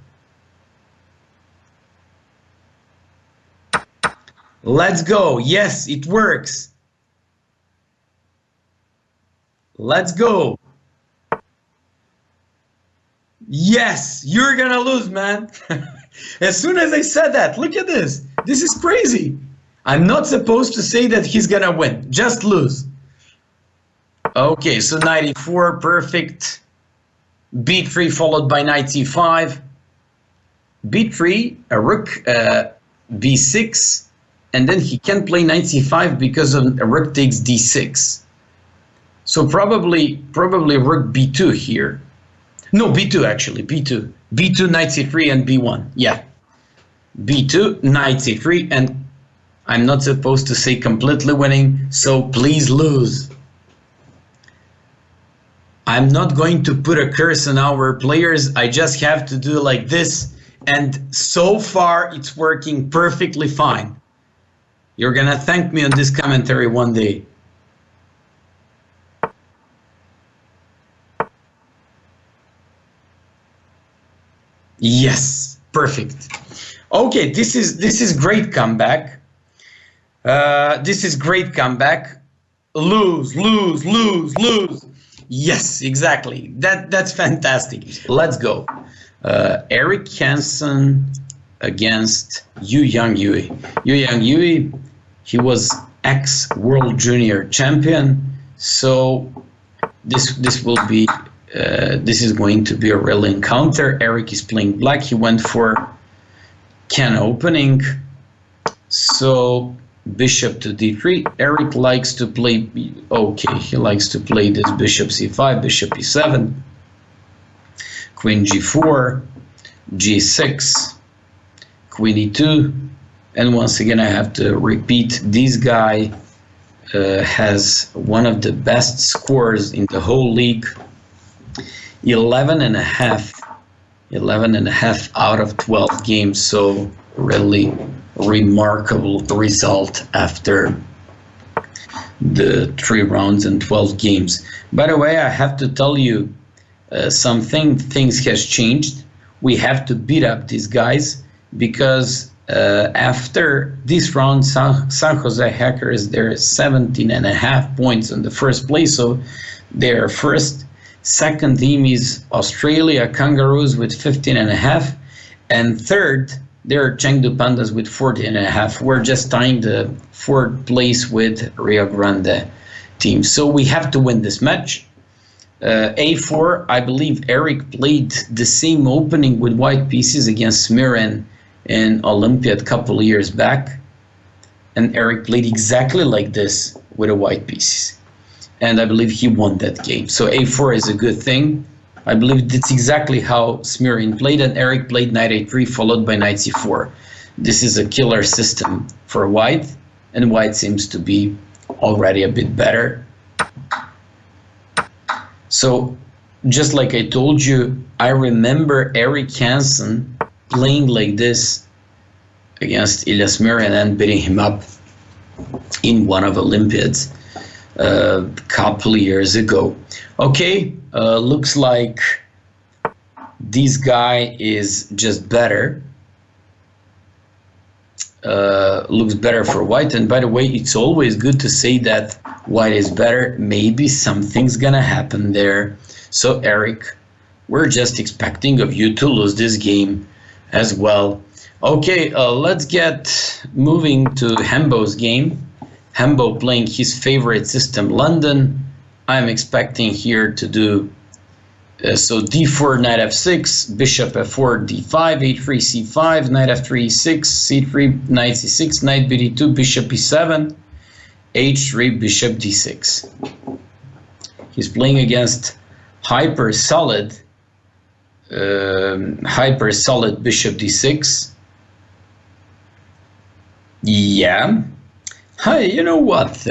Let's go. Yes, it works. Let's go. Yes, you're gonna lose, man. As soon as I said that, look at this. This is crazy. I'm not supposed to say that he's gonna win. Just lose. Okay, so knight e4, perfect. b3 followed by knight c5. b3, a rook, b6, and then he can't play knight c5 because of a rook takes d6. So probably rook b2 here. No, b2 actually, b2. b2, knight c3, and b1. Yeah. b2, knight c3, and I'm not supposed to say completely winning, so please lose. I'm not going to put a curse on our players. I just have to do like this, and so far it's working perfectly fine. You're gonna thank me on this commentary one day. Yes, perfect. Okay, this is great comeback. This is great comeback. Lose, lose, lose, lose. Yes, exactly. That's fantastic. Let's go. Eric Hansen against Yu Yang Yui. Yu Yang Yui, he was ex-World Junior Champion, so this will be this is going to be a real encounter. Eric is playing black. He went for can opening, so bishop to d3. Eric likes to play, okay, he likes to play this bishop c5, bishop e7, queen g4, g6, queen e2, and once again I have to repeat, this guy has one of the best scores in the whole league. 11 and a half out of 12 games, so really remarkable result after the 3 rounds and 12 games. By the way, I have to tell you things has changed. We have to beat up these guys because after this round, San Jose Hackers, they're 17 and a half points in the first place, so they're first. Second team is Australia Kangaroos with 15 and a half, and third they're Chengdu Pandas with 14 and a half. We're just tying the fourth place with Rio Grande team, so we have to win this match. A4, I believe Eric played the same opening with white pieces against Smiren in Olympia a couple of years back, and Eric played exactly like this with the white pieces, and I believe he won that game. So A4 is a good thing. I believe that's exactly how Smirin played, and Eric played knight A3 followed by knight C4. This is a killer system for white, and white seems to be already a bit better. So just like I told you, I remember Eric Hansen playing like this against Ilya Smirin and beating him up in one of Olympiads a couple of years ago. Okay, looks like this guy is just better. looks better for white. And by the way, it's always good to say that white is better. Maybe something's gonna happen there. So Eric, we're just expecting of you to lose this game as well. Okay, let's get moving to Hembo's game. Hembo playing his favorite system, London. I'm expecting here to do so d4, knight f6, bishop f4, d5, a3, c5, knight f3, e6, c3, knight c6, knight bd2, bishop e7, h3, bishop d6. He's playing against hyper solid bishop d6. Yeah. Hi, you know what?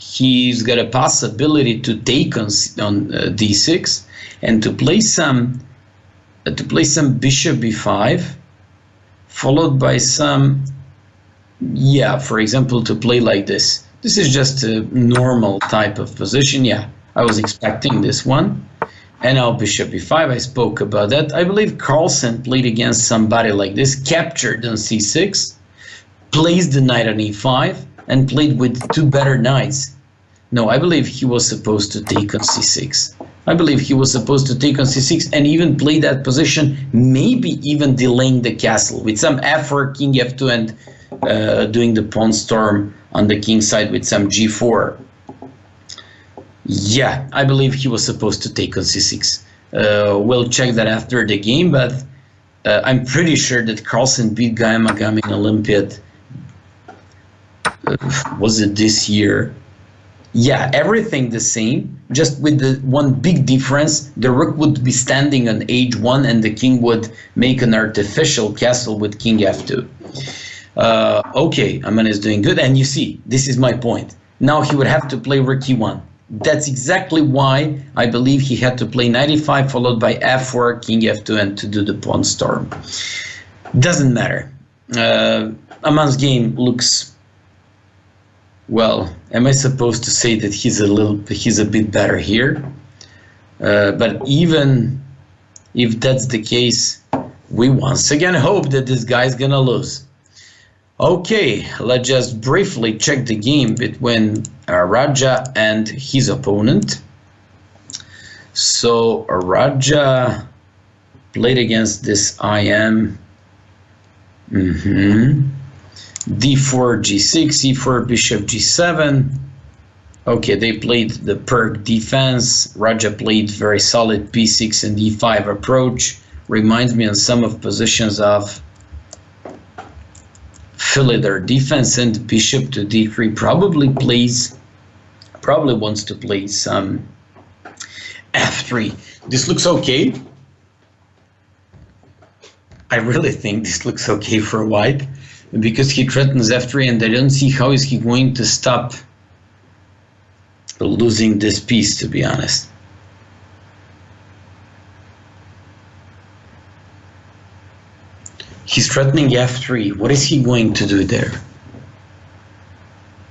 He's got a possibility to take on d6 and to play some bishop b5, followed by some, yeah, for example, to play like this. This is just a normal type of position. Yeah, I was expecting this one. And now bishop b5, I spoke about that. I believe Carlsen played against somebody like this, captured on c6, placed the knight on e5, and played with two better knights. No, I believe he was supposed to take on c6. I believe he was supposed to take on c6 and even play that position, maybe even delaying the castle with some f4, king f2, and doing the pawn storm on the king side with some g4. Yeah, I believe he was supposed to take on c6. We'll check that after the game, but I'm pretty sure that Carlsen beat Guy Magami in Olympiad. Was it this year? Yeah, everything the same, just with the one big difference. The rook would be standing on h1 and the king would make an artificial castle with king f2. Okay, Aman is doing good, and you see, this is my point. Now he would have to play rook e1. That's exactly why I believe he had to play knight e5 followed by f4, king f2, and to do the pawn storm. Doesn't matter. Aman's game looks, well, am I supposed to say that he's a bit better here? But even if that's the case, we once again hope that this guy's gonna lose. Okay, let's just briefly check the game between Raja and his opponent. So Raja played against this IM. d4, g6, e4, bishop, g7. Okay, they played the perk defense. Raja played very solid b6 and e5 approach. Reminds me on some of positions of Philidor defense, and bishop to d3 probably wants to play some f3. This looks okay. I really think this looks okay for white, because he threatens f3 and I don't see how is he going to stop losing this piece, to be honest. He's threatening f3. What is he going to do there?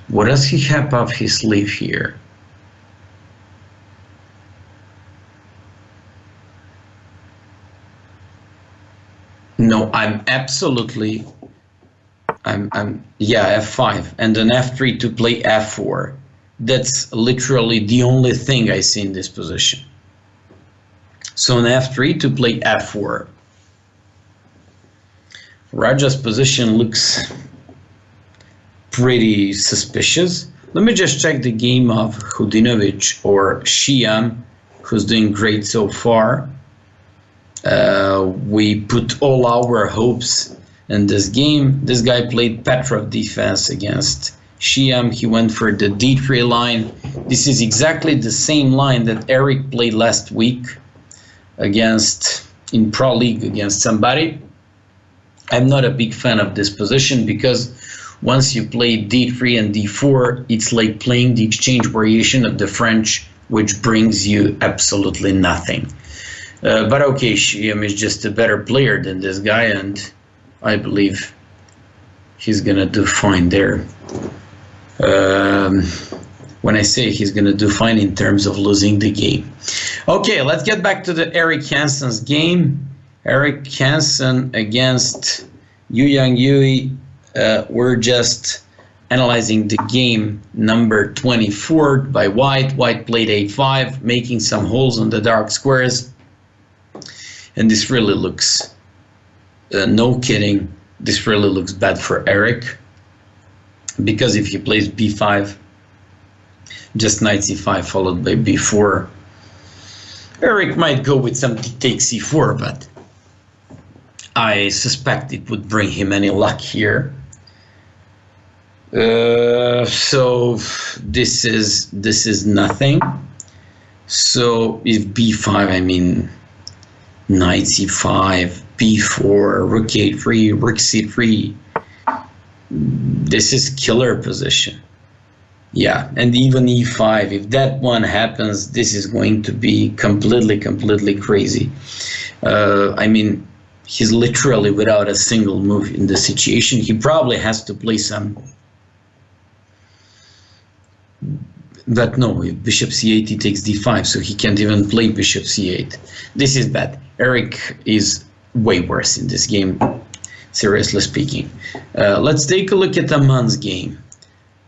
What does he have up his sleeve here? No, yeah, f5 and then f3 to play f4. That's literally the only thing I see in this position. So on f3 to play f4. Raja's position looks pretty suspicious. Let me just check the game of Hudinovic or Shiam, who's doing great so far. We put all our hopes in this game. This guy played Petrov defense against Shiam. He went for the d3 line. This is exactly the same line that Eric played last week in Pro League against somebody. I'm not a big fan of this position because once you play d3 and d4, it's like playing the exchange variation of the French, which brings you absolutely nothing. But okay, Shiam is just a better player than this guy, and I believe he's gonna do fine there. When I say he's gonna do fine in terms of losing the game. Okay, let's get back to the Eric Hansen's game. Eric Hansen against Yu Yang Yui, we're just analyzing the game number 24 by White. White played a5, making some holes on the dark squares. And this really looks, no kidding, this really looks bad for Eric. Because if he plays b5, just knight c5 followed by b4, Eric might go with some d takes c4, but I suspect it would bring him any luck here. So this is nothing. So if b5, I mean knight c5, b4, rook a3, rook c3. This is killer position. Yeah, and even e5. If that one happens, this is going to be completely crazy. I mean, he's literally without a single move in the situation. He probably has to play some. But no, if bishop c8, he takes d5, so he can't even play bishop c8. This is bad. Eric is way worse in this game, seriously speaking. Let's take a look at Aman's game.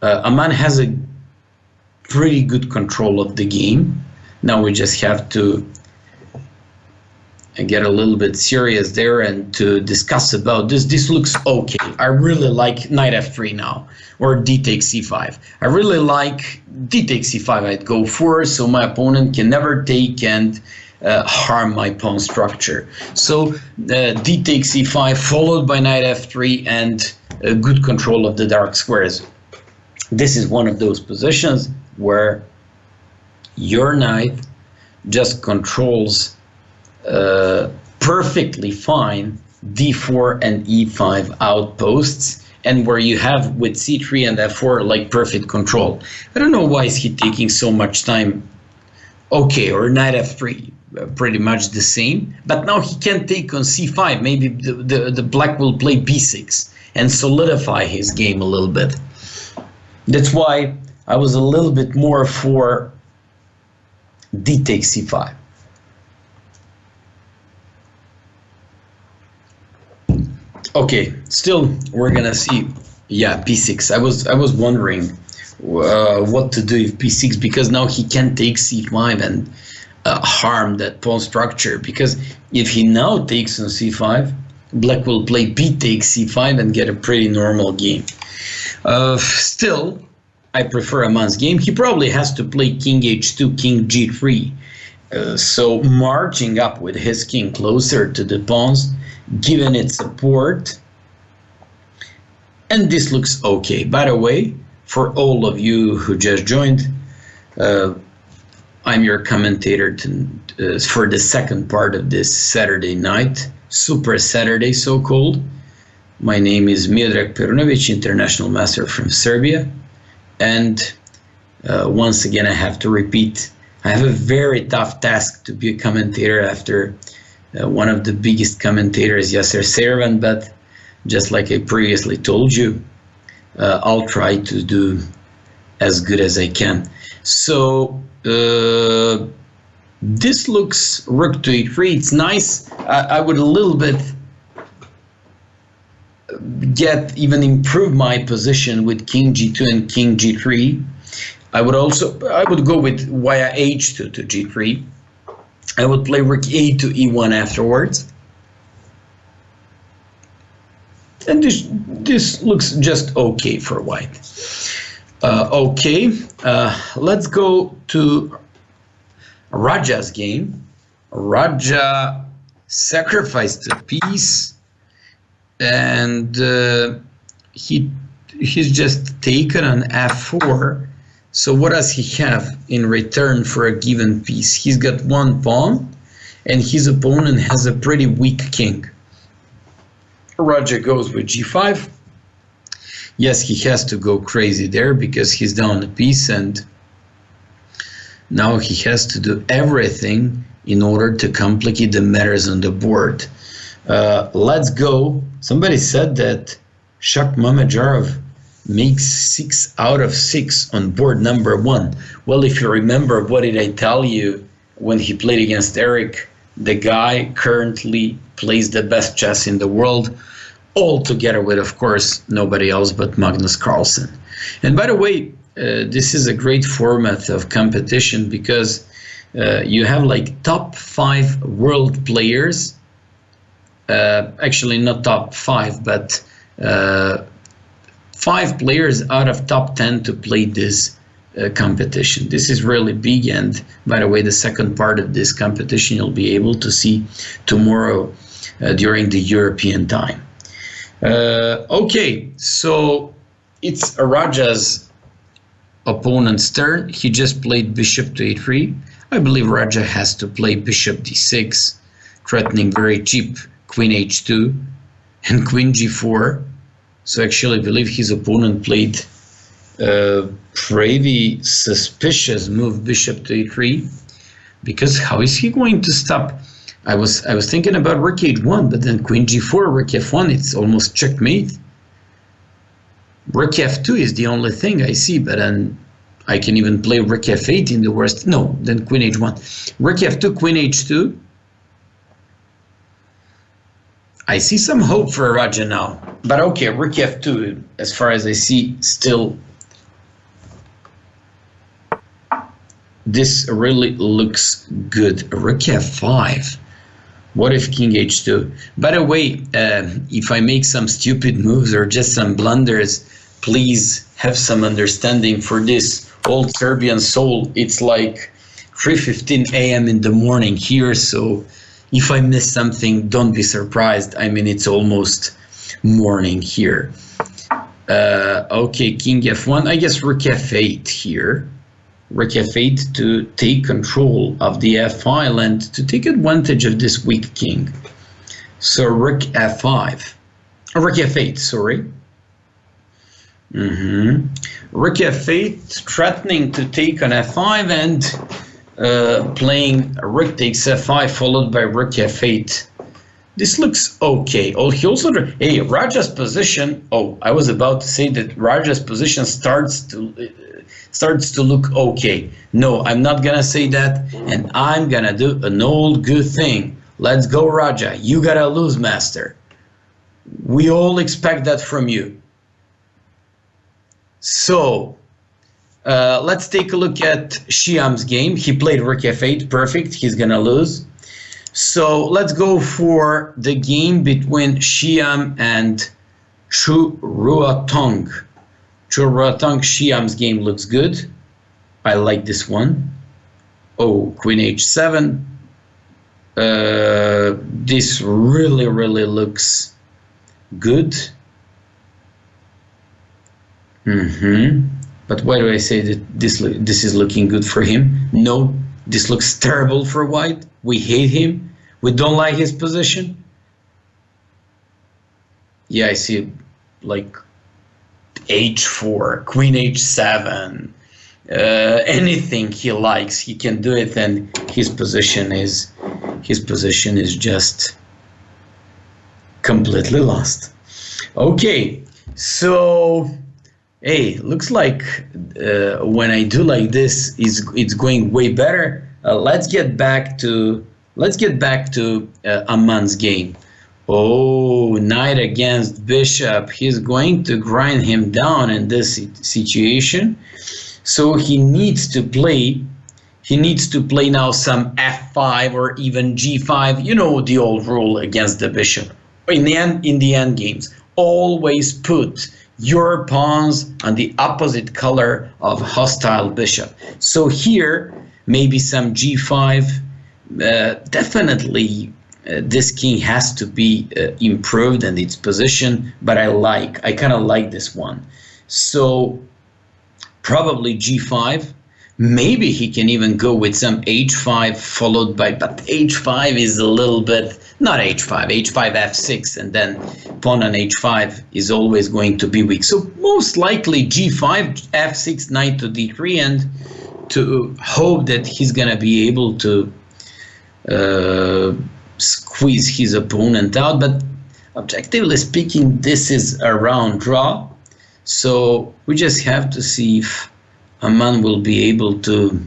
Aman has a pretty good control of the game. Now we just have to get a little bit serious there and to discuss about this. This looks okay. I really like knight f3 now, or d takes c5. I really like d takes c5. I'd go for, so my opponent can never take and harm my pawn structure. So d takes c5 followed by knight f3 and good control of the dark squares. This is one of those positions where your knight just controls perfectly fine d4 and e5 outposts, and where you have with c3 and f4 like perfect control. I don't know why is he taking so much time. Okay, or knight f3, pretty much the same, but now he can take on c5. Maybe the black will play b6 and solidify his game a little bit. That's why I was a little bit more for d takes c5. Okay, still we're gonna see. Yeah, b6. I was wondering what to do if b6, because now he can take c5 and harm that pawn structure. Because if he now takes on c5, black will play b takes c5 and get a pretty normal game. Still, I prefer Aman's game. He probably has to play king h2, king g3. So marching up with his king closer to the pawns, giving it support. And this looks okay. By the way, for all of you who just joined, I'm your commentator for the second part of this Saturday night, Super Saturday so-called. My name is Miodrag Perunovic, international master from Serbia. And once again, I have to repeat, I have a very tough task to be a commentator after one of the biggest commentators, Yasser Seiravan, but just like I previously told you, I'll try to do as good as I can. So this looks rook to e3. It's nice. I would a little bit improve my position with king g2 and king g3. I would go with via h2 to g3. I would play rook a to e1 afterwards. And this looks just okay for white. Okay, let's go to Raja's game. Raja sacrificed a piece, and he's just taken an f4. So what does he have in return for a given piece? He's got one pawn, and his opponent has a pretty weak king. Raja goes with g5. Yes, he has to go crazy there because he's down a piece, and now he has to do everything in order to complicate the matters on the board. Let's go. Somebody said that Shak Mamajarov makes 6 out of 6 on board number 1. Well, if you remember, what did I tell you when he played against Eric? The guy currently plays the best chess in the world. all together with, of course, nobody else but Magnus Carlsen. And by the way, this is a great format of competition because you have like top 5 world players, actually not top 5, but 5 players out of top 10 to play this competition. This is really big, and by the way, the second part of this competition you'll be able to see tomorrow during the European time. Okay, so it's Raja's opponent's turn. He just played bishop to a3. I believe Raja has to play bishop d6, threatening very cheap queen h2 and queen g4. So actually I believe his opponent played pretty suspicious move, bishop to a3, because how is he going to stop? I was thinking about rook h1, but then queen g4, rook f1, it's almost checkmate. Rook f2 is the only thing I see, but then I can even play rook f8 in the worst. No, then queen h1. Rook f2, queen h2. I see some hope for Raja now. But okay, rook f2, as far as I see, still this really looks good. Rook f5. What if king h2? By the way, if I make some stupid moves or just some blunders, please have some understanding for this old Serbian soul. It's like 3:15 a.m. in the morning here, so if I miss something, don't be surprised. I mean, it's almost morning here. Okay, king f1. I guess rook f8 here. Rook f8 to take control of the f file and to take advantage of this weak king. So rook f5. Rook f8, sorry. Rook f8 threatening to take on f5 and playing rook takes f5 followed by rook f8. This looks okay. Oh, he also, hey, Raja's position. Oh, I was about to say that Raja's position starts to look okay. No, I'm not gonna say that, and I'm gonna do an old good thing. Let's go, Raja. You gotta lose, master. We all expect that from you. So let's take a look at Shyam's game. He played rook f8, perfect. He's gonna lose. So let's go for the game between Shyam and Chu Ruatong. Chu Ruatong, Shyam's game looks good. I like this one. Oh, queen h7. This really looks good. But why do I say that this is looking good for him? No, this looks terrible for white. We hate him. We don't like his position. Yeah, I see like h4, queen h7, anything he likes, he can do it, and his position is just completely lost. Okay, so hey, looks like when I do like this, it's going way better. Let's get back to Aman's game. Oh, knight against bishop. He's going to grind him down in this situation. So he needs to play now some f5 or even g5. You know the old rule against the bishop. In the end games, always put your pawns on the opposite color of hostile bishop. So here, maybe some g5. Definitely this king has to be improved and its position, but I kind of like this one. So probably g5. Maybe he can even go with some h5 followed by, but h5 is a little bit, not h5, h5 f6, and then pawn on h5 is always going to be weak. So most likely g5, f6, knight to d3, and to hope that he's gonna be able to squeeze his opponent out. But objectively speaking, this is a round draw. So we just have to see if Aman will be able to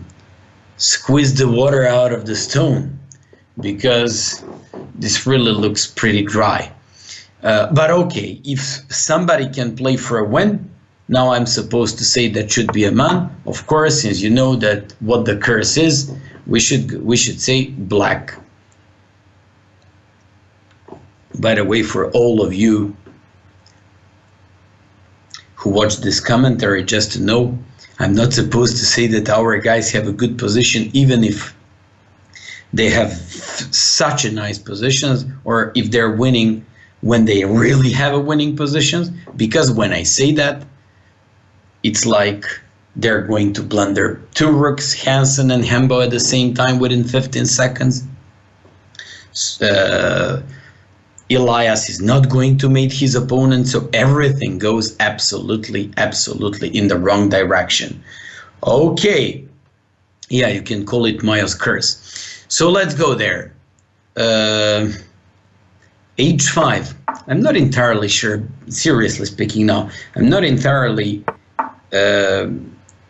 squeeze the water out of the stone, because this really looks pretty dry. But okay, if somebody can play for a win, now I'm supposed to say that should be a man. Of course, since you know that what the curse is, we should say black. By the way, for all of you who watch this commentary, just to know, I'm not supposed to say that our guys have a good position, even if they have such a nice positions, or if they're winning when they really have a winning positions, because when I say that, it's like they're going to blunder two rooks, Hansen and Hembo at the same time within 15 seconds. Elias is not going to mate his opponent, so everything goes absolutely in the wrong direction. Okay, yeah, you can call it Maya's curse. So let's go there. H5. I'm not entirely sure, seriously speaking now, I'm not entirely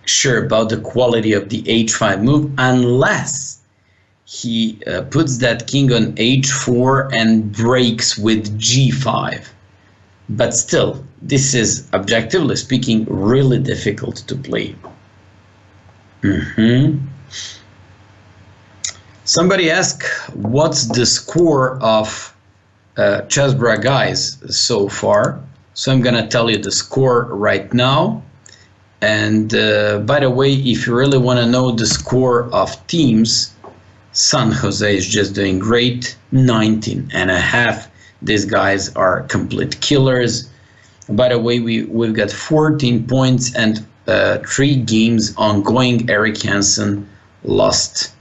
sure about the quality of the H5 move, unless he puts that king on H4 and breaks with G5. But still, this is, objectively speaking, really difficult to play. Somebody asked, what's the score of Chessbrahs guys so far? So I'm gonna tell you the score right now. And by the way, if you really want to know the score of teams, San Jose is just doing great, 19.5. These guys are complete killers. By the way, we've got 14 points and 3 games ongoing. Eric Hansen lost.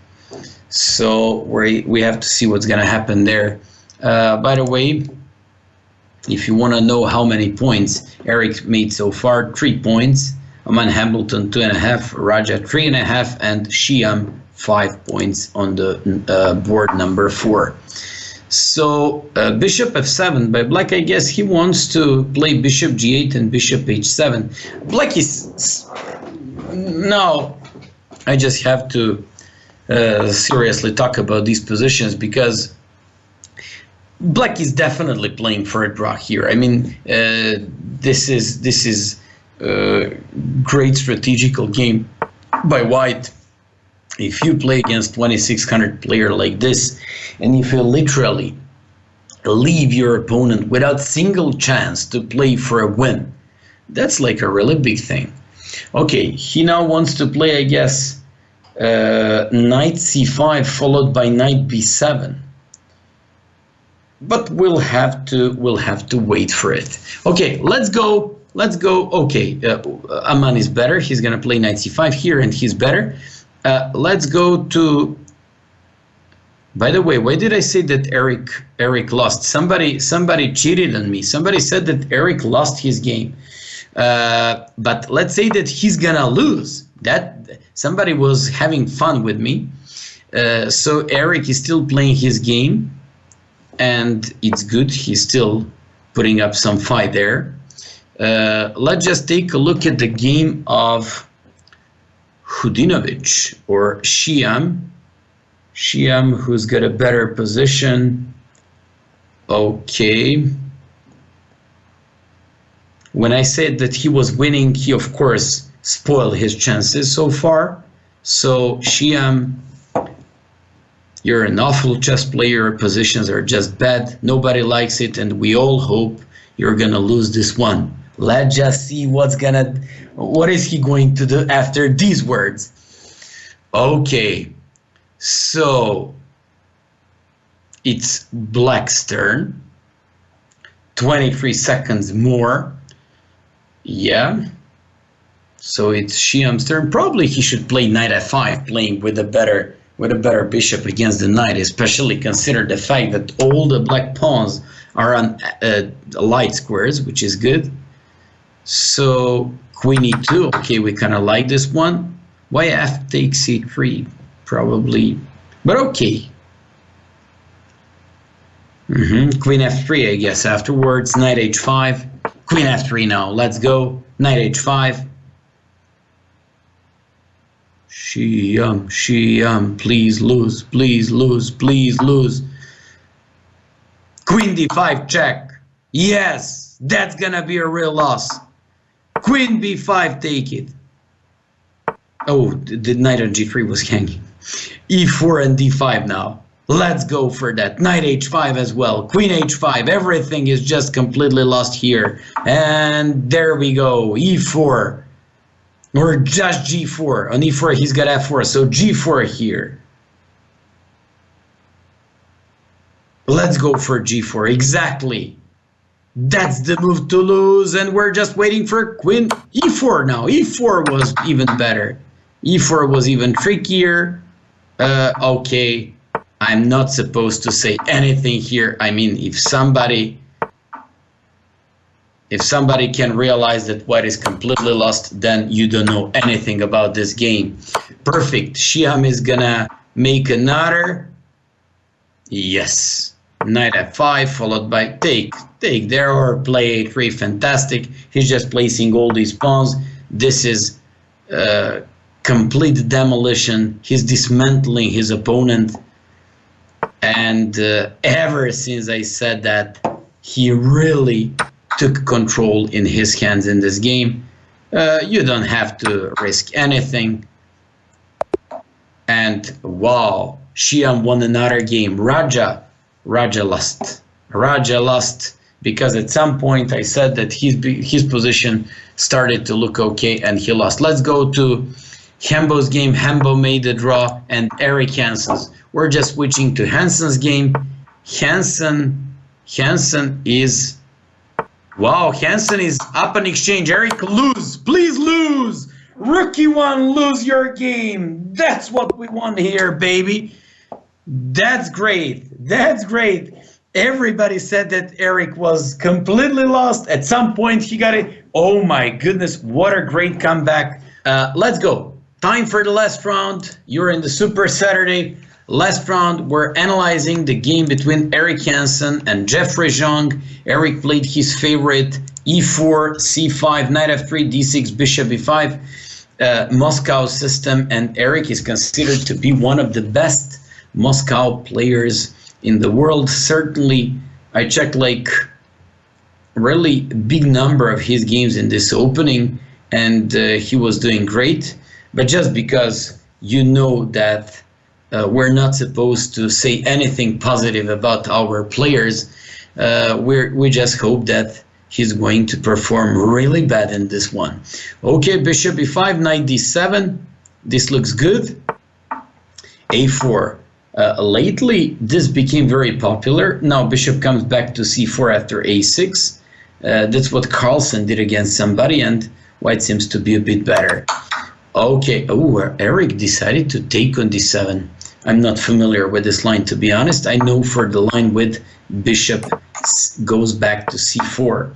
So we have to see what's going to happen there. By the way, if you want to know how many points Eric made so far, 3 points. Aman Hamilton 2.5, Raja 3.5, and Shiam 5 points on the board number 4. So bishop f7 by Black. I guess he wants to play bishop g8 and bishop h7. Black is now. I just have to seriously talk about these positions, because Black is definitely playing for a draw here. I mean, this is great strategical game by White. If you play against 2600 player like this, and if you literally leave your opponent without single chance to play for a win, that's like a really big thing. Okay, he now wants to play, I guess, knight c5 followed by knight b7. But we'll have to wait for it. Okay, let's go. Okay, Aman is better. He's gonna play knight c5 here, and he's better. Let's go to. By the way, why did I say that Eric lost? Somebody cheated on me. Somebody said that Eric lost his game. But let's say that he's gonna lose. That somebody was having fun with me. So Eric is still playing his game, and it's good. He's still putting up some fight there. Let's just take a look at the game of Hudinovic or Shiam. Shiam, who's got a better position. Okay. When I said that he was winning, he of course spoiled his chances so far. So Shiam, you're an awful chess player. Positions are just bad. Nobody likes it, and we all hope you're gonna lose this one. Let's just see what is he going to do after these words. Okay, so it's Black's turn. 23 seconds more. Yeah. So it's Shiam's turn. Probably he should play knight f5, playing with a better bishop against the knight, especially consider the fact that all the black pawns are on light squares, which is good. So queen e2, okay, we kind of like this one. Why f takes c3? Probably, but okay. Queen f3, I guess, afterwards. Knight h5. Queen f3 now. Let's go. Knight h5. Shiam, please lose, please lose, please lose. Queen d5 check. Yes, that's gonna be a real loss. Queen b5, take it. Oh, the knight on g3 was hanging. e4 and d5 now. Let's go for that. Knight h5 as well. Queen h5. Everything is just completely lost here. And there we go. e4. Or just g4. On e4 he's got f4. So g4 here. Let's go for g4. Exactly. That's the move to lose. And we're just waiting for queen e4 now. e4 was even better. e4 was even trickier. Okay. I'm not supposed to say anything here. I mean, if somebody can realize that white is completely lost, then you don't know anything about this game. Perfect. Shyam is gonna make another. Yes. Knight f5 followed by take there, or play a3. Fantastic. He's just placing all these pawns. This is complete demolition. He's dismantling his opponent. And ever since I said that, he really took control in his hands in this game. You don't have to risk anything. And wow, Shyam won another game. Raja lost. Raja lost because at some point I said that his position started to look okay and he lost. Let's go to Hembo's game. Hembo made the draw and Eric Hansen's. We're just switching to Hansen's game. Hansen is, wow, Hansen is up in exchange. Eric, lose, please lose. Rookie one, lose your game. That's what we want here, baby. That's great. That's great. Everybody said that Eric was completely lost. At some point, he got it. Oh my goodness, what a great comeback. Let's go. Time for the last round. You're in the Super Saturday. Last round, we're analyzing the game between Eric Hansen and Jeffrey Zhang. Eric played his favorite e4, c5, knight f3, d6, bishop e5 Moscow system, and Eric is considered to be one of the best Moscow players in the world. Certainly, I checked like really big number of his games in this opening, and he was doing great. But just because you know that we're not supposed to say anything positive about our players, we just hope that he's going to perform really bad in this one. Okay, bishop e5, knight d7. This looks good. a4. Lately, this became very popular. Now bishop comes back to c4 after a6. That's what Carlsen did against somebody, and white seems to be a bit better. Okay, oh, Eric decided to take on d7. I'm not familiar with this line, to be honest. I know for the line with bishop goes back to c4.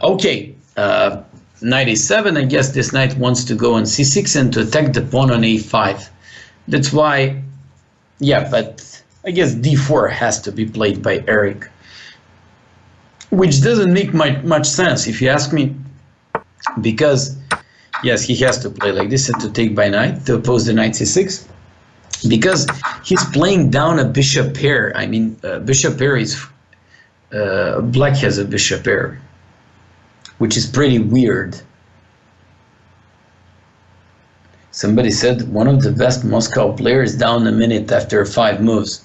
Okay, knight e7. I guess this knight wants to go on c6 and to attack the pawn on a5. That's why, yeah, but I guess d4 has to be played by Eric, which doesn't make much sense if you ask me, because yes, he has to play like this and to take by knight to oppose the knight c6, because he's playing down a bishop pair. I mean, bishop pair is black has a bishop pair, which is pretty weird. Somebody said one of the best Moscow players down a minute after 5 moves.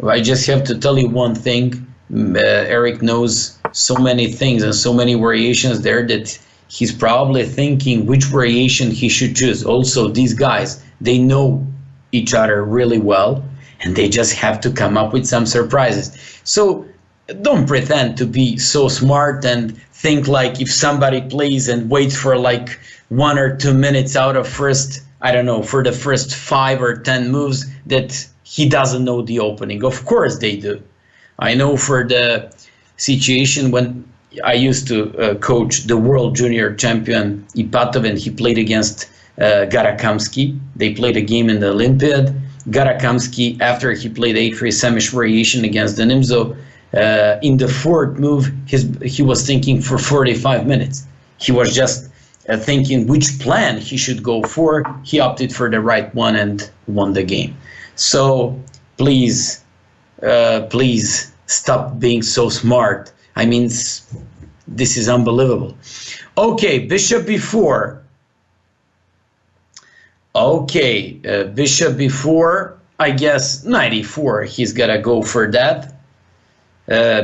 I just have to tell you one thing. Eric knows so many things and so many variations there that he's probably thinking which variation he should choose. Also, these guys, they know each other really well, and they just have to come up with some surprises. So don't pretend to be so smart and think like if somebody plays and waits for like 1 or 2 minutes out of first, I don't know, for the first 5 or 10 moves that he doesn't know the opening. Of course they do. I know for the situation when I used to coach the world junior champion Ipatov, and he played against Garakamsky. They played a game in the Olympiad. Garakamsky, after he played a3 Semish variation against the Nimzo, in the 4th move, he was thinking for 45 minutes. He was just thinking which plan he should go for. He opted for the right one and won the game. So please stop being so smart. I mean, this is unbelievable. Okay, bishop b4. Okay, bishop b4, I guess knight e4, he's gotta go for that.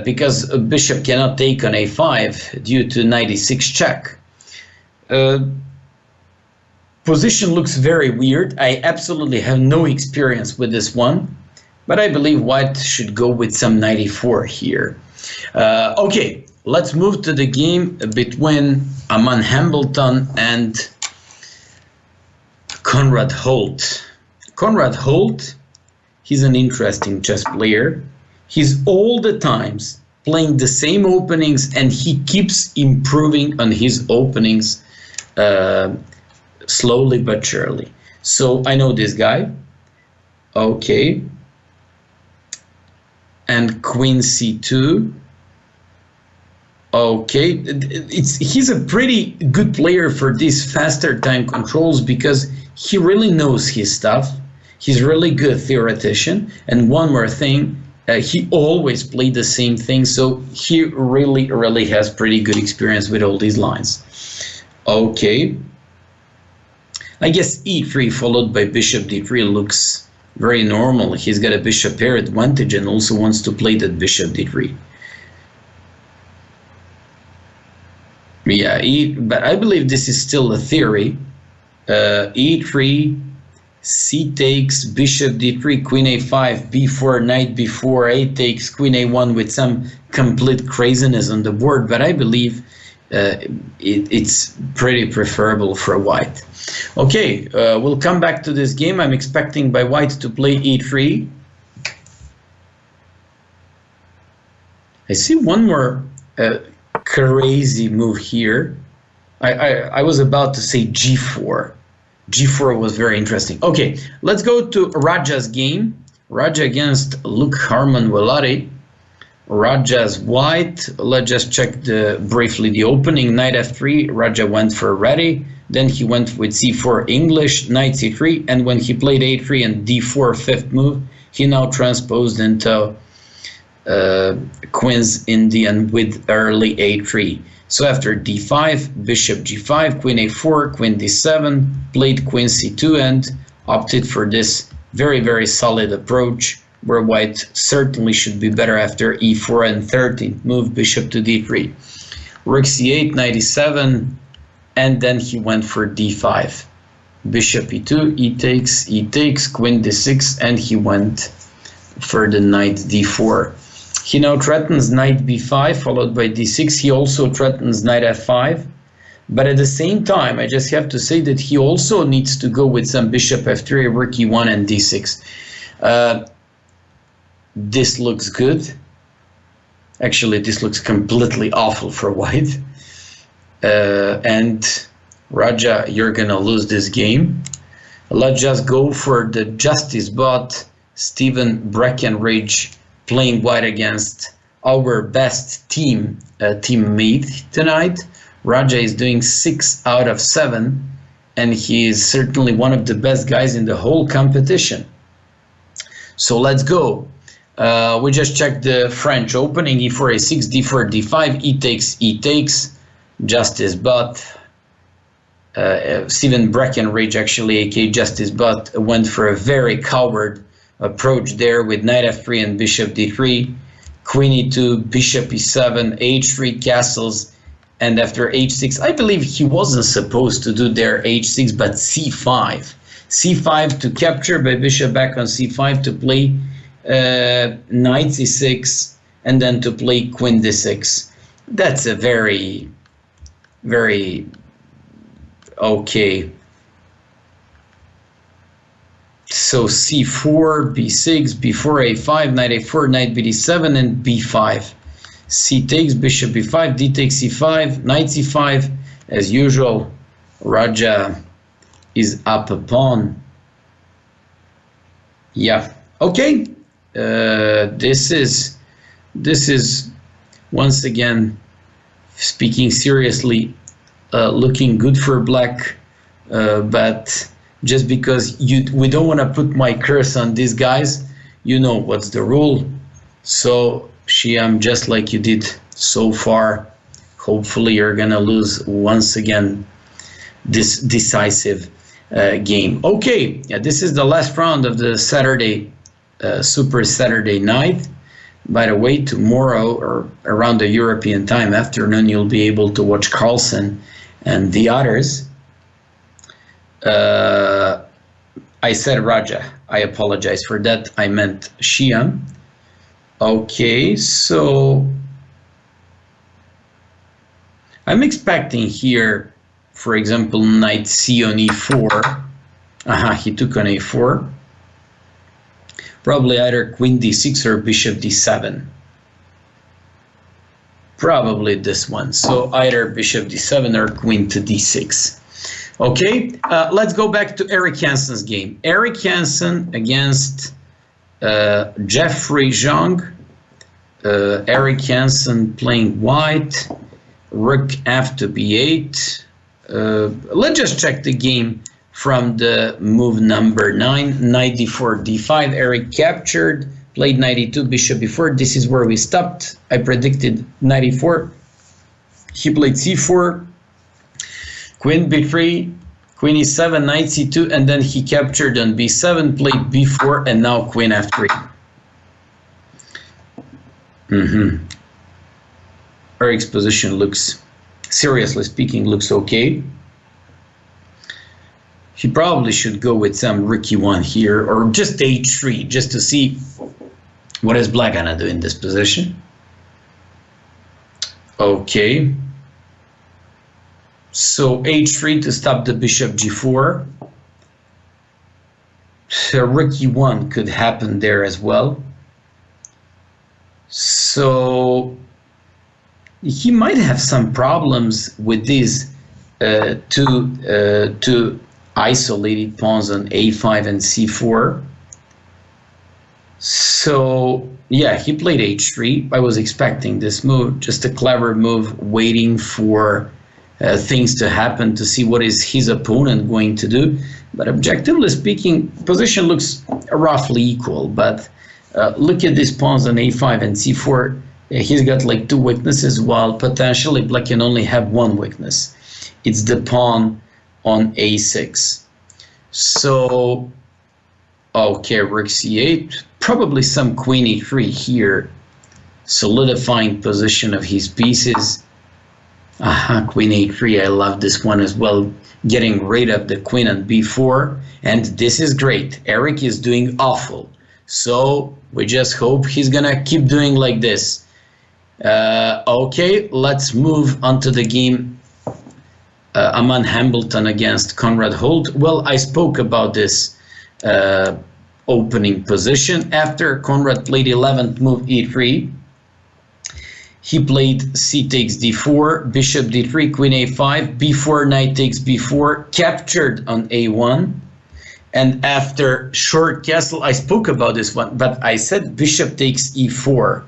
Because a bishop cannot take on a5 due to knight e6 check. Position looks very weird. I absolutely have no experience with this one, but I believe white should go with some knight e4 here. Okay, let's move to the game between Aman Hambleton and Conrad Holt. Conrad Holt, he's an interesting chess player. He's all the times playing the same openings, and he keeps improving on his openings slowly but surely. So I know this guy. Okay. And queen c2. Okay. He's a pretty good player for these faster time controls because he really knows his stuff. He's really good theoretician. And one more thing, he always played the same thing, so he really has pretty good experience with all these lines. Okay. I guess e3 followed by bishop d3 looks very normal. He's got a bishop pair advantage and also wants to play that bishop d3. Yeah, but I believe this is still a theory. e3, c takes, bishop d3, queen a5, b4, knight b4, a takes, queen a1 with some complete craziness on the board, but I believe it's pretty preferable for white. Okay, we'll come back to this game. I'm expecting by white to play e3. I see one more crazy move here. I was about to say g4. G4 was very interesting. Okay, let's go to Raja's game. Raja against Luke Harman Velati. Raja's white. Let's just check briefly the opening. Knight f3. Raja went for ready. Then he went with c4 English, knight c3. And when he played a3 and d4 fifth move, he now transposed into Queen's Indian with early a3. So after d5, bishop g5, queen a4, queen d7, played queen c2 and opted for this very solid approach where white certainly should be better after e4 and 13th move, bishop to d3. Rook c8, knight e7, and then he went for d5. Bishop e2, e takes, queen d6, and he went for the knight d4. He now threatens knight b5 followed by d6. He also threatens knight f5. But at the same time, I just have to say that he also needs to go with some bishop f3, rook e1, and d6. This looks good. Actually, this looks completely awful for white. And Raja, you're going to lose this game. Let's just go for the justice bot, Stephen Breckenridge, playing white against our best teammate tonight. Raja is doing 6 out of 7, and he is certainly one of the best guys in the whole competition. So let's go. We just checked the French opening, e4, a6, d4, d5, e takes, justice bot. Stephen Breckenridge, actually, aka Justice Bot, went for a very coward approach there with knight f3 and bishop d3, queen e2, bishop e7, h3 castles, and after h6, I believe he wasn't supposed to do there h6, but c5. c5 to capture by bishop back on c5 to play knight c6, and then to play queen d6. That's a very okay. So c4, b6, b4, a5, knight a4, knight bd7, and b5. C takes, bishop b5, d takes c5, knight c5. As usual, Raja is up a pawn. Yeah. Okay. This is once again, speaking seriously, looking good for black, but just because we don't want to put my curse on these guys, you know what's the rule. So Shiam, just like you did so far. Hopefully you're gonna lose once again this decisive game. Okay, yeah, this is the last round of the Saturday, Super Saturday night. By the way, tomorrow or around the European time afternoon, you'll be able to watch Carlsen and the others. I said Raja. I apologize for that. I meant Shiam. Okay, so I'm expecting here, for example, knight c on e4. He took on a4. Probably either queen d6 or bishop d7. Probably this one. So either bishop d7 or queen to d6. Okay, let's go back to Eric Hansen's game. Eric Hansen against Jeffrey Zhang. Eric Hansen playing white. Rook f to b8. Let's just check the game from the move number 9, knight d4, d5. Eric captured, played knight e2, bishop b4. This is where we stopped. I predicted knight e4. He played c4, queen b3, queen e7, knight c2, and then he captured on b7, played b4, and now queen f3. Eric's position looks, seriously speaking, looks okay. He probably should go with some rook e1 here, or just h3, just to see what is black gonna do in this position. Okay. So h3 to stop the bishop g4. So rook e1 could happen there as well. So he might have some problems with these two isolated pawns on a5 and c4. So yeah, he played h3. I was expecting this move, just a clever move, waiting for things to happen to see what is his opponent going to do. But objectively speaking, position looks roughly equal. But look at these pawns on a5 and c4. He's got like two weaknesses, while potentially black can only have one weakness. It's the pawn on a6. So, okay, rook c8. Probably some queen e3 here, solidifying position of his pieces. Queen a3, I love this one as well, getting rid of the queen on b4, and this is great. Eric is doing awful, so we just hope he's gonna keep doing like this. Okay, let's move on to the game. Aman Hambleton against Conrad Holt. Well, I spoke about this opening position. After Conrad played 11th move e3, he played c takes d4, bishop d3, queen a5, b4, knight takes b4, captured on a1. And after short castle, I spoke about this one, but I said bishop takes e4.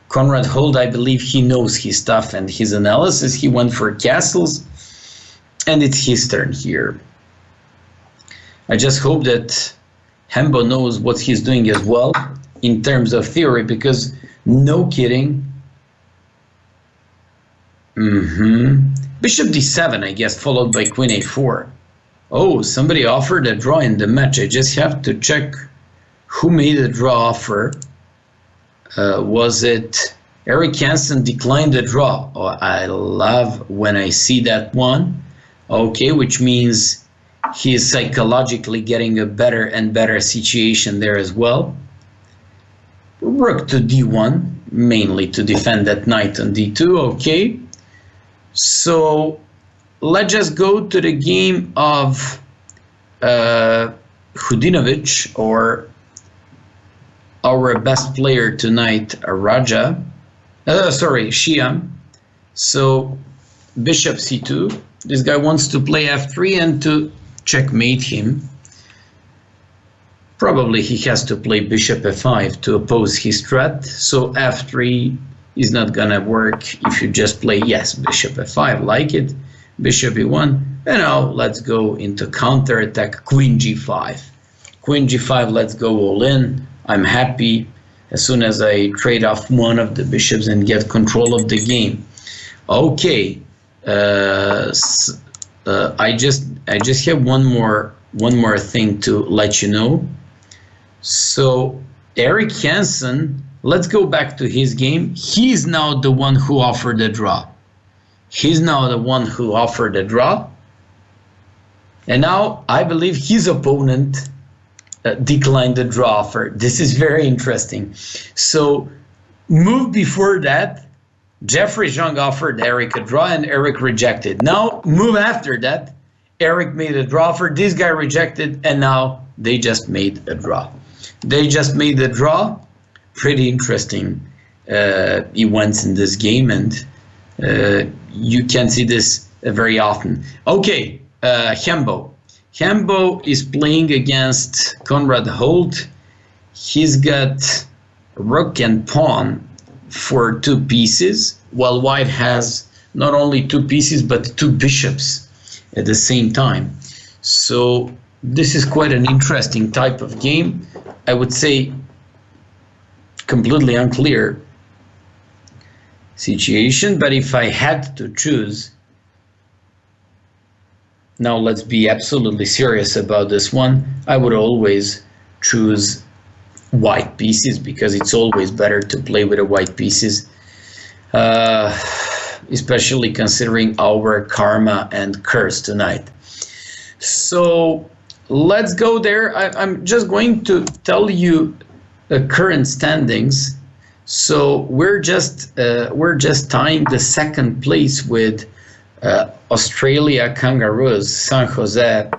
Conrad Holt, I believe he knows his stuff and his analysis. He went for castles, and it's his turn here. I just hope that Hembo knows what he's doing as well in terms of theory, because no kidding. Bishop d7, I guess, followed by queen a4. Oh, somebody offered a draw in the match. I just have to check who made the draw offer. Was it Eric Hansen declined the draw? Oh, I love when I see that one. Okay, which means he is psychologically getting a better and better situation there as well. Rook to d1, mainly to defend that knight on d2. Okay, so let's just go to the game of Hudinovic, or our best player tonight, Raja. Shiam. So bishop c2. This guy wants to play f3 and to checkmate him. Probably he has to play bishop f5 to oppose his threat. So f3 is not gonna work if you just play, yes, bishop f5, like it. Bishop e1. And now let's go into counterattack, queen g5. Queen g5, let's go all in. I'm happy. as soon as I trade off one of the bishops and get control of the game. Okay, I just have one more thing to let you know. So Eric Hansen, let's go back to his game. He's now the one who offered the draw. He's now the one who offered the draw. And now I believe his opponent declined the draw offer. This is very interesting. So move before that, Jeffrey Zhang offered Eric a draw and Eric rejected. Now move after that, Eric made a draw offer, this guy rejected, and now they just made a draw. They just made the draw. Pretty interesting events in this game, and you can see this very often. Okay, Hembo. Hembo is playing against Conrad Holt. He's got rook and pawn for 2 pieces, while white has not only 2 pieces but 2 bishops at the same time. So this is quite an interesting type of game. I would say completely unclear situation, but if I had to choose, now let's be absolutely serious about this one, I would always choose white pieces, because it's always better to play with the white pieces, especially considering our karma and curse tonight. So let's go there. I'm just going to tell you the current standings. So we're just tying the second place with Australia Kangaroos. San Jose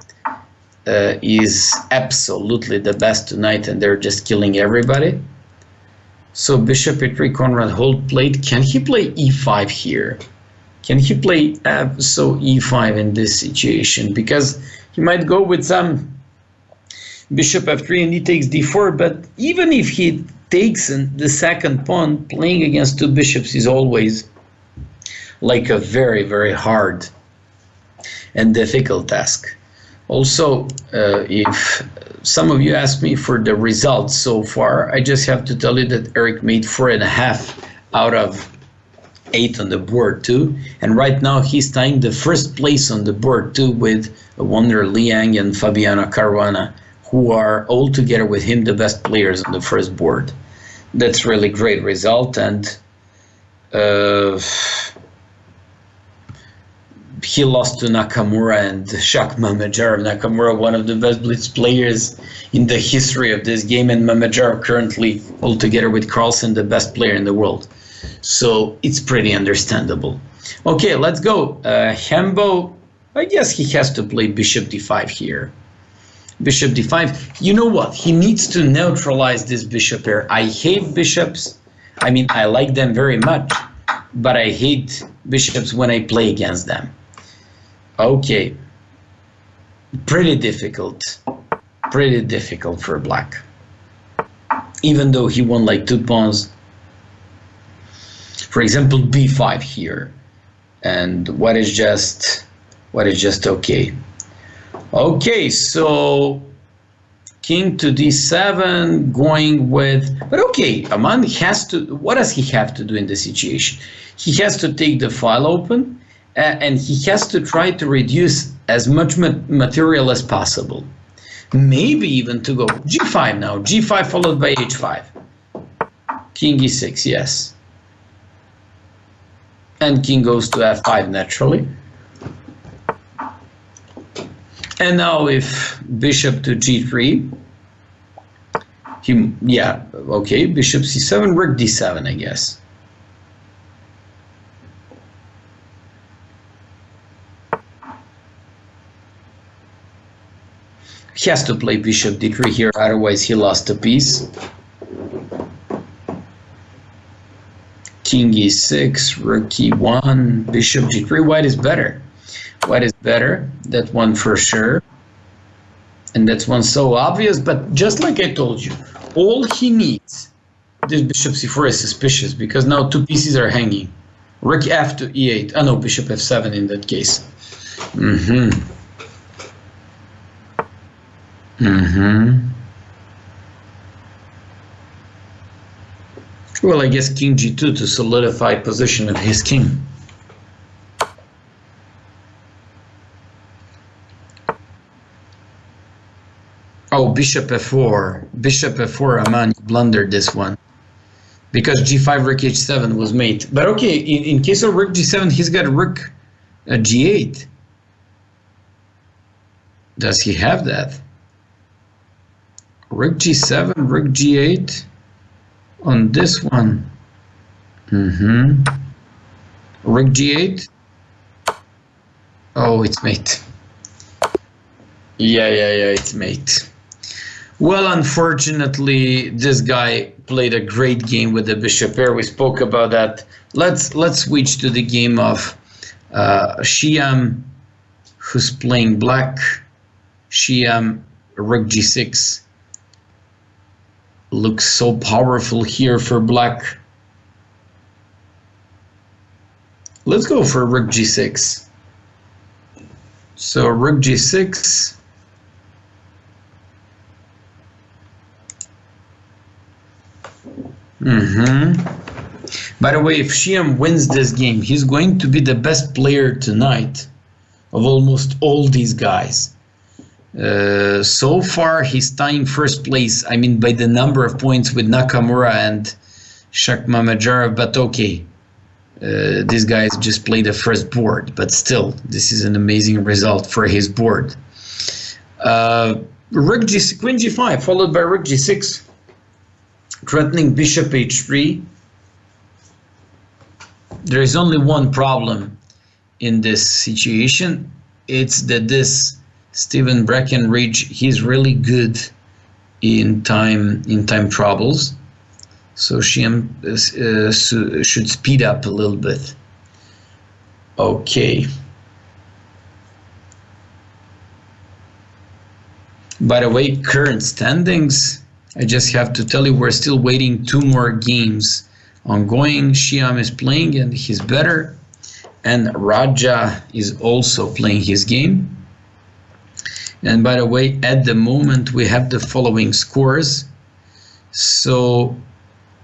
is absolutely the best tonight, and they're just killing everybody. So bishop e3, Conrad Holt played. Can he play e5 here? Can he play so e5 in this situation? Because he might go with some bishop f3 and he takes d4, but even if he takes the second pawn, playing against 2 bishops is always like a very, very hard and difficult task. Also, if some of you asked me for the results so far, I just have to tell you that Eric made 4.5 out of 8 on the board too, and right now he's tying the first place on the board too with Wonder Liang and Fabiano Caruana, who are all together with him the best players on the first board. That's really great result, and he lost to Nakamura and Shak Mamedyarov. Nakamura, one of the best blitz players in the history of this game, and Mamedyarov currently all together with Carlsen the best player in the world. So it's pretty understandable. Okay, let's go. Hembo, I guess he has to play bishop d5 here. Bishop d5. You know what? He needs to neutralize this bishop pair. I hate bishops. I mean, I like them very much, but I hate bishops when I play against them. Okay. Pretty difficult for black. Even though he won like 2 pawns. For example, b5 here. And what is just okay. Okay, so king to d7, going with, but okay, Aman has to, what does he have to do in this situation? He has to take the file open, and he has to try to reduce as much material as possible. Maybe even to go g5 now, g5 followed by h5. King e6, yes. And king goes to f5 naturally. And now if bishop to g3, yeah, okay, bishop c7, rook d7, I guess. He has to play bishop d3 here, otherwise he lost a piece. King e6, rook e1, bishop g3. White is better. White is better. That one for sure. And that's one so obvious, but just like I told you, all he needs, this bishop c4 is suspicious because now 2 pieces are hanging. Rook f to e8. Oh no, bishop f7 in that case. Well, I guess king g2 to solidify position of his king. Oh, bishop f4. Bishop f4, Aman, you blundered this one. Because g5, rook h7 was mate. But okay, in case of rook g7, he's got rook g8. Does he have that? Rook g7, rook g8 on this one. Rook g8. Oh, it's mate. Yeah, it's mate. Well, unfortunately, this guy played a great game with the bishop pair. We spoke about that. Let's switch to the game of Shiam, who's playing black. Shiam, rook g6. Looks so powerful here for black. Let's go for rook g6. So rook g6. By the way, if Shiam wins this game, he's going to be the best player tonight of almost all these guys. So far, he's tying first place. I mean, by the number of points with Nakamura and Shakhmamadjarov, but okay. This guy's just played the first board, but still, this is an amazing result for his board. Rook g6, queen g5, followed by rook g6, threatening bishop h3. There is only one problem in this situation. It's that this Steven Breckenridge, he's really good in time troubles. So Shiam should speed up a little bit. Okay. By the way, current standings, I just have to tell you, we're still waiting 2 more games ongoing. Shiam is playing and he's better. And Raja is also playing his game. And by the way, at the moment, we have the following scores. So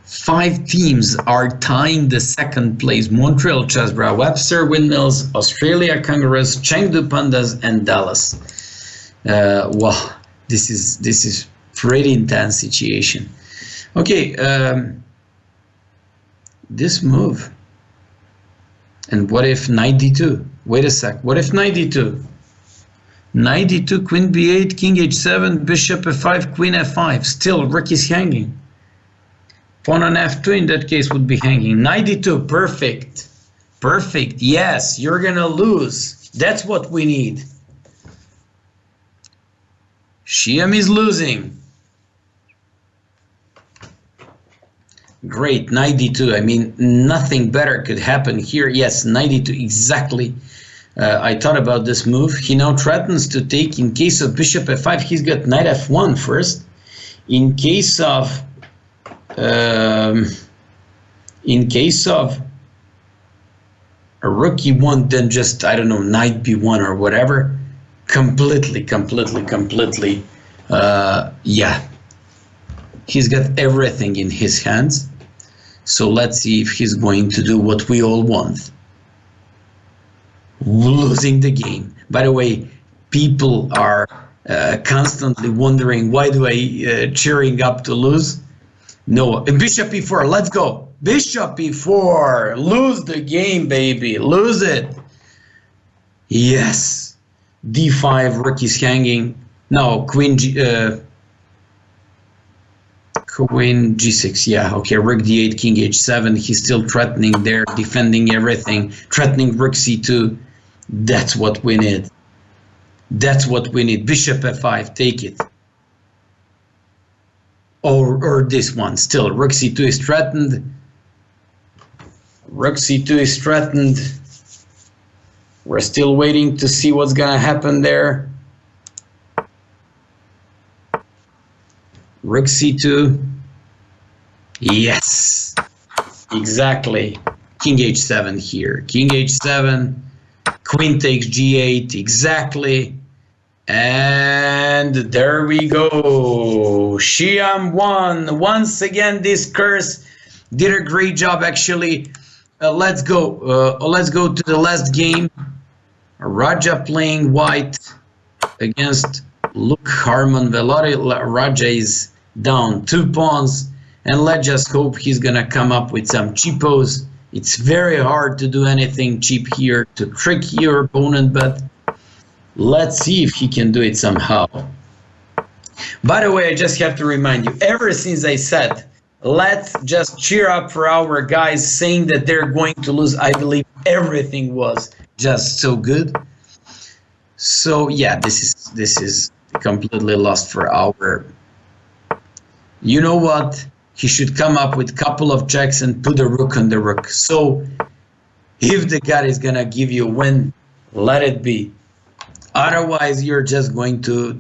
5 teams are tying the second place: Montreal, Chessbrahs, Webster, Windmills, Australia, Kangaroos, Chengdu Pandas, and Dallas. Wow, this is pretty intense situation. Okay, this move. And what if knight d2? Wait a sec. What if knight d2? Knight d2, queen b8, king h7, bishop f5, queen f5. Still, rook is hanging. Pawn on f2 in that case would be hanging. Knight d2, perfect. Perfect. Yes, you're gonna lose. That's what we need. Shiam is losing. Great, knight d2. I mean, nothing better could happen here. Yes, knight d2, exactly. I thought about this move. He now threatens to take. In case of bishop f5, he's got knight f1 first. In case of a rook e1, then just, I don't know, knight b1 or whatever. Completely. Yeah. He's got everything in his hands. So let's see if he's going to do what we all want. Losing the game. By the way, people are constantly wondering, why do I cheering up to lose? No, bishop e4, let's go. Bishop e4, lose the game, baby, lose it. Yes, d5, rook is hanging. No, queen g6, yeah, okay, rook d8, king h7, he's still threatening there, defending everything, threatening rook c2. That's what we need. That's what we need. Bishop f5, take it. Or this one, still, rook c2 is threatened. Rook c2 is threatened. We're still waiting to see what's gonna happen there. Rook c2. Yes, exactly. King h7 here. King h7. Queen takes g8. Exactly. And there we go. Shiam won. Once again, this curse did a great job actually. Let's go. Let's go to the last game. Raja playing white against Luke Harmon Velotti. Raja is down 2 pawns, and let's just hope he's gonna come up with some cheapos. It's very hard to do anything cheap here to trick your opponent, but let's see if he can do it somehow. By the way, I just have to remind you, ever since I said, let's just cheer up for our guys saying that they're going to lose, I believe everything was just so good. So yeah, this is completely lost for our. You know what? He should come up with a couple of checks and put a rook on the rook. So if the guy is gonna give you a win, let it be. Otherwise, you're just going to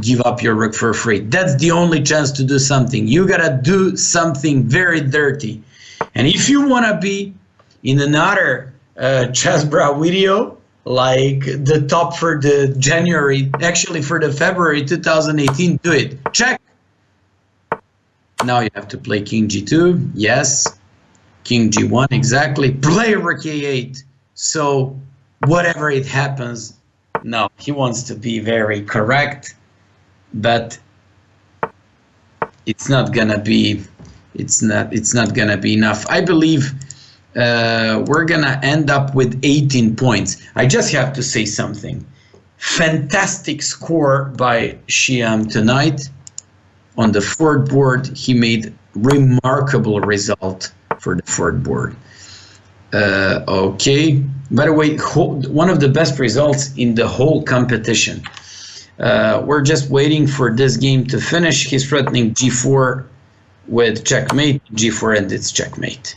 give up your rook for free. That's the only chance to do something. You gotta do something very dirty. And if you wanna be in another Chessbrah video, like the top for the January, actually for the February 2018, do it. Check. Now you have to play King G2. Yes. King G1, exactly. Play Rook A8. So whatever it happens, no, he wants to be very correct, but it's not gonna be. It's not gonna be enough. I believe we're gonna end up with 18 points. I just have to say something. Fantastic score by Xiam tonight. On the fourth board, he made remarkable result for the fourth board. Okay. By the way, one of the best results in the whole competition. We're just waiting for this game to finish. He's threatening G4 with checkmate. G4 and it's checkmate.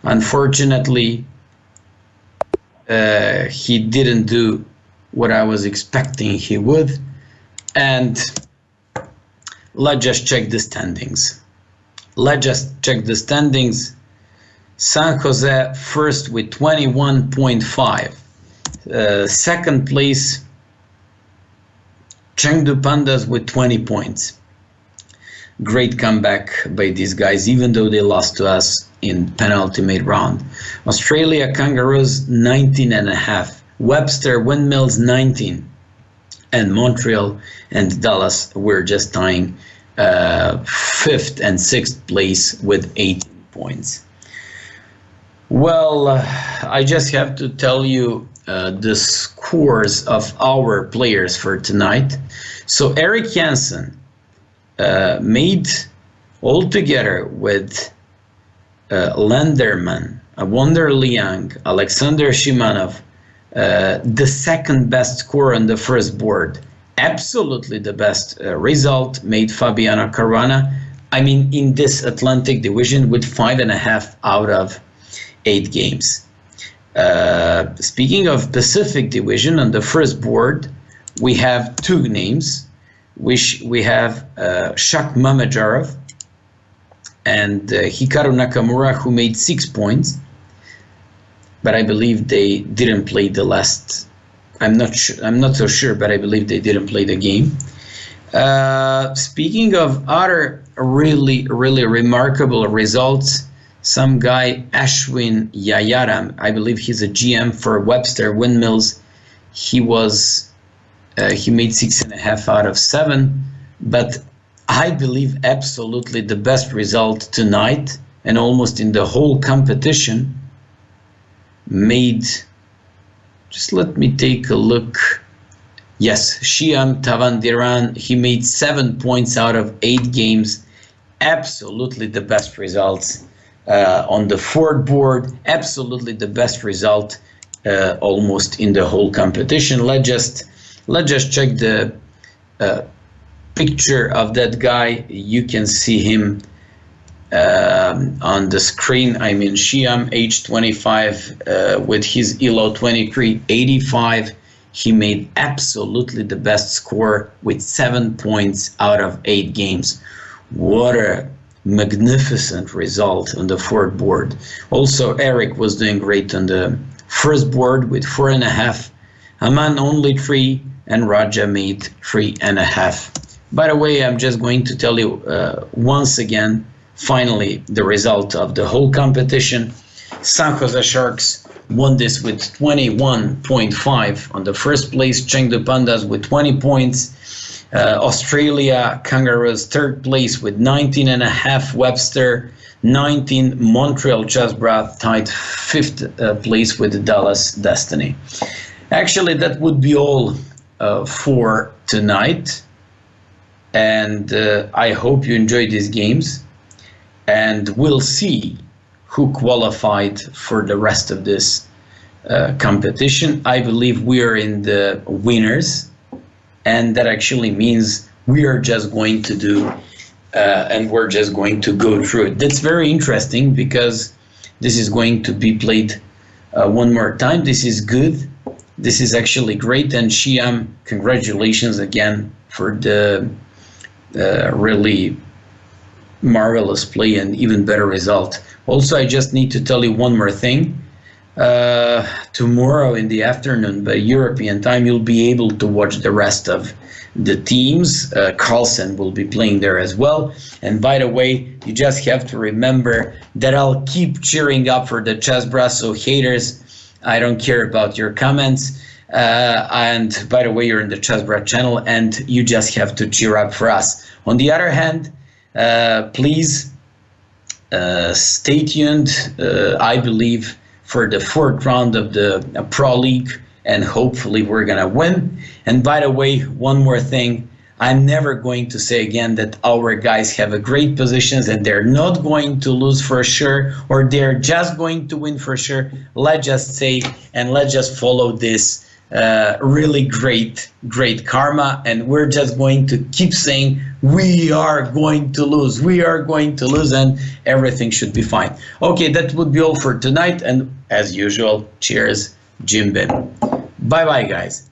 Unfortunately, he didn't do what I was expecting he would. And let's just check the standings. Let's just check the standings. San Jose first with 21.5. Second place, Chengdu Pandas with 20 points. Great comeback by these guys, even though they lost to us in penultimate round. Australia Kangaroos 19.5. Webster Windmills 19. And Montreal and Dallas were just tying 5th and 6th place with 18 points. Well, I just have to tell you the scores of our players for tonight. So Eric Jansen made altogether with Lenderman, Wonder Liang, Alexander Shimanov, the second best score on the first board. Absolutely the best result made Fabiano Caruana. I mean, in this Atlantic division with 5.5 out of 8 games. Speaking of Pacific Division, on the first board, we have 2 names. We have Shak Mamajarov and Hikaru Nakamura, who made 6 points. But I believe they didn't play the last. I'm not so sure, but I believe they didn't play the game. Speaking of other really remarkable results, some guy, Ashwin Yayaram, I believe he's a GM for Webster Windmills. He made 6.5 out of 7, but I believe absolutely the best result tonight and almost in the whole competition made, just let me take a look. Yes, Shyam Tavandiran, he made 7 points out of 8 games. Absolutely the best results. On the fourth board, absolutely the best result almost in the whole competition. Let's just check the picture of that guy. You can see him on the screen. I mean, Shyam, age 25, with his ELO 2385. He made absolutely the best score with 7 points out of 8 games. What a magnificent result on the fourth board. Also, Eric was doing great on the first board with 4.5. Aman only 3, and Raja made 3.5. By the way, I'm just going to tell you once again finally the result of the whole competition. San Jose Sharks won this with 21.5 on the first place. Chengdu Pandas with 20 points. Australia Kangaroos third place with 19.5. Webster 19. Montreal Chessbrahs tied fifth place with the Dallas Destiny. Actually, that would be all for tonight. And I hope you enjoyed these games. And we'll see who qualified for the rest of this competition. I believe we are in the winners. And that actually means we are just going to do and we're just going to go through it. That's very interesting because this is going to be played one more time. This is good. This is actually great. And Shiam, congratulations again for the really marvelous play and even better result. Also, I just need to tell you one more thing. Tomorrow in the afternoon by European time, you'll be able to watch the rest of the teams. Carlsen will be playing there as well. And by the way, you just have to remember that I'll keep cheering up for the Chessbrahs. So haters, I don't care about your comments. And by the way, you're in the Chessbrah channel and you just have to cheer up for us. On the other hand, please stay tuned, I believe, for the fourth round of the Pro League, and hopefully we're gonna win. And by the way, one more thing, I'm never going to say again that our guys have a great positions and they're not going to lose for sure, or they're just going to win for sure. Let's just say, and let's just follow this really great karma, and we're just going to keep saying we are going to lose, and everything should be fine. Okay, that would be all for tonight, and as usual, cheers, Jim Bim. Bye bye, guys.